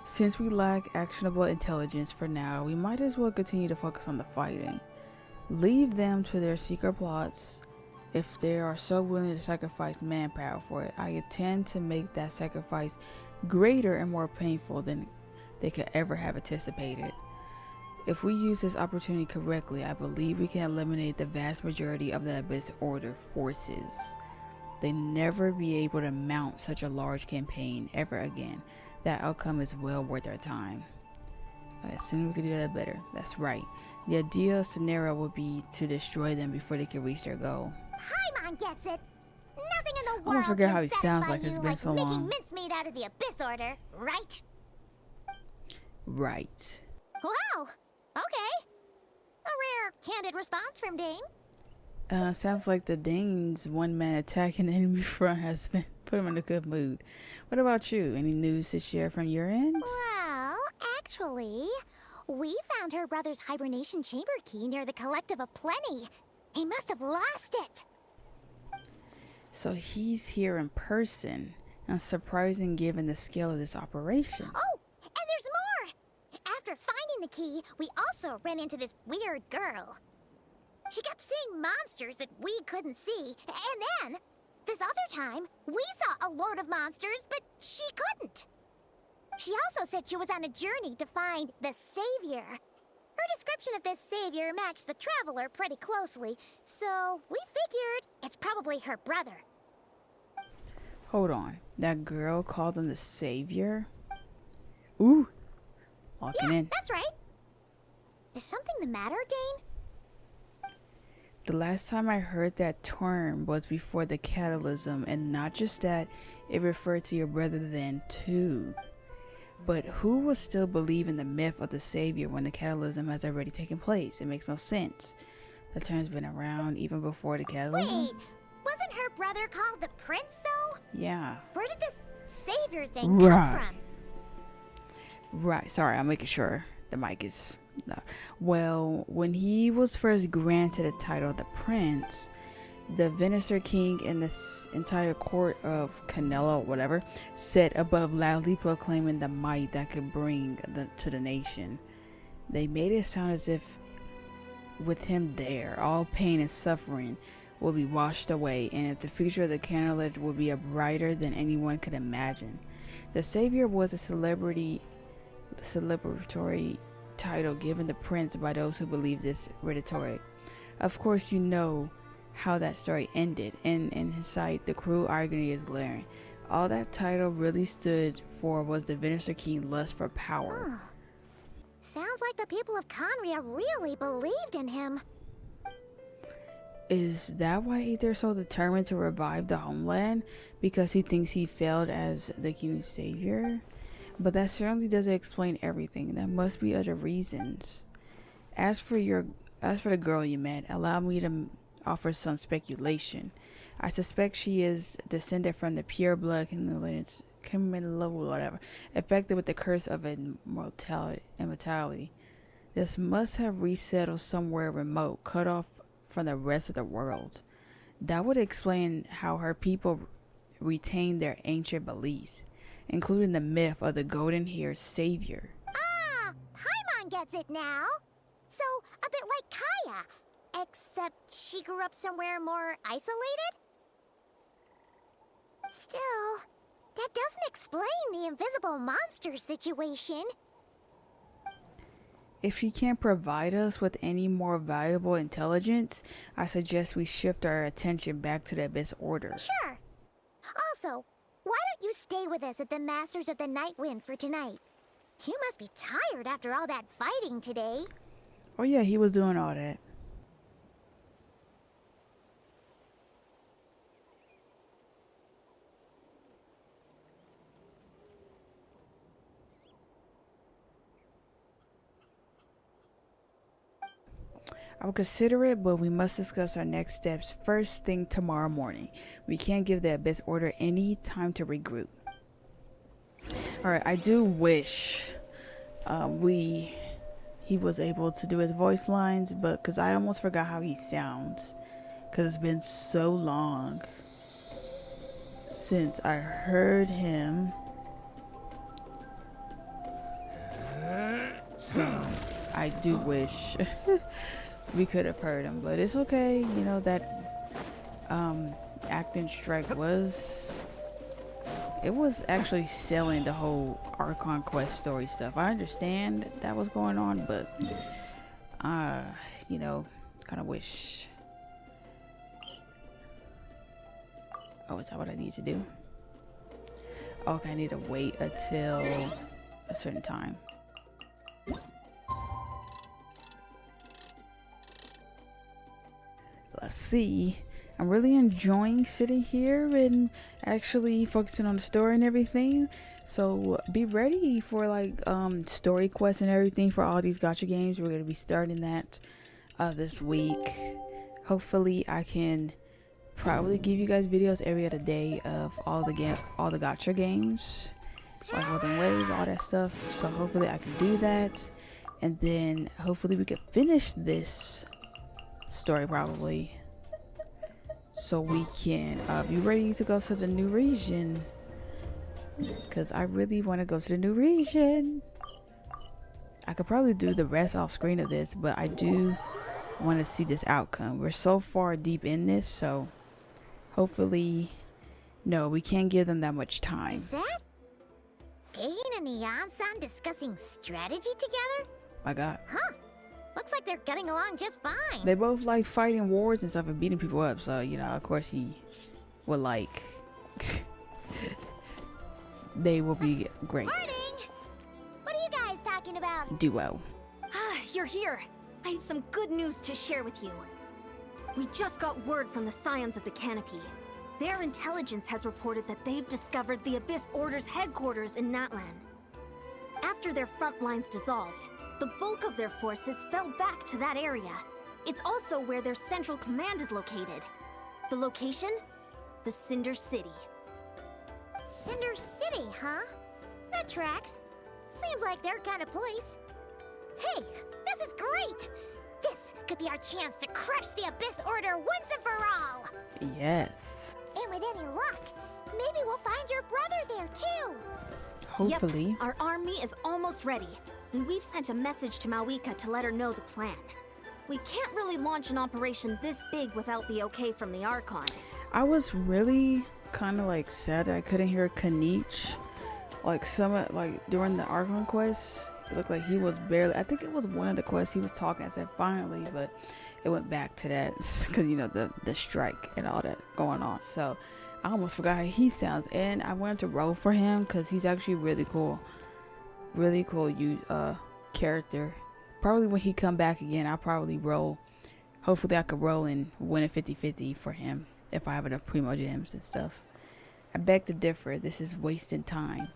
Since we lack actionable intelligence for now, we might as well continue to focus on the fighting. Leave them to their secret plots. If they are so willing to sacrifice manpower for it, I intend to make that sacrifice greater and more painful than they could ever have anticipated. If we use this opportunity correctly, I believe we can eliminate the vast majority of the Abyss Order forces. They never be able to mount such a large campaign ever again. That outcome is well worth our time. As soon as we can do that, better. That's right. The ideal scenario would be to destroy them before they can reach their goal. Paimon gets it. Nothing in the world almost forget can how he sounds satisfy like it's you been so making long. mincemeat out of the Abyss Order, right? Right. Wow. Okay. A rare, candid response from Dane. Sounds like the Dane's one-man attack in the enemy front has been put him in a good mood. What about you? Any news to share from your end? Well, actually, we found her brother's hibernation chamber key near the Collective of Plenty. He must have lost it. So he's here in person. and surprising given the scale of this operation. Oh, and there's more! After finding the key, we also ran into this weird girl. She kept seeing monsters that we couldn't see, and then, this other time, we saw a load of monsters, but she couldn't. She also said she was on a journey to find the Savior. Her description of this Savior matched the Traveler pretty closely, so we figured it's probably her brother. Hold on. That girl called him the Savior? Ooh. Walking in. That's right. Is something the matter, Dane? The last time I heard that term was before the Catalysm, and not just that, it referred to your brother then too. But who will still believe in the myth of the Savior when the Catalysm has already taken place? It makes no sense. The term's been around even before the Catalysm. Wait, wasn't her brother called the Prince, though? Yeah. Where did this Savior thing come from? Right. Sorry, I'm making sure the mic is... Well, when he was first granted the title of the Prince, the Venusaur King and the entire court of Canelo, whatever, sat above loudly proclaiming the might that could bring to the nation. They made it sound as if with him there, all pain and suffering will be washed away, and if the future of the Canelo will be brighter than anyone could imagine. The Savior was a celebratory title given the prince by those who believe this rhetoric. Of course, you know how that story ended, and in his sight the cruel irony is glaring. All that title really stood for was the Venusaur King's lust for power. Sounds like the people of Conria really believed in him. Is that why they're so determined to revive the homeland? Because he thinks he failed as the king's savior? But that certainly doesn't explain everything. There must be other reasons. As for the girl you met, allow me to offer some speculation. I suspect she is descended from the pure blood whatever, affected with the curse of immortality. This must have resettled somewhere remote, cut off from the rest of the world. That would explain how her people retain their ancient beliefs, including the myth of the golden-haired savior. Ah, Paimon gets it now. So, a bit like Kaya, except she grew up somewhere more isolated? Still, that doesn't explain the invisible monster situation. If she can't provide us with any more valuable intelligence, I suggest we shift our attention back to the Abyss Order. Sure. Also, why don't you stay with us at the Masters of the Night Wind for tonight? You must be tired after all that fighting today. Oh yeah, he was doing all that. I will consider it, but we must discuss our next steps first thing tomorrow morning. We can't give the Abyss Order any time to regroup. Alright, I do wish he was able to do his voice lines, but because I almost forgot how he sounds, because it's been so long since I heard him. So I do wish we could have heard him, but it's okay. You know, that acting strike was actually selling the whole Archon quest story stuff. I understand that was going on, but you know, kind of wish. Oh, is that what I need to do? Okay, I need to wait until a certain time. Let's see. I'm really enjoying sitting here and actually focusing on the story and everything. So be ready for like story quests and everything for all these gacha games. We're gonna be starting that this week. Hopefully I can probably give you guys videos every other day of all the gacha games, like Golden Waves, all that stuff. So hopefully I can do that, and then hopefully we can finish this story probably, so we can be ready to go to the new region because I really want to go to the new region. I could probably do the rest off screen of this, but I do want to see this outcome. We're so far deep in this, so hopefully, no, we can't give them that much time. Is that Dane and Eon-san discussing strategy together? My God. Huh. Looks like they're getting along just fine. They both like fighting wars and stuff and beating people up, so, you know, of course he would like... they will be great. Morning! What are you guys talking about? Duo. Ah, you're here. I have some good news to share with you. We just got word from the Scions of the Canopy. Their intelligence has reported that they've discovered the Abyss Order's headquarters in Natlan. After their front lines dissolved, the bulk of their forces fell back to that area. It's also where their central command is located. The location? The Cinder City. Cinder City, huh? That tracks. Seems like their kind of place. Hey, this is great! This could be our chance to crush the Abyss Order once and for all! Yes. And with any luck, maybe we'll find your brother there too! Hopefully. Yep, our army is almost ready, and we've sent a message to Mawika to let her know the plan. We can't really launch an operation this big without the okay from the Archon. I was really kind of like sad that I couldn't hear Kanich like during the Archon quest. It looked like he was barely, I think it was one of the quests he was talking. I said finally, but it went back to that because you know the strike and all that going on. So I almost forgot how he sounds, and I wanted to roll for him because he's actually really cool character. Probably when he come back again, I'll probably roll. Hopefully I could roll and win a 50-50 for him if I have enough primo gems and stuff. I beg to differ. This is wasting time.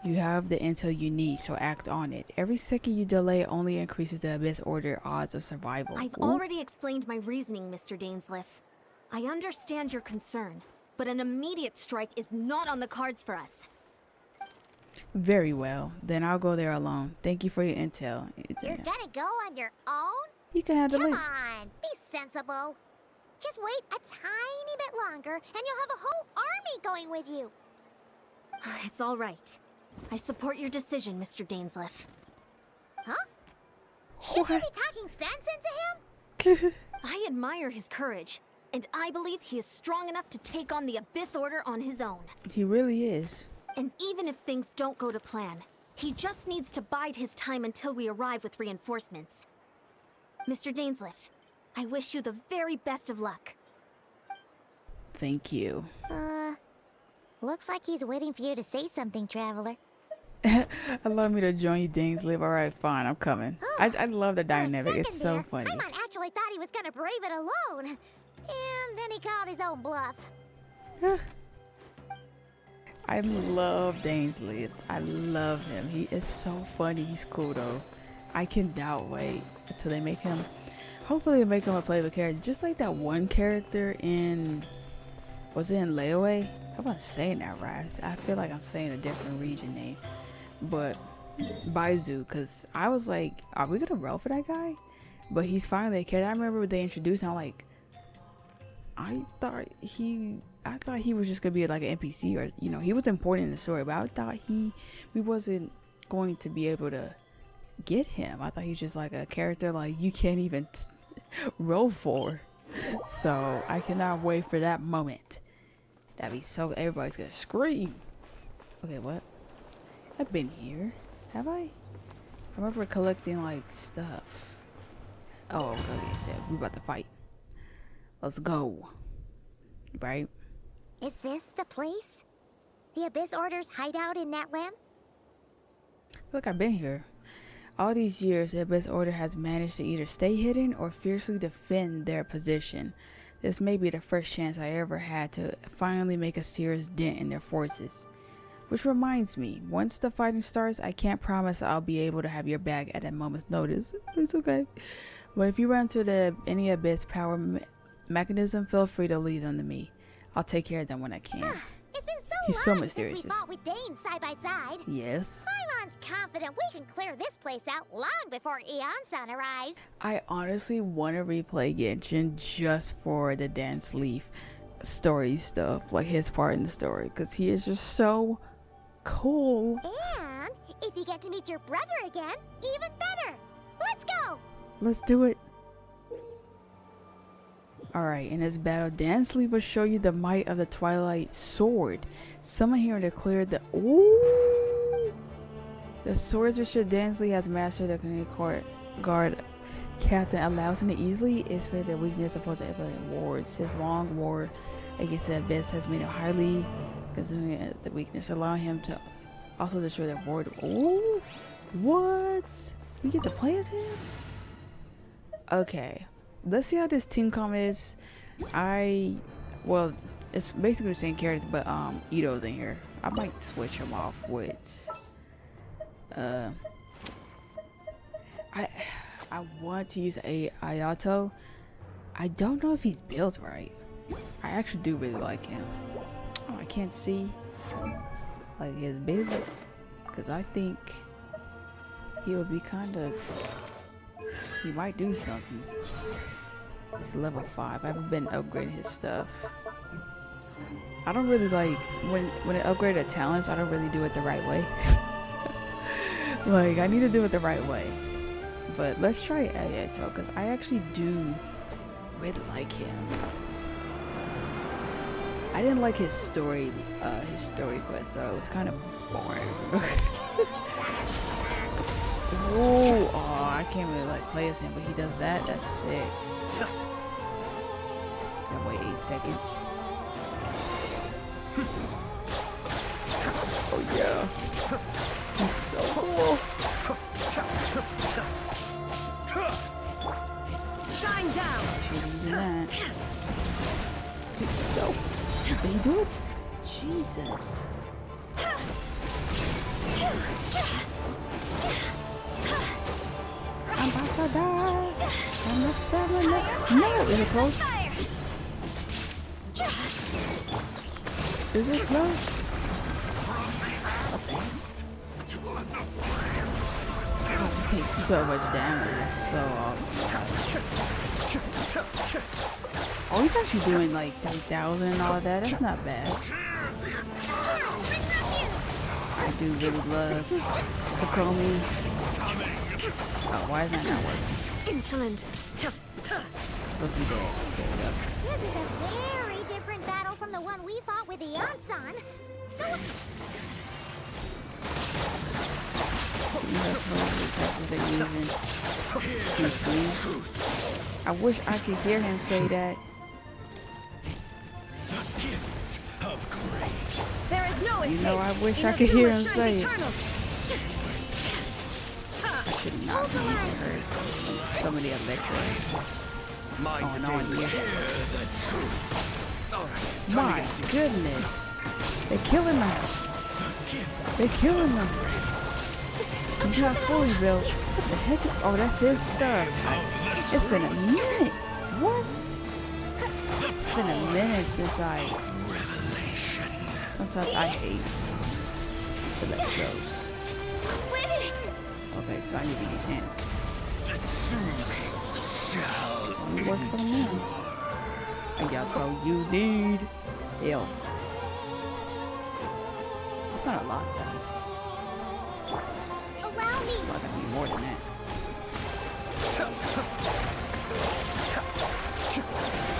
You have the intel you need, so act on it. Every second you delay only increases the Abyss Order odds of survival. I've already explained my reasoning, Mr. Dainsliff. I understand your concern, but an immediate strike is not on the cards for us. Very well. Then I'll go there alone. Thank you for your intel. You're gonna go on your own? You can handle it. Come on, be sensible. Just wait a tiny bit longer, and you'll have a whole army going with you. It's all right. I support your decision, Mr. Dainsliff. Huh? Should we be talking sense into him? I admire his courage, and I believe he is strong enough to take on the Abyss Order on his own. He really is. And even if things don't go to plan, he just needs to bide his time until we arrive with reinforcements. Mr. Dainsliff, I wish you the very best of luck. Thank you. Looks like he's waiting for you to say something, Traveler. Allow me to join you, Dainsliff. Alright, fine, I'm coming. I love the dynamic. It's so funny. Paimon actually thought he was gonna brave it alone. And then he called his own bluff. I love Dainsliff. I love him. He is so funny. He's cool though. I cannot wait until they make him. Hopefully they make him a playable character. Just like that one character in, was it in Layaway? I'm not saying that right. I feel like I'm saying a different region name. But Baizu, because I was like, are we gonna roll for that guy? But he's finally a character. I remember when they introduced him, I'm like, I thought he was just gonna be like an NPC, or you know, he was important in the story, but I thought we wasn't going to be able to get him. I thought he's just like a character like you can't even roll for. So I cannot wait for that moment. That'd be so, everybody's gonna scream. Okay, what? I've been here, have I? I remember collecting like stuff. Oh, okay, so we about to fight. Let's go. Right? Is this the place? The Abyss Order's hideout in Natlan? Look, I've been here. All these years, the Abyss Order has managed to either stay hidden or fiercely defend their position. This may be the first chance I ever had to finally make a serious dent in their forces. Which reminds me, once the fighting starts, I can't promise I'll be able to have your back at a moment's notice. It's okay. But if you run into any Abyss power mechanism, feel free to leave them to me. I'll take care of them when I can. It's been He's so so long since mysterious. we fought with Dane side by side. Yes. Paimon's confident we can clear this place out long before Eon-san arrives. I honestly want to replay Genshin just for the Dainsliff story stuff, like his part in the story, because he is just so Cool. And if you get to meet your brother again, even better. Let's go! Let's do it. Alright, in this battle, Dansley will show you the might of the Twilight Sword. Someone here declared the ooh. The swordsmanship Dansley has mastered the Canadian Court Guard Captain allows him to easily exploit the weakness opposed to wards. His long war against the Abyss has made him highly considering the weakness, allowing him to also destroy the ward. Ooh, what? We get to play as him? Okay, let's see how this team comp is. Well, it's basically the same character, but Ito's in here. I might switch him off with I want to use a Ayato. I don't know if he's built right. I actually do really like him. Oh, I can't see like his build because I think he would be he might do something. He's level 5. I haven't been upgrading his stuff. I don't really like when I upgrade the talents. I don't really do it the right way. Like I need to do it the right way. But let's try Ayato because I actually do really like him. I didn't like his story quest, so it was kind of boring. Ooh, oh, I can't really like play as him, but he does that. That's sick. Gotta wait 8 seconds. Oh yeah, he's so cool. Shine down. Shouldn't do that. Dude, go. Did he do it? Jesus. I'm about to die. I'm not stamina. No, is it close? Is it close? Oh, he takes so much damage. That's so awesome. Oh, he's actually doing like 3,000 and all of that. That's not bad. I do really love Kokomi. Oh, why is that not working? Insolent. Let's be dead. Okay, yep. This is a very different battle from the one we fought with the Ansan. I wish I could hear him say that. There is no escape. You know, I wish I could hear him say it. I should not be hurt. Some of the electro going on here. My goodness. They're killing them. They're killing them. He's not fully built. What the heck is... Oh, that's his stuff. It's been a minute. What? It's been a minute since Sometimes I hate electros. Okay, so I need to use him. So he works on him. And y'all told you need help. It's not a lot though. Allow me. It's not gonna be more than that.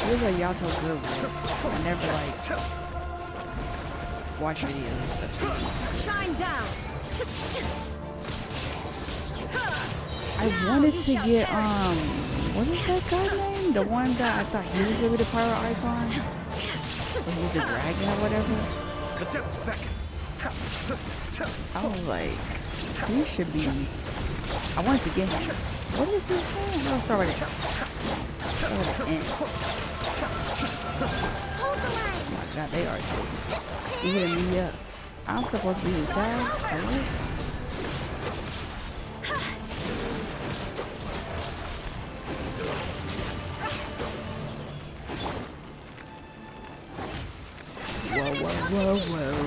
Here's a Yato good one. I never like watch videos and stuff. Shine down. I wanted to get what is that guy's name? The one that I thought he was gonna be the pirate icon. Or he was a dragon or whatever. I was like, he should be. I wanted to get him. What is his name? No, sorry. Oh my god, they are just eating me up. I'm supposed to be retired. Hello? Whoa.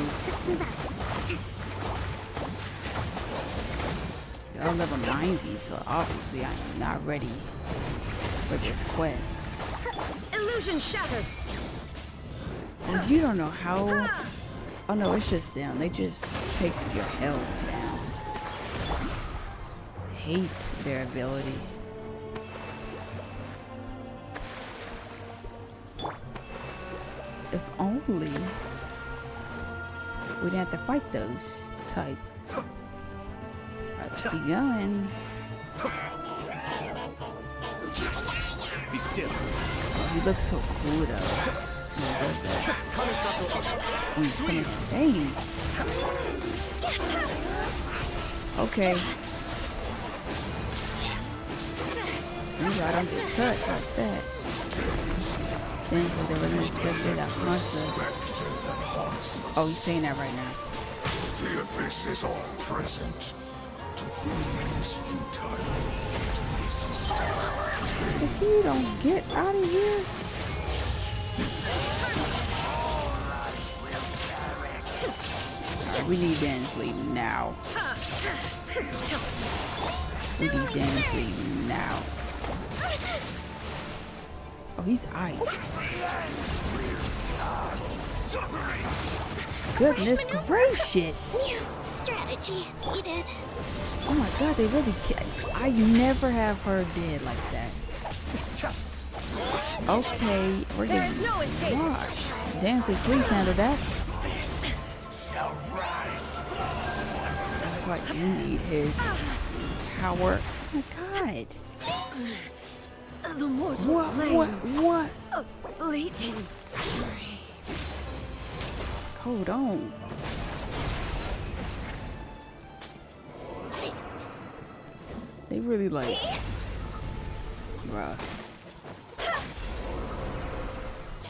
I'm level 90, so obviously I'm not ready for this quest. Illusion shattered. And you don't know how... Oh no, it's just them. They just take your health down. Hate their ability. If only we didn't have to fight those type. Alright, let's keep going. Be still. Oh, he looks so cool though. When he does that. When he's singing that thing. Okay. Maybe I don't get touched like that. Then so they were expected that haunts us. Oh, he's saying that right now. The abyss is all present. To flee is futile. If you don't get out of here. We need Dansley now. We need Dansley now. Oh, he's ice. Goodness gracious. New strategy needed. Oh my god, they really can't. I never have her dead like that. Okay, we're getting washed. Dansley, please handle that. That's why you need his power. Oh my god. The mortal What? of fleeting. Hold on. They really like, bruh.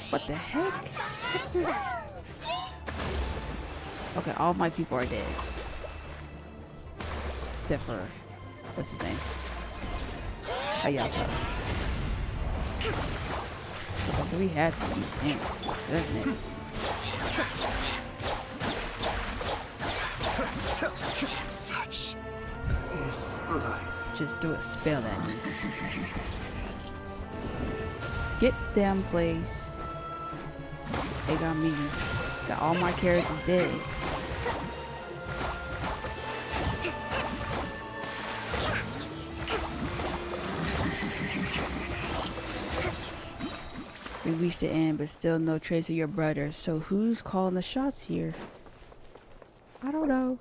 What the heck? Okay, all my people are dead. Except for, what's his name? Hayato. Okay, so we had to use him, doesn't it? Such is life. Just do a spell at me. Get them, please. They got me. Got all my characters dead. We reached the end, but still no trace of your brother. So who's calling the shots here? I don't know.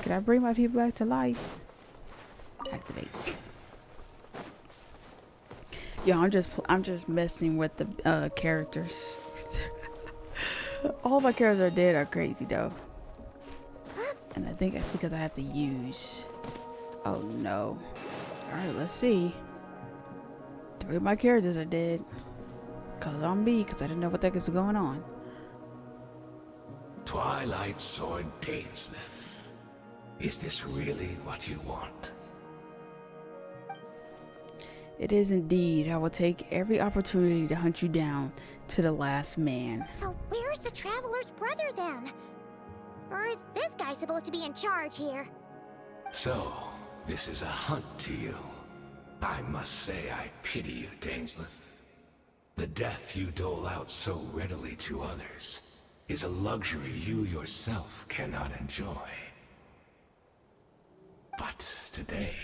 Can I bring my people back to life? Activate. Yo, I'm just messing with the characters. All my characters are dead are crazy though. And I think that's because I have to use. Oh no. Alright, let's see. 3 of my characters are dead. Cause I'm me, cause I didn't know what the heck was going on. Twilight Sword Dainsleif. Is this really what you want? It is indeed. I will take every opportunity to hunt you down to the last man. So where's the Traveler's brother then? Or is this guy supposed to be in charge here? So, this is a hunt to you. I must say I pity you, Dainsleif. The death you dole out so readily to others is a luxury you yourself cannot enjoy. But today,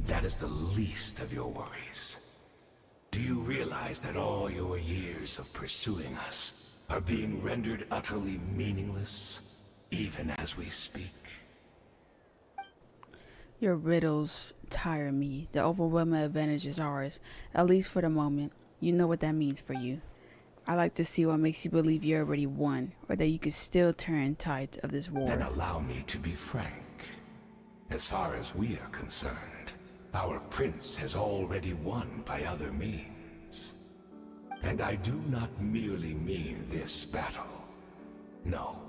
that is the least of your worries. Do you realize that all your years of pursuing us are being rendered utterly meaningless, even as we speak? Your riddles tire me. The overwhelming advantage is ours, at least for the moment. You know what that means for you. I like to see what makes you believe you already won, or that you can still turn tides of this war. Then allow me to be frank. As far as we are concerned, our prince has already won by other means. And I do not merely mean this battle. No.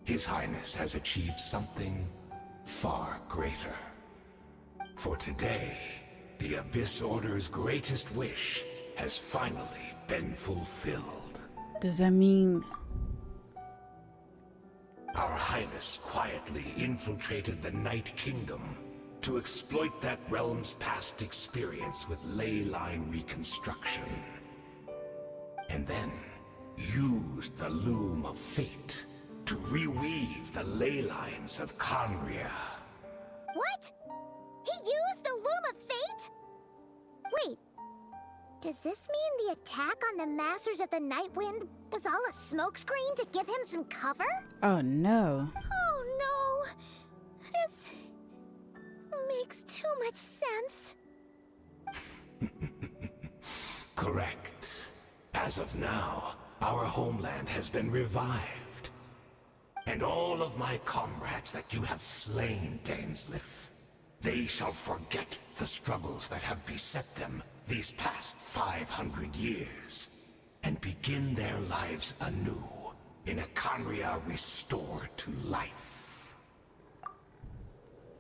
His Highness has achieved something far greater. For today, the Abyss Order's greatest wish has finally been fulfilled. Does that mean... Our Highness quietly infiltrated the Night Kingdom to exploit that realm's past experience with ley line reconstruction. And then used the loom of fate to reweave the ley lines of Conria. What? He used the Loom of Fate? Wait, does this mean the attack on the Masters of the Night Wind was all a smokescreen to give him some cover? Oh no. Oh no, this makes too much sense. Correct. As of now, our homeland has been revived. And all of my comrades that you have slain, Dainsleif, they shall forget the struggles that have beset them these past 500 years, and begin their lives anew in a Conria restored to life.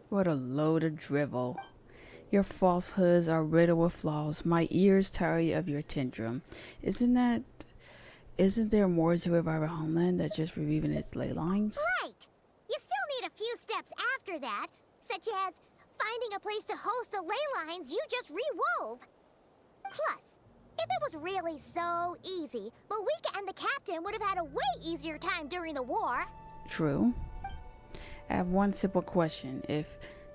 What a load of drivel. Your falsehoods are riddled with flaws. My ears tire of your tantrum. Isn't there more to revive a homeland than just reviving its ley lines? Right! You still need a few steps after that, such as finding a place to host the ley lines you just re-wove. Plus, if it was really so easy, Moeka and the captain would have had a way easier time during the war. True. I have one simple question. If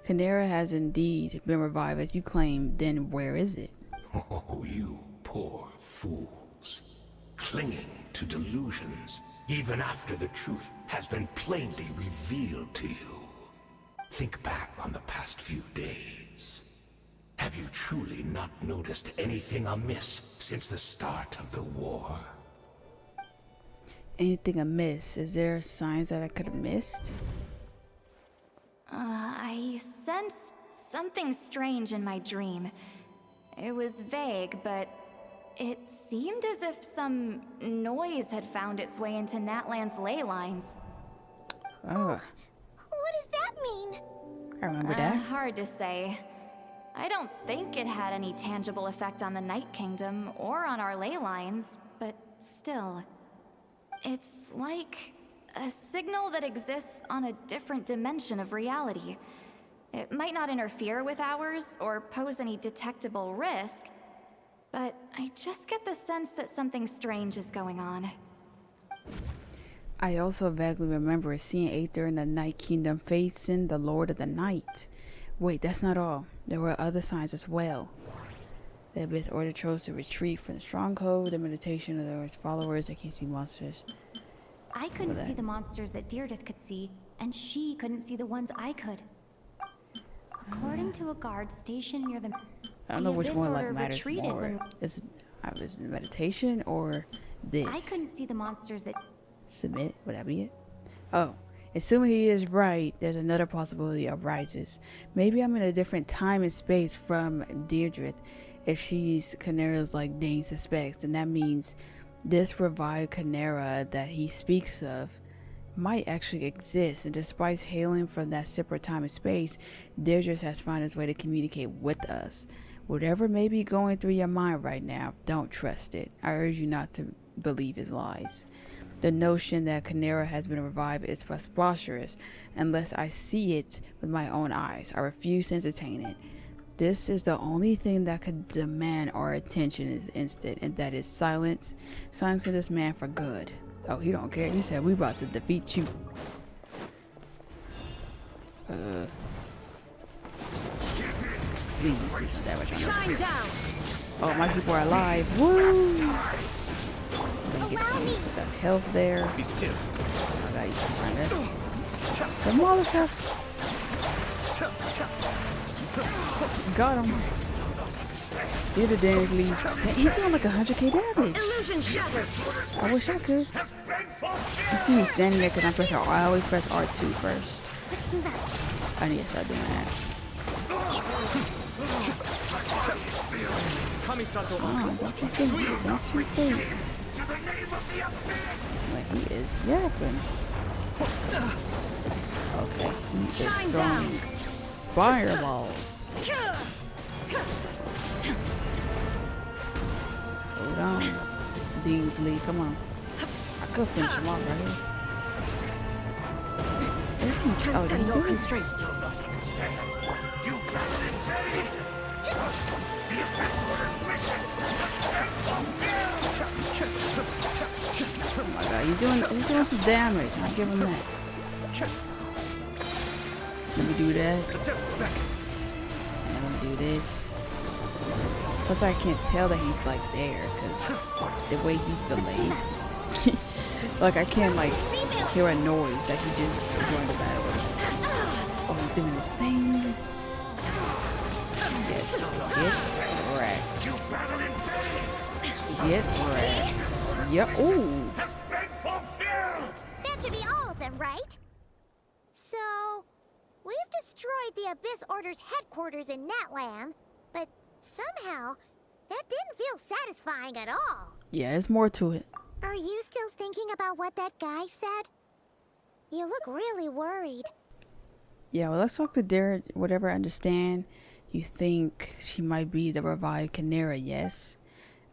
Canera has indeed been revived as you claim, then where is it? Oh, you poor fools. Clinging to delusions, even after the truth has been plainly revealed to you. Think back on the past few days. Have you truly not noticed anything amiss since the start of the war? Anything amiss? Is there signs that I could have missed? I sensed something strange in my dream. It was vague, but it seemed as if some noise had found its way into Natlan's ley lines. Oh. What does that mean? I remember that. Hard to say. I don't think it had any tangible effect on the Night Kingdom or on our ley lines, but still. It's like a signal that exists on a different dimension of reality. It might not interfere with ours or pose any detectable risk, but I just get the sense that something strange is going on. I also vaguely remember seeing Aether in the Night Kingdom facing the Lord of the Night. Wait, that's not all. There were other signs as well. The Abyss Order chose to retreat from the stronghold, the meditation of their followers. They can't see monsters. I couldn't see the monsters that Deirdre could see, and she couldn't see the ones I could. According to a guard stationed near the I don't know which one like Order matters retreated more. when Is it meditation or this? I couldn't see the monsters that Submit? Would that be it? Oh, assuming he is right, there's another possibility arises. Maybe I'm in a different time and space from Deirdre. If she's Canera's like Dane suspects, then that means this revived Canera that he speaks of might actually exist, and despite hailing from that separate time and space, Deirdre has found his way to communicate with us. Whatever may be going through your mind right now, don't trust it. I urge you not to believe his lies. The notion that Canera has been revived is preposterous unless I see it with my own eyes. I refuse to entertain it. This is the only thing that could demand our attention in this instant, and that is silence. Silencing this man for good. Oh, he don't care. He said, we about to defeat you. Please, is that what Shine down! Oh, my people are alive. Woo! Gonna get some the health there. Be still. I gotta use this. Come on, let's got him. Get a damage lead. He's doing like 100k damage. Illusion shattered. I wish I could. You see me standing there because I'm pressing R. I always press R2 first. I need to start doing that. Don't you think? Don't you think? Wait, he is yapping. Okay, he is throwing fireballs. Hold on, Deansley, come on. I could finish him off right here. What's he? Oh, did he do it? Oh my god, He's doing some damage. I'll give him that. Let me do that. And let me do this. Since I can't tell that he's like there, because the way he's delayed. Like I can't like hear a noise that he just joined the battle with. Oh, he's doing his thing. Yes, get wrecked. Yep. Ooh. That should be all of them, right? So, we've destroyed the Abyss Order's headquarters in Natlan, but somehow, that didn't feel satisfying at all. Yeah, there's more to it. Are you still thinking about what that guy said? You look really worried. Yeah, well, let's talk to Derek. Whatever I understand, you think she might be the revived Canera, yes?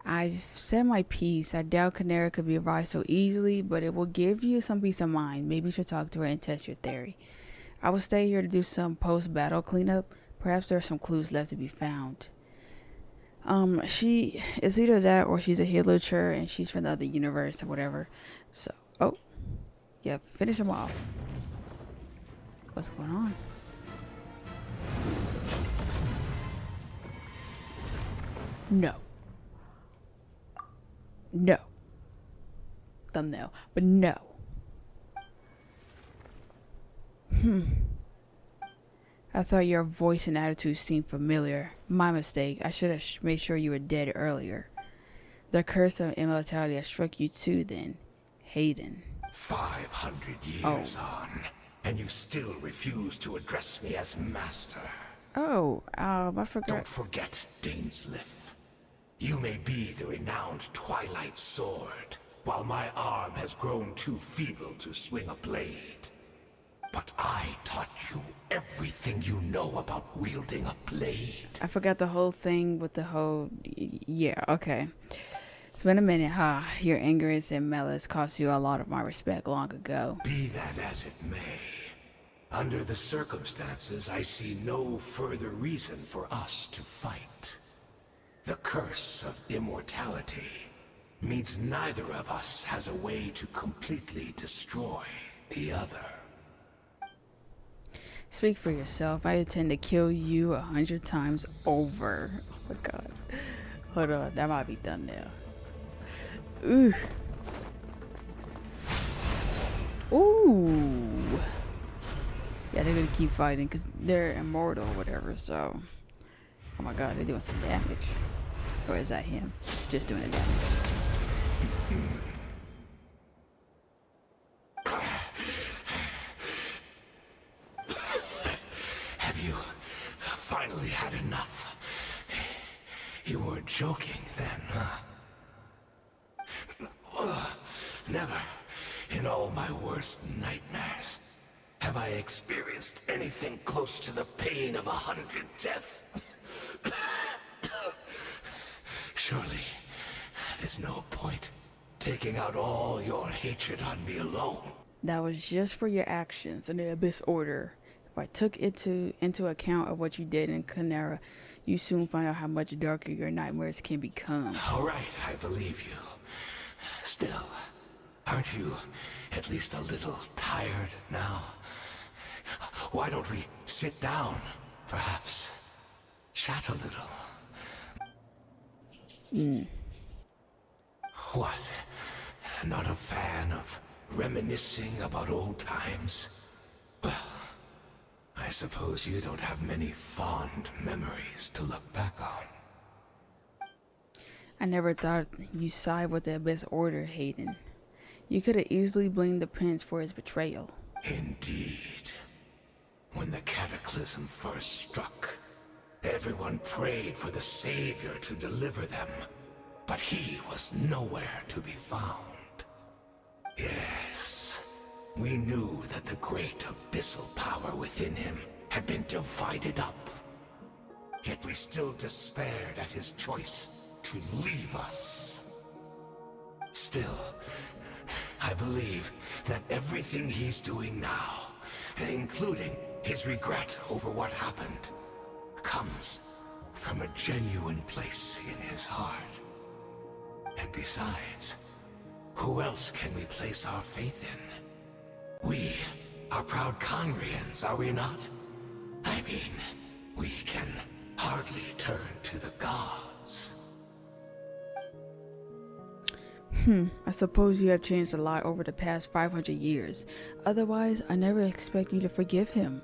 I've said my piece. I doubt Canera could be revived so easily, but it will give you some peace of mind. Maybe you should talk to her and test your theory. I will stay here to do some post-battle cleanup. Perhaps there are some clues left to be found. She is either that or she's a villager and she's from the other universe or whatever. So, oh, yeah, finish him off. What's going on? No. No. Thumbnail, but no. I thought your voice and attitude seemed familiar. My mistake. I should have made sure you were dead earlier. The curse of immortality has struck you too then, Hayden. 500 years on, and you still refuse to address me as master. Oh, I forgot. Don't forget, Dainsleif. You may be the renowned Twilight Sword, while my arm has grown too feeble to swing a blade. But I taught you everything you know about wielding a blade. I forgot the whole thing with the whole... Yeah, okay. It's been a minute, huh? Your ignorance and malice cost you a lot of my respect long ago. Be that as it may, under the circumstances, I see no further reason for us to fight. The curse of immortality means neither of us has a way to completely destroy the other. Speak for yourself. I intend to kill you 100 times over. Oh my god. Hold on, that might be done now. Ooh. Ooh. Yeah, they're gonna keep fighting because they're immortal or whatever, so. Oh my god, they're doing some damage. Or is that him? Just doing the damage. Have you finally had enough? You weren't joking then, huh? Never in all my worst nightmares have I experienced anything close to the pain of 100 deaths. Surely, there's no point taking out all your hatred on me alone. That was just for your actions in the Abyss Order. If I took into account of what you did in Canera, you soon find out how much darker your nightmares can become. All right, I believe you. Still, aren't you at least a little tired now? Why don't we sit down, perhaps? Chat a little. What? Not a fan of reminiscing about old times? Well, I suppose you don't have many fond memories to look back on. I never thought you side with the Abyss Order, Hayden. You could have easily blamed the Prince for his betrayal. Indeed. When the cataclysm first struck, everyone prayed for the Savior to deliver them, but he was nowhere to be found. Yes, we knew that the great abyssal power within him had been divided up. Yet we still despaired at his choice to leave us. Still, I believe that everything he's doing now, including his regret over what happened, comes from a genuine place in his heart. And besides, Who else can we place our faith in? We are proud Conrians, are we not? I mean, we can hardly turn to the gods. I suppose you have changed a lot over the past 500 years. Otherwise, I never expect you to forgive him.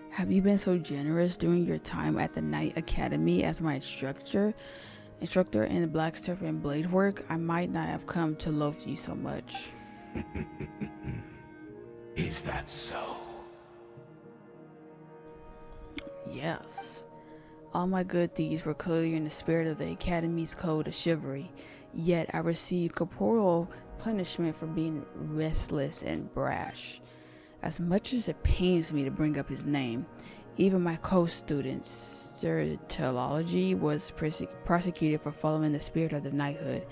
Have you been so generous during your time at the Knight Academy as my instructor in the blacksmith and blade work? I might not have come to loathe you so much. Is that so? Yes. All my good deeds were clearly in the spirit of the Academy's code of chivalry, yet I received corporal punishment for being restless and brash. As much as it pains me to bring up his name, even my co-student, Sturtology, was prosecuted for following the spirit of the knighthood.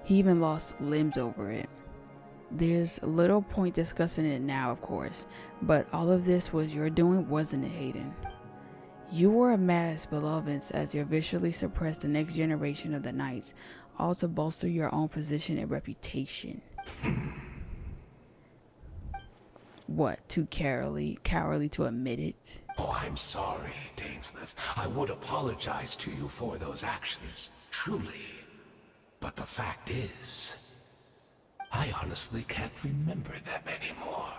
He even lost limbs over it. There's little point discussing it now, of course, but all of this was your doing, wasn't it, Hayden? You were amassed beloveds as you visually suppressed the next generation of the knights, all to bolster your own position and reputation. What, too cowardly to admit it? Oh, I'm sorry, Dainsleif. I would apologize to you for those actions, truly. But the fact is, I honestly can't remember them anymore.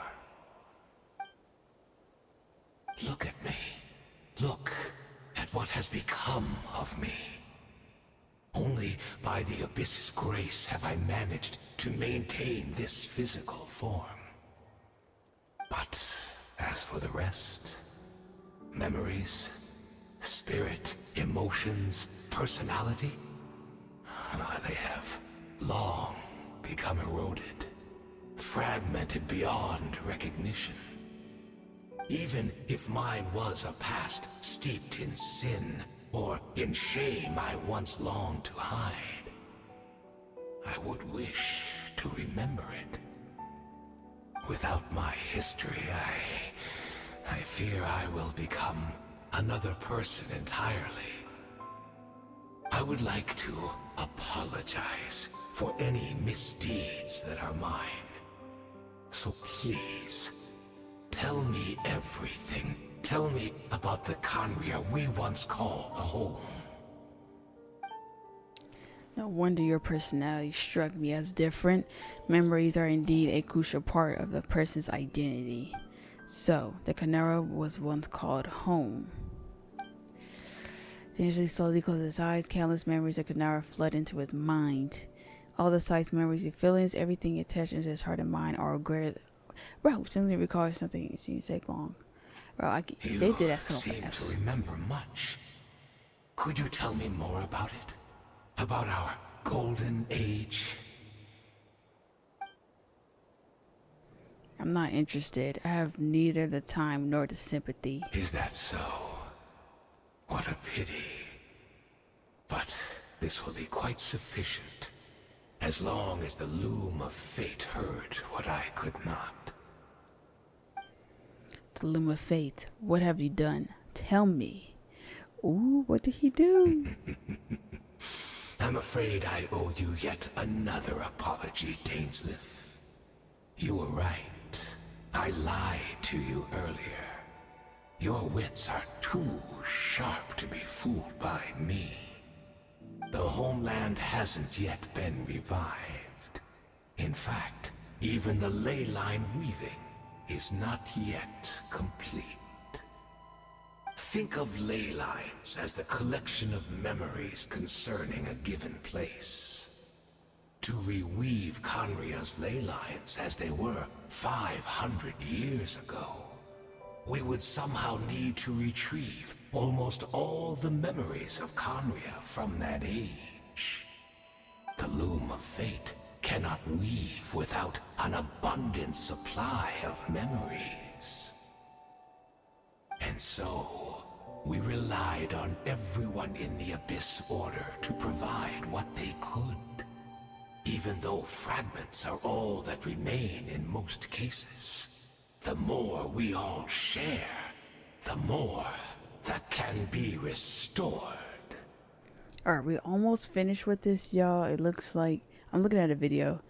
Look at me. Look at what has become of me. Only by the Abyss's grace have I managed to maintain this physical form. But as for the rest, memories, spirit, emotions, personality, they have long become eroded, fragmented beyond recognition. Even if mine was a past steeped in sin or in shame I once longed to hide, I would wish to remember it. Without my history, I fear I will become another person entirely. I would like to apologize for any misdeeds that are mine. So please, tell me everything. Tell me about the Conria we once called home. No wonder your personality struck me as different. Memories are indeed a crucial part of the person's identity. So, the Conera was once called home. Dangerously slowly closed his eyes. Countless memories of Conera flood into his mind. All the sights, memories, and feelings, everything attached into his heart and mind are great. Bro, simply recall something it seems to take long. Bro, they did that so fast. You seem to remember much. Could you tell me more about it? About our golden age? I'm not interested. I have neither the time nor the sympathy. Is that so? What a pity. But this will be quite sufficient, as long as the loom of fate heard what I could not. The loom of fate. What have you done? Tell me. Ooh, what did he do? I'm afraid I owe you yet another apology, Dainsleif. You were right. I lied to you earlier. Your wits are too sharp to be fooled by me. The homeland hasn't yet been revived. In fact, even the ley line weaving is not yet complete. Think of ley lines as the collection of memories concerning a given place. To reweave Conria's ley lines as they were 500 years ago, we would somehow need to retrieve almost all the memories of Conria from that age. The loom of fate cannot weave without an abundant supply of memories. And so, we relied on everyone in the Abyss Order to provide what they could. Even though fragments are all that remain in most cases, the more we all share, the more that can be restored. Alright, we almost finished with this, y'all. It looks like, I'm looking at a video.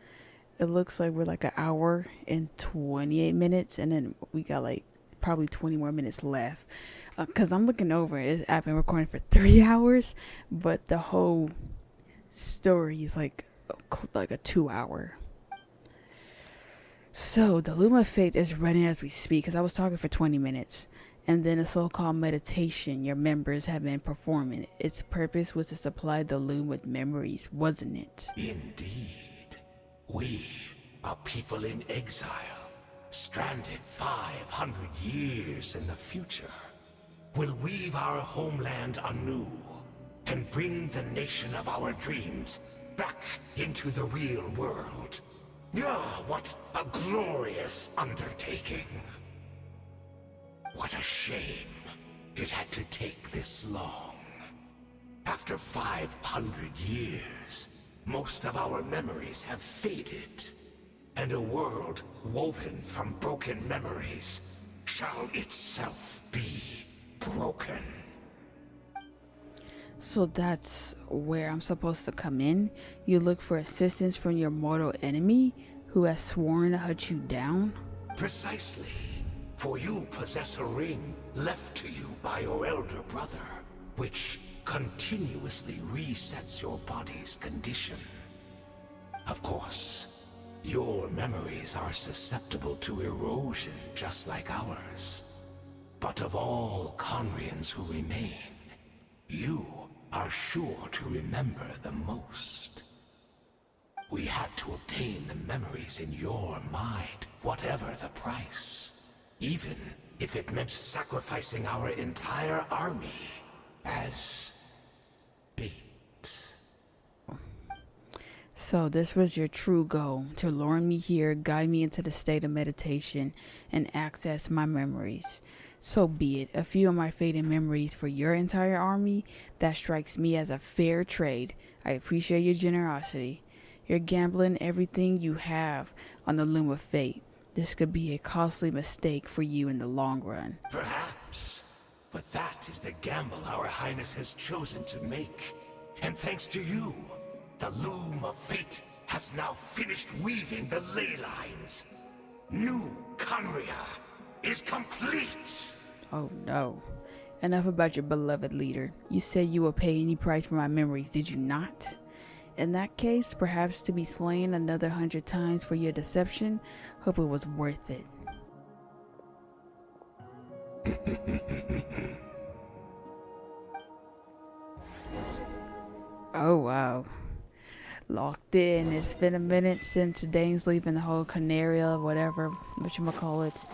it looks like we're like an hour and 28 minutes, and then we got like probably 20 more minutes left. Cause I'm looking over it. I've been recording for 3 hours, but the whole story is like a 2 hour. So the Loom of Fate is running as we speak, because I was talking for 20 minutes. And then a so-called meditation your members have been performing. Its purpose was to supply the Loom with memories, wasn't it? Indeed. We are people in exile, stranded 500 years in the future. We'll weave our homeland anew and bring the nation of our dreams back into the real world. Ah, what a glorious undertaking. What a shame it had to take this long. After 500 years, most of our memories have faded, and a world woven from broken memories shall itself be broken. So that's where I'm supposed to come in? You look for assistance from your mortal enemy who has sworn to hunt you down? Precisely. For you possess a ring left to you by your elder brother, which continuously resets your body's condition. Of course, your memories are susceptible to erosion just like ours. But of all Conrians who remain, you are sure to remember the most. We had to obtain the memories in your mind, whatever the price. Even if it meant sacrificing our entire army as bait. So this was your true goal, to lure me here, guide me into the state of meditation, and access my memories. So be it. A few of my fading memories for your entire army, that strikes me as a fair trade. I appreciate your generosity. You're gambling everything you have on the Loom of Fate. This could be a costly mistake for you in the long run. Perhaps. But that is the gamble our Highness has chosen to make. And thanks to you, the Loom of Fate has now finished weaving the ley lines. New Conria is complete! Oh no. Enough about your beloved leader. You said you would pay any price for my memories, did you not? In that case, perhaps to be slain another 100 times for your deception, hope it was worth it. Oh wow. Locked in. It's been a minute since Dane's leaving the whole Canaria, whatever, whatchamacallit.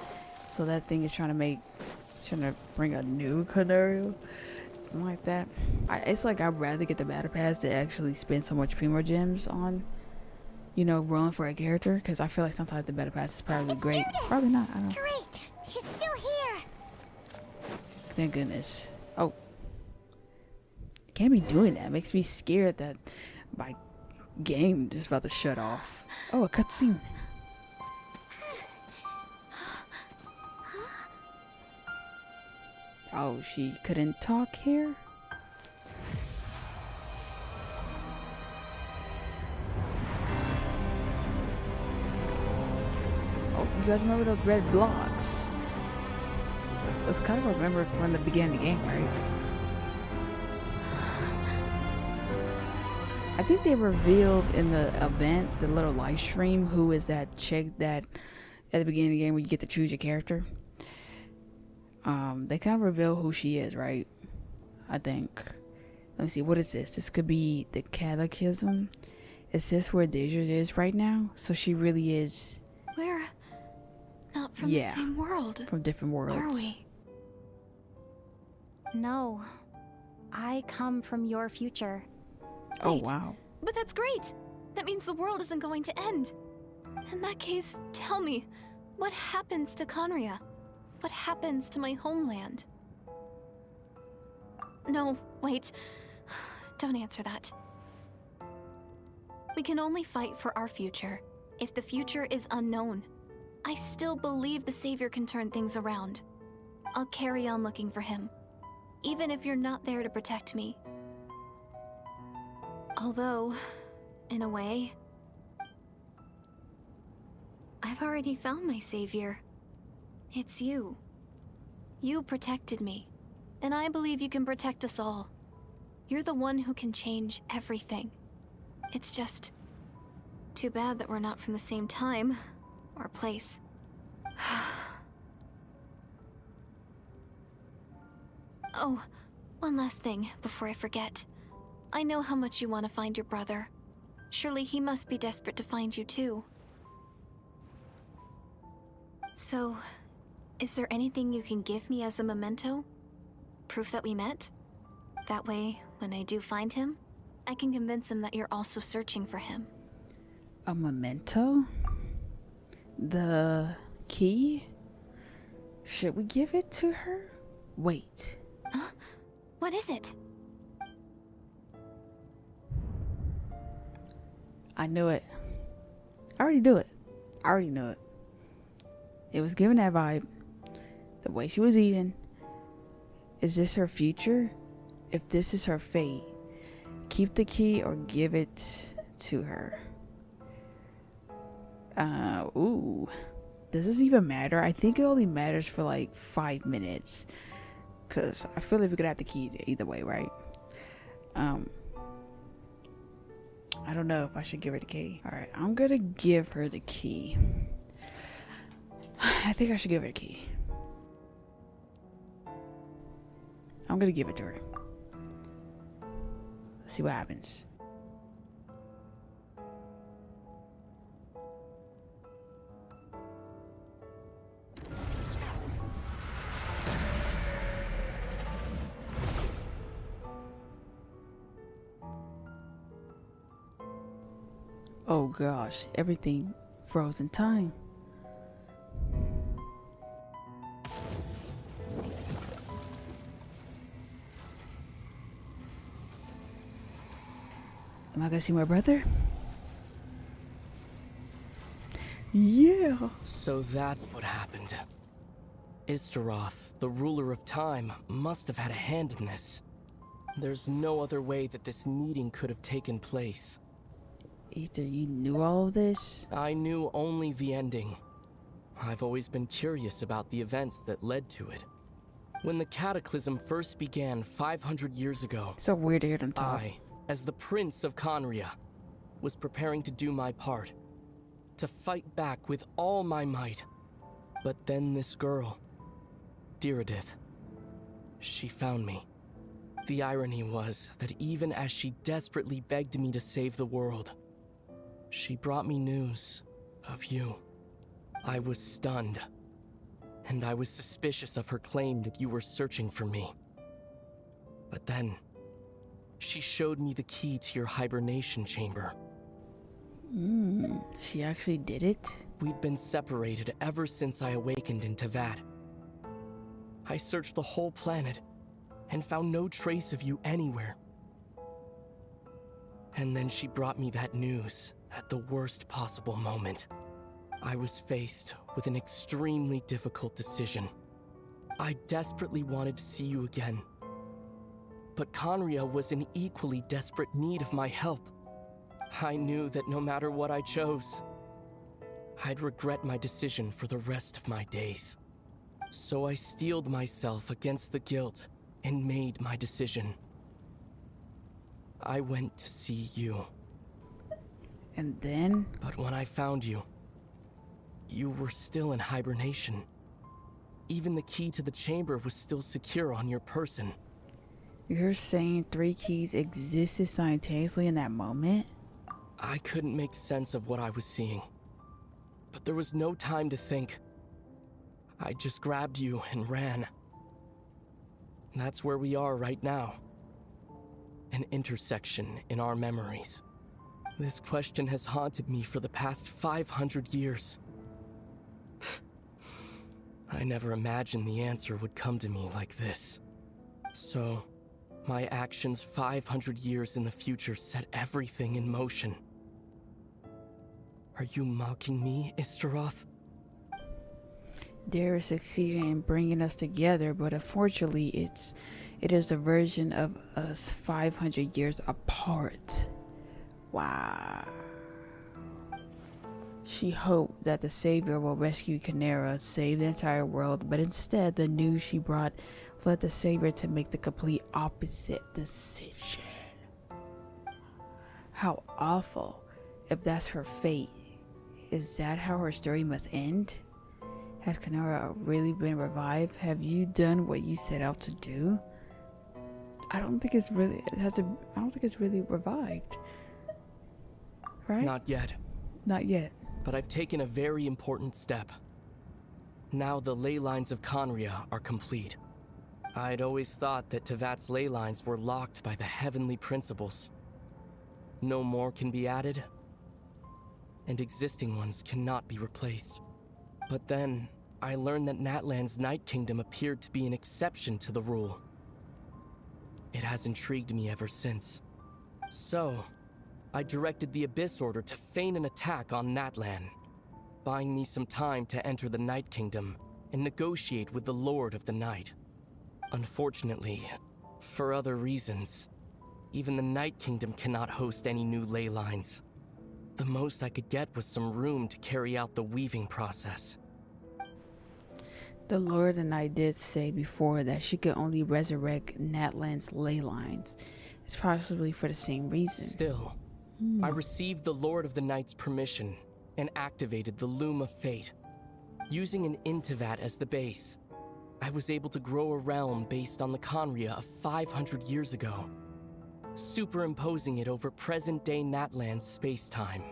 So that thing is trying to bring a new Canaria. Something like that. It's like I'd rather get the battle pass than actually spend so much Primo Gems on, rolling for a character. Because I feel like sometimes the battle pass is probably great. Probably not. I don't know. Great! She's still here! Thank goodness. Oh. Can't be doing that. Makes me scared that my game is about to shut off. Oh, a cutscene. Oh, she couldn't talk here? Oh, you guys remember those red blocks? Let's kind of remember from the beginning of the game, right? I think they revealed in the event, the little live stream, who is that chick that at the beginning of the game where you get to choose your character. They kind of reveal who she is, right? I think. Let me see, what is this? This could be the Catechism. Is this where Deja is right now? So she really is. We're not from the same world. From different worlds. Are we? No. I come from your future. Oh, Wait, wow. But that's great. That means the world isn't going to end. In that case, tell me, what happens to Conria? What happens to my homeland? No, wait. Don't answer that. We can only fight for our future. If the future is unknown, I still believe the Savior can turn things around. I'll carry on looking for him, even if you're not there to protect me. Although, in a way, I've already found my savior. It's you. You protected me, and I believe you can protect us all. You're the one who can change everything. It's just too bad that we're not from the same time or place. Oh, one last thing before I forget. I know how much you want to find your brother. Surely he must be desperate to find you too. So, is there anything you can give me as a memento? Proof that we met? That way, when I do find him, I can convince him that you're also searching for him. A memento? The key? Should we give it to her? Wait. Huh? What is it? I knew it. I already knew it. I already knew it. It was giving that vibe. The way she was eating. Is this her future? If this is her fate, keep the key or give it to her. Ooh. Does this even matter? I think it only matters for like 5 minutes. Because I feel like we could have the key either way, right? I don't know if I should give her the key. Alright, I'm gonna give her the key. I think I should give her the key. I'm gonna give it to her. Let's see what happens. Oh gosh, everything froze in time. Am I gonna see my brother? Yeah. So that's what happened. Istaroth, the ruler of time, must have had a hand in this. There's no other way that this meeting could have taken place. Either you knew all of this? I knew only the ending. I've always been curious about the events that led to it. When the cataclysm first began 500 years ago, so weird to hear them talk. I, as the Prince of Conria, was preparing to do my part, to fight back with all my might. But then this girl, Diridith, she found me. The irony was that even as she desperately begged me to save the world, she brought me news of you. I was stunned, and I was suspicious of her claim that you were searching for me. But then, she showed me the key to your hibernation chamber. She actually did it? We'd been separated ever since I awakened in Teyvat. I searched the whole planet and found no trace of you anywhere. And then she brought me that news at the worst possible moment. I was faced with an extremely difficult decision. I desperately wanted to see you again. But Conria was in equally desperate need of my help. I knew that no matter what I chose, I'd regret my decision for the rest of my days. So I steeled myself against the guilt and made my decision. I went to see you. And then? But when I found you, you were still in hibernation. Even the key to the chamber was still secure on your person. You're saying 3 keys existed simultaneously in that moment? I couldn't make sense of what I was seeing. But there was no time to think. I just grabbed you and ran. That's where we are right now. An intersection in our memories. This question has haunted me for the past 500 years. I never imagined the answer would come to me like this. So, my actions 500 years in the future set everything in motion. Are you mocking me, Istaroth? Dare succeeded in bringing us together, but unfortunately it is a version of us 500 years apart. Wow. She hoped that the Savior will rescue Canera, save the entire world, but instead the news she brought led the Savior to make the complete opposite decision. How awful. If that's her fate, is that how her story must end? Has Canera really been revived? Have you done what you set out to do? I don't think it's really revived. Right? Not yet. Not yet. But I've taken a very important step. Now the ley lines of Conria are complete. I'd always thought that Tevat's ley lines were locked by the heavenly principles. No more can be added, and existing ones cannot be replaced. But then, I learned that Natlan's Night Kingdom appeared to be an exception to the rule. It has intrigued me ever since. So, I directed the Abyss Order to feign an attack on Natlan, buying me some time to enter the Night Kingdom and negotiate with the Lord of the Night. Unfortunately, for other reasons, even the Night Kingdom cannot host any new ley lines. The most I could get was some room to carry out the weaving process. The Lord of the Night did say before that she could only resurrect Natlan's ley lines. It's possibly for the same reason. Still, I received the Lord of the Night's permission and activated the Loom of Fate. Using an Intivat as the base, I was able to grow a realm based on the Conria of 500 years ago, superimposing it over present-day Natlan's space-time.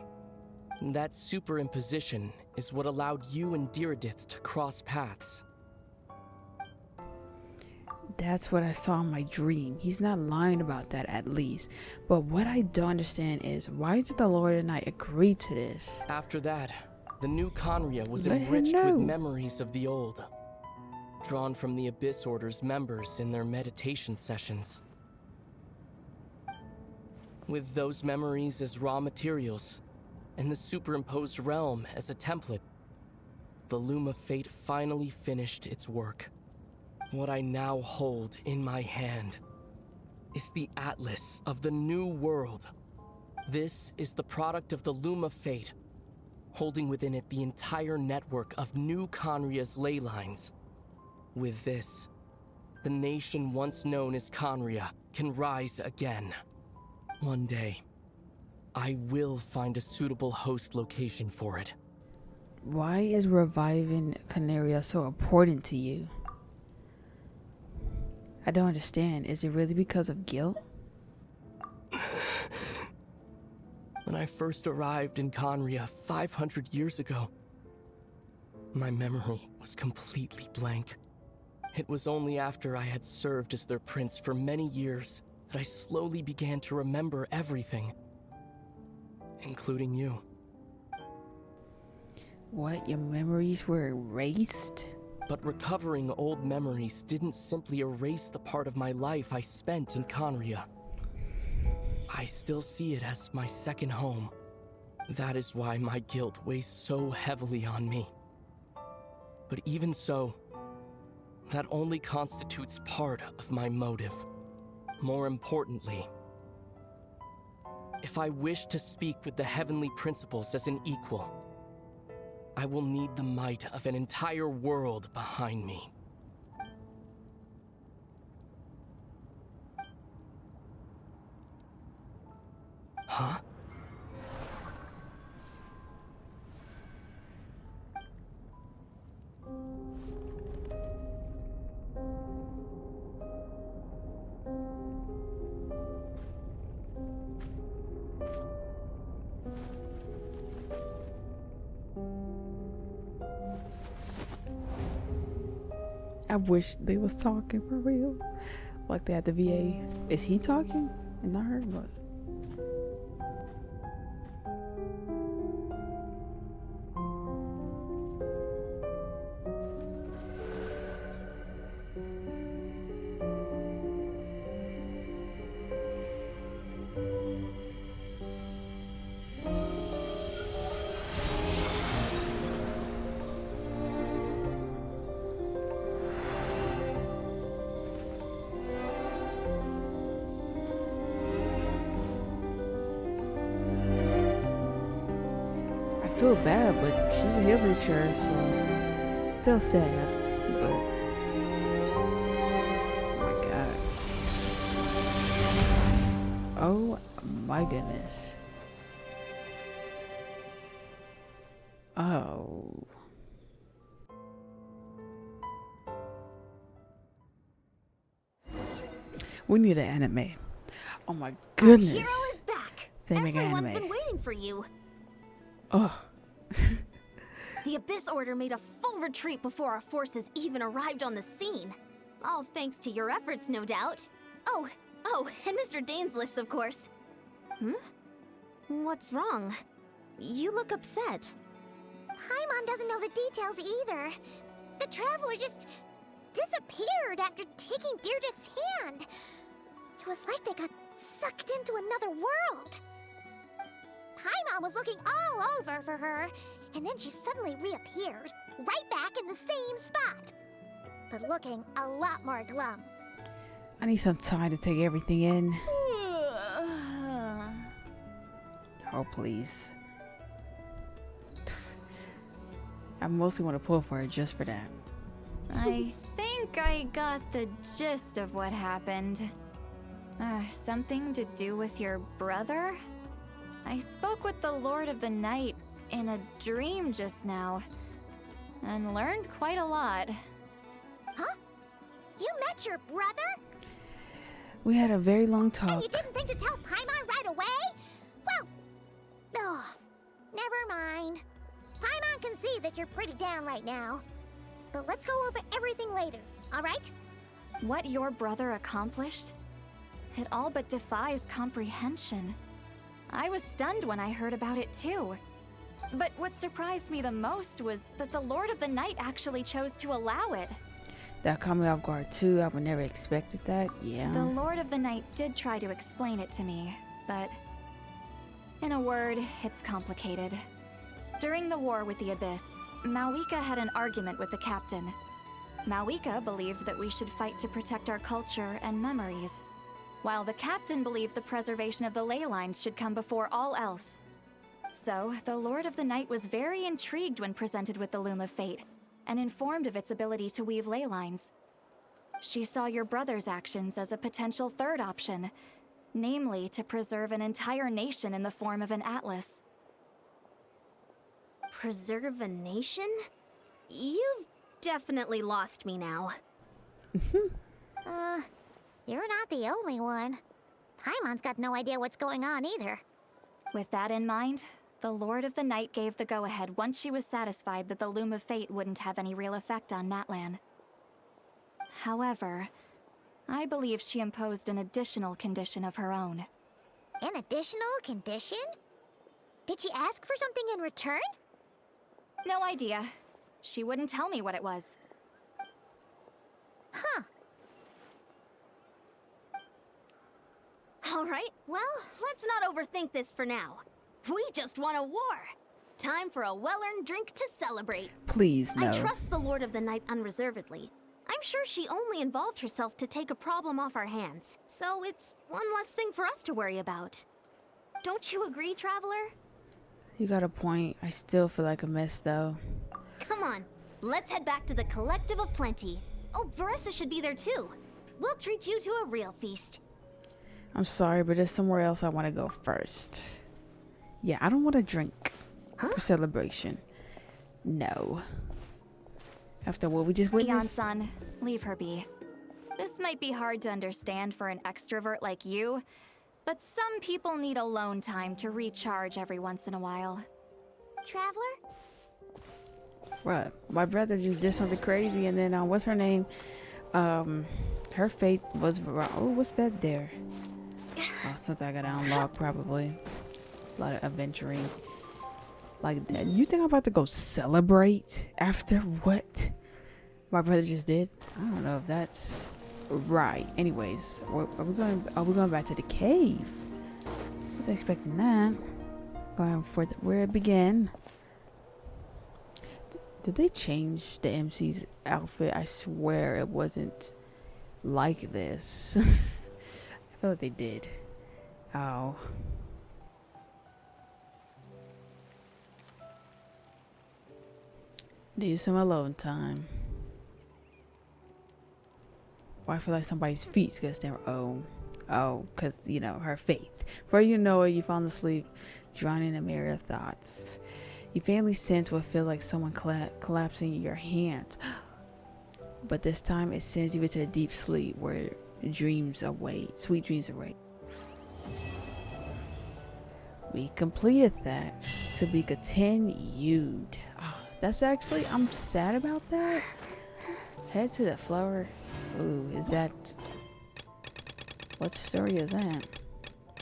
That superimposition is what allowed you and Diridith to cross paths. That's what I saw in my dream. He's not lying about that, at least. But what I don't understand is, why did the Lord of the Night agree to this? After that, the new Conria was Let him enriched know. with memories of the old, drawn from the Abyss Order's members in their meditation sessions. With those memories as raw materials, and the superimposed realm as a template, the Loom of Fate finally finished its work. What I now hold in my hand is the Atlas of the New World. This is the product of the Loom of Fate, holding within it the entire network of new Conria's ley lines. With this, the nation once known as Conria can rise again. One day, I will find a suitable host location for it. Why is reviving Canaria so important to you? I don't understand. Is it really because of guilt? When I first arrived in Conria 500 years ago, my memory was completely blank. It was only after I had served as their prince for many years that I slowly began to remember everything, including you. What, your memories were erased? But recovering old memories didn't simply erase the part of my life I spent in Conria. I still see it as my second home. That is why my guilt weighs so heavily on me. But even so, that only constitutes part of my motive. More importantly, if I wish to speak with the heavenly principles as an equal, I will need the might of an entire world behind me. Huh? I wish they was talking for real. Like they at the VA. Is he talking? And not her? What? feel bad, but she's a villager, so still sad. But oh my god. Oh my goodness. Oh. We need an anime. Oh my goodness. Our hero is back. They make an Everyone's anime. been waiting for you. Oh. The Abyss Order made a full retreat before our forces even arrived on the scene. All thanks to your efforts, no doubt. Oh, and Mr. Dainsliff's, of course. What's wrong? You look upset. Paimon doesn't know the details either. The traveler just disappeared after taking Deirdre's hand. It was like they got sucked into another world. Paimon was looking all over for her, and then she suddenly reappeared, right back in the same spot. But looking a lot more glum. I need some time to take everything in. Oh, please. I mostly want to pull for her just for that. I think I got the gist of what happened. Something to do with your brother? I spoke with the Lord of the Night in a dream just now, and learned quite a lot. Huh? You met your brother? We had a very long talk. And you didn't think to tell Paimon right away? Well, never mind. Paimon can see that you're pretty down right now. But let's go over everything later, alright? What your brother accomplished? It all but defies comprehension. I was stunned when I heard about it too. But what surprised me the most was that the Lord of the Night actually chose to allow it. That caught me off guard too. I would never expected that. Yeah. The Lord of the Night did try to explain it to me, but in a word, it's complicated. During the war with the Abyss, Mawika had an argument with the captain. Mawika believed that we should fight to protect our culture and memories, while the captain believed the preservation of the ley lines should come before all else. So, the Lord of the Night was very intrigued when presented with the Loom of Fate, and informed of its ability to weave ley lines. She saw your brother's actions as a potential third option, namely to preserve an entire nation in the form of an atlas. Preserve a nation? You've definitely lost me now. You're not the only one. Paimon's got no idea what's going on either. With that in mind, the Lord of the Night gave the go-ahead once she was satisfied that the Loom of Fate wouldn't have any real effect on Natlan. However, I believe she imposed an additional condition of her own. An additional condition? Did she ask for something in return? No idea. She wouldn't tell me what it was. Huh. Alright, well, let's not overthink this for now. We just won a war. Time for a well-earned drink to celebrate. Please, no. I trust the Lord of the Night unreservedly. I'm sure she only involved herself to take a problem off our hands, so it's one less thing for us to worry about. Don't you agree, Traveler? You got a point. I still feel like a mess, though. Come on, let's head back to the Collective of Plenty. Oh, Varessa should be there too. We'll treat you to a real feast. I'm sorry, but there's somewhere else I want to go first. Yeah, I don't want to drink for celebration. No. After what we just witnessed. Yon-san, leave her be. This might be hard to understand for an extrovert like you, but some people need alone time to recharge every once in a while. Traveler? What? My brother just did something crazy, and then what's her name? Her fate was. Oh, what's that there? Oh, something I gotta unlock probably. A lot of adventuring like that. You think I'm about to go celebrate after what my brother just did? I don't know if that's right. Anyways, are we going back to the cave? Wasn't expecting that. Going for where it began. Did they change the MC's outfit? I swear it wasn't like this. I feel like they did. Oh. Need some alone time. Why I feel like somebody's feet's gonna stand. Oh, because, you know, her faith. Before you know it, you fall asleep, drowning in a myriad of thoughts. You faintly sense what feels like someone collapsing your hands. But this time it sends you into a deep sleep where dreams await, sweet dreams await. We completed that. To be continued. Oh, that's actually, I'm sad about that. Head to the flower. Ooh, is that... What story is that?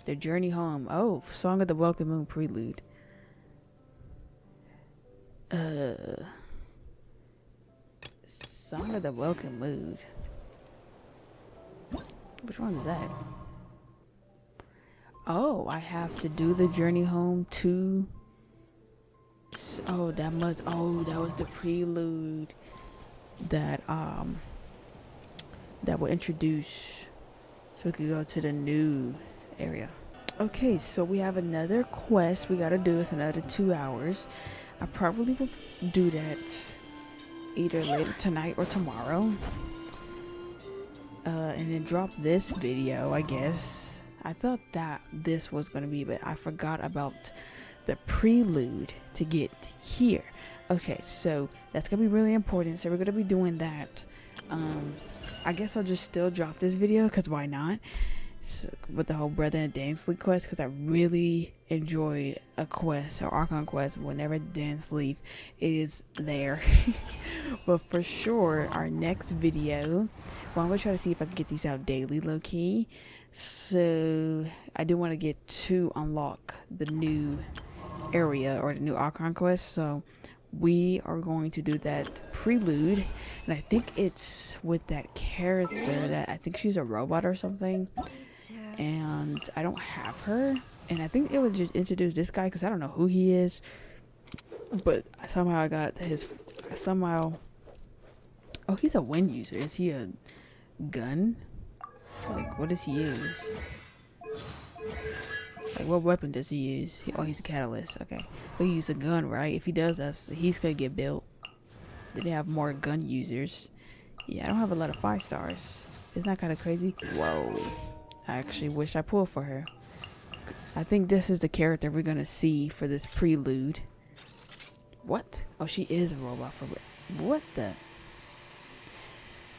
The Journey Home. Oh, Song of the Welcome Moon Prelude. Song of the Welcome Moon. Which one is that? Oh, I have to do the Journey Home to... Oh, that was the prelude that will introduce, so we could go to the new area. Okay, so we have another quest we gotta do. It's another 2 hours. I probably will do that either later tonight or tomorrow, and then drop this video, I guess. I thought that this was gonna be, but I forgot about the prelude to get here. Okay, so that's gonna be really important, so we're gonna be doing that. I guess I'll just still drop this video, because why not? So, with the whole Brother and Dan Sleep quest, because I really enjoyed a quest or Archon quest whenever Dan Sleep is there. But for sure, our next video, well, I'm gonna try to see if I can get these out daily, low-key. So I do want to get to unlock the new area or the new Archon quest, so we are going to do that prelude, and I think it's with that character that I think she's a robot or something, and I don't have her, and I think it would just introduce this guy because I don't know who he is, but somehow I got his oh, he's a wind user. Is he a gun? Like, what does he use? Like, what weapon does he use? Oh, he's a catalyst. Okay. But he uses a gun, right? If he does, he's gonna get built. Then they have more gun users. Yeah, I don't have a lot of 5 stars. Isn't that kind of crazy? Whoa. I actually wish I pulled for her. I think this is the character we're gonna see for this prelude. What? Oh, she is a robot for what the?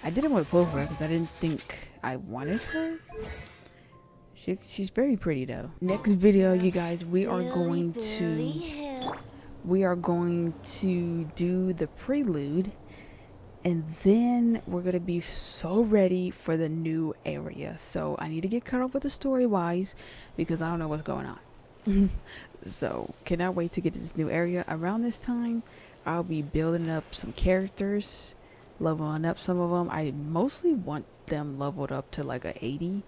I didn't want to pull for her because I didn't think I wanted her. She's very pretty though. Next video, you guys, we are going to do the prelude, and then we're gonna be so ready for the new area. So I need to get caught up with the story wise because I don't know what's going on. So cannot wait to get to this new area. Around this time, I'll be building up some characters, leveling up some of them. I mostly want them leveled up to like a 80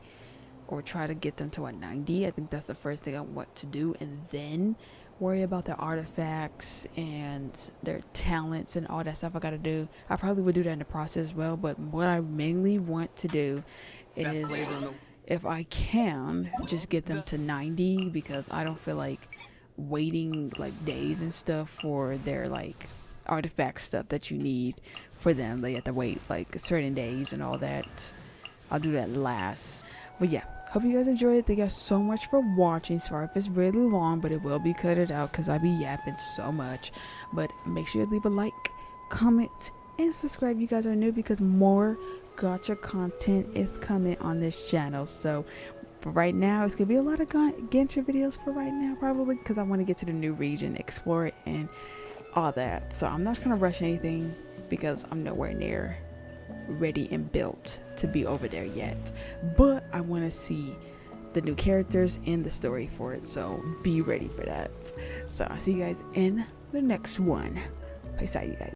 or try to get them to a 90. I think that's the first thing I want to do, and then worry about their artifacts and their talents and all that stuff I gotta do. I probably would do that in the process as well, but what I mainly want to do is, if I can, just get them to 90, because I don't feel like waiting like days and stuff for their like artifact stuff that you need for them. They have to wait like certain days and all that. I'll do that last. But yeah, hope you guys enjoyed it. Thank you guys so much for watching. Sorry if it's really long, but it will be cut out because I be yapping so much. But make sure you leave a like, comment, and subscribe if you guys are new, because more gacha content is coming on this channel. So for right now, it's gonna be a lot of Genshin videos for right now, probably, because I want to get to the new region, explore it, and all that. So I'm not gonna rush anything because I'm nowhere near ready and built to be over there yet, but I want to see the new characters and the story for it, so be ready for that. So I'll see you guys in the next one. Peace out, you guys.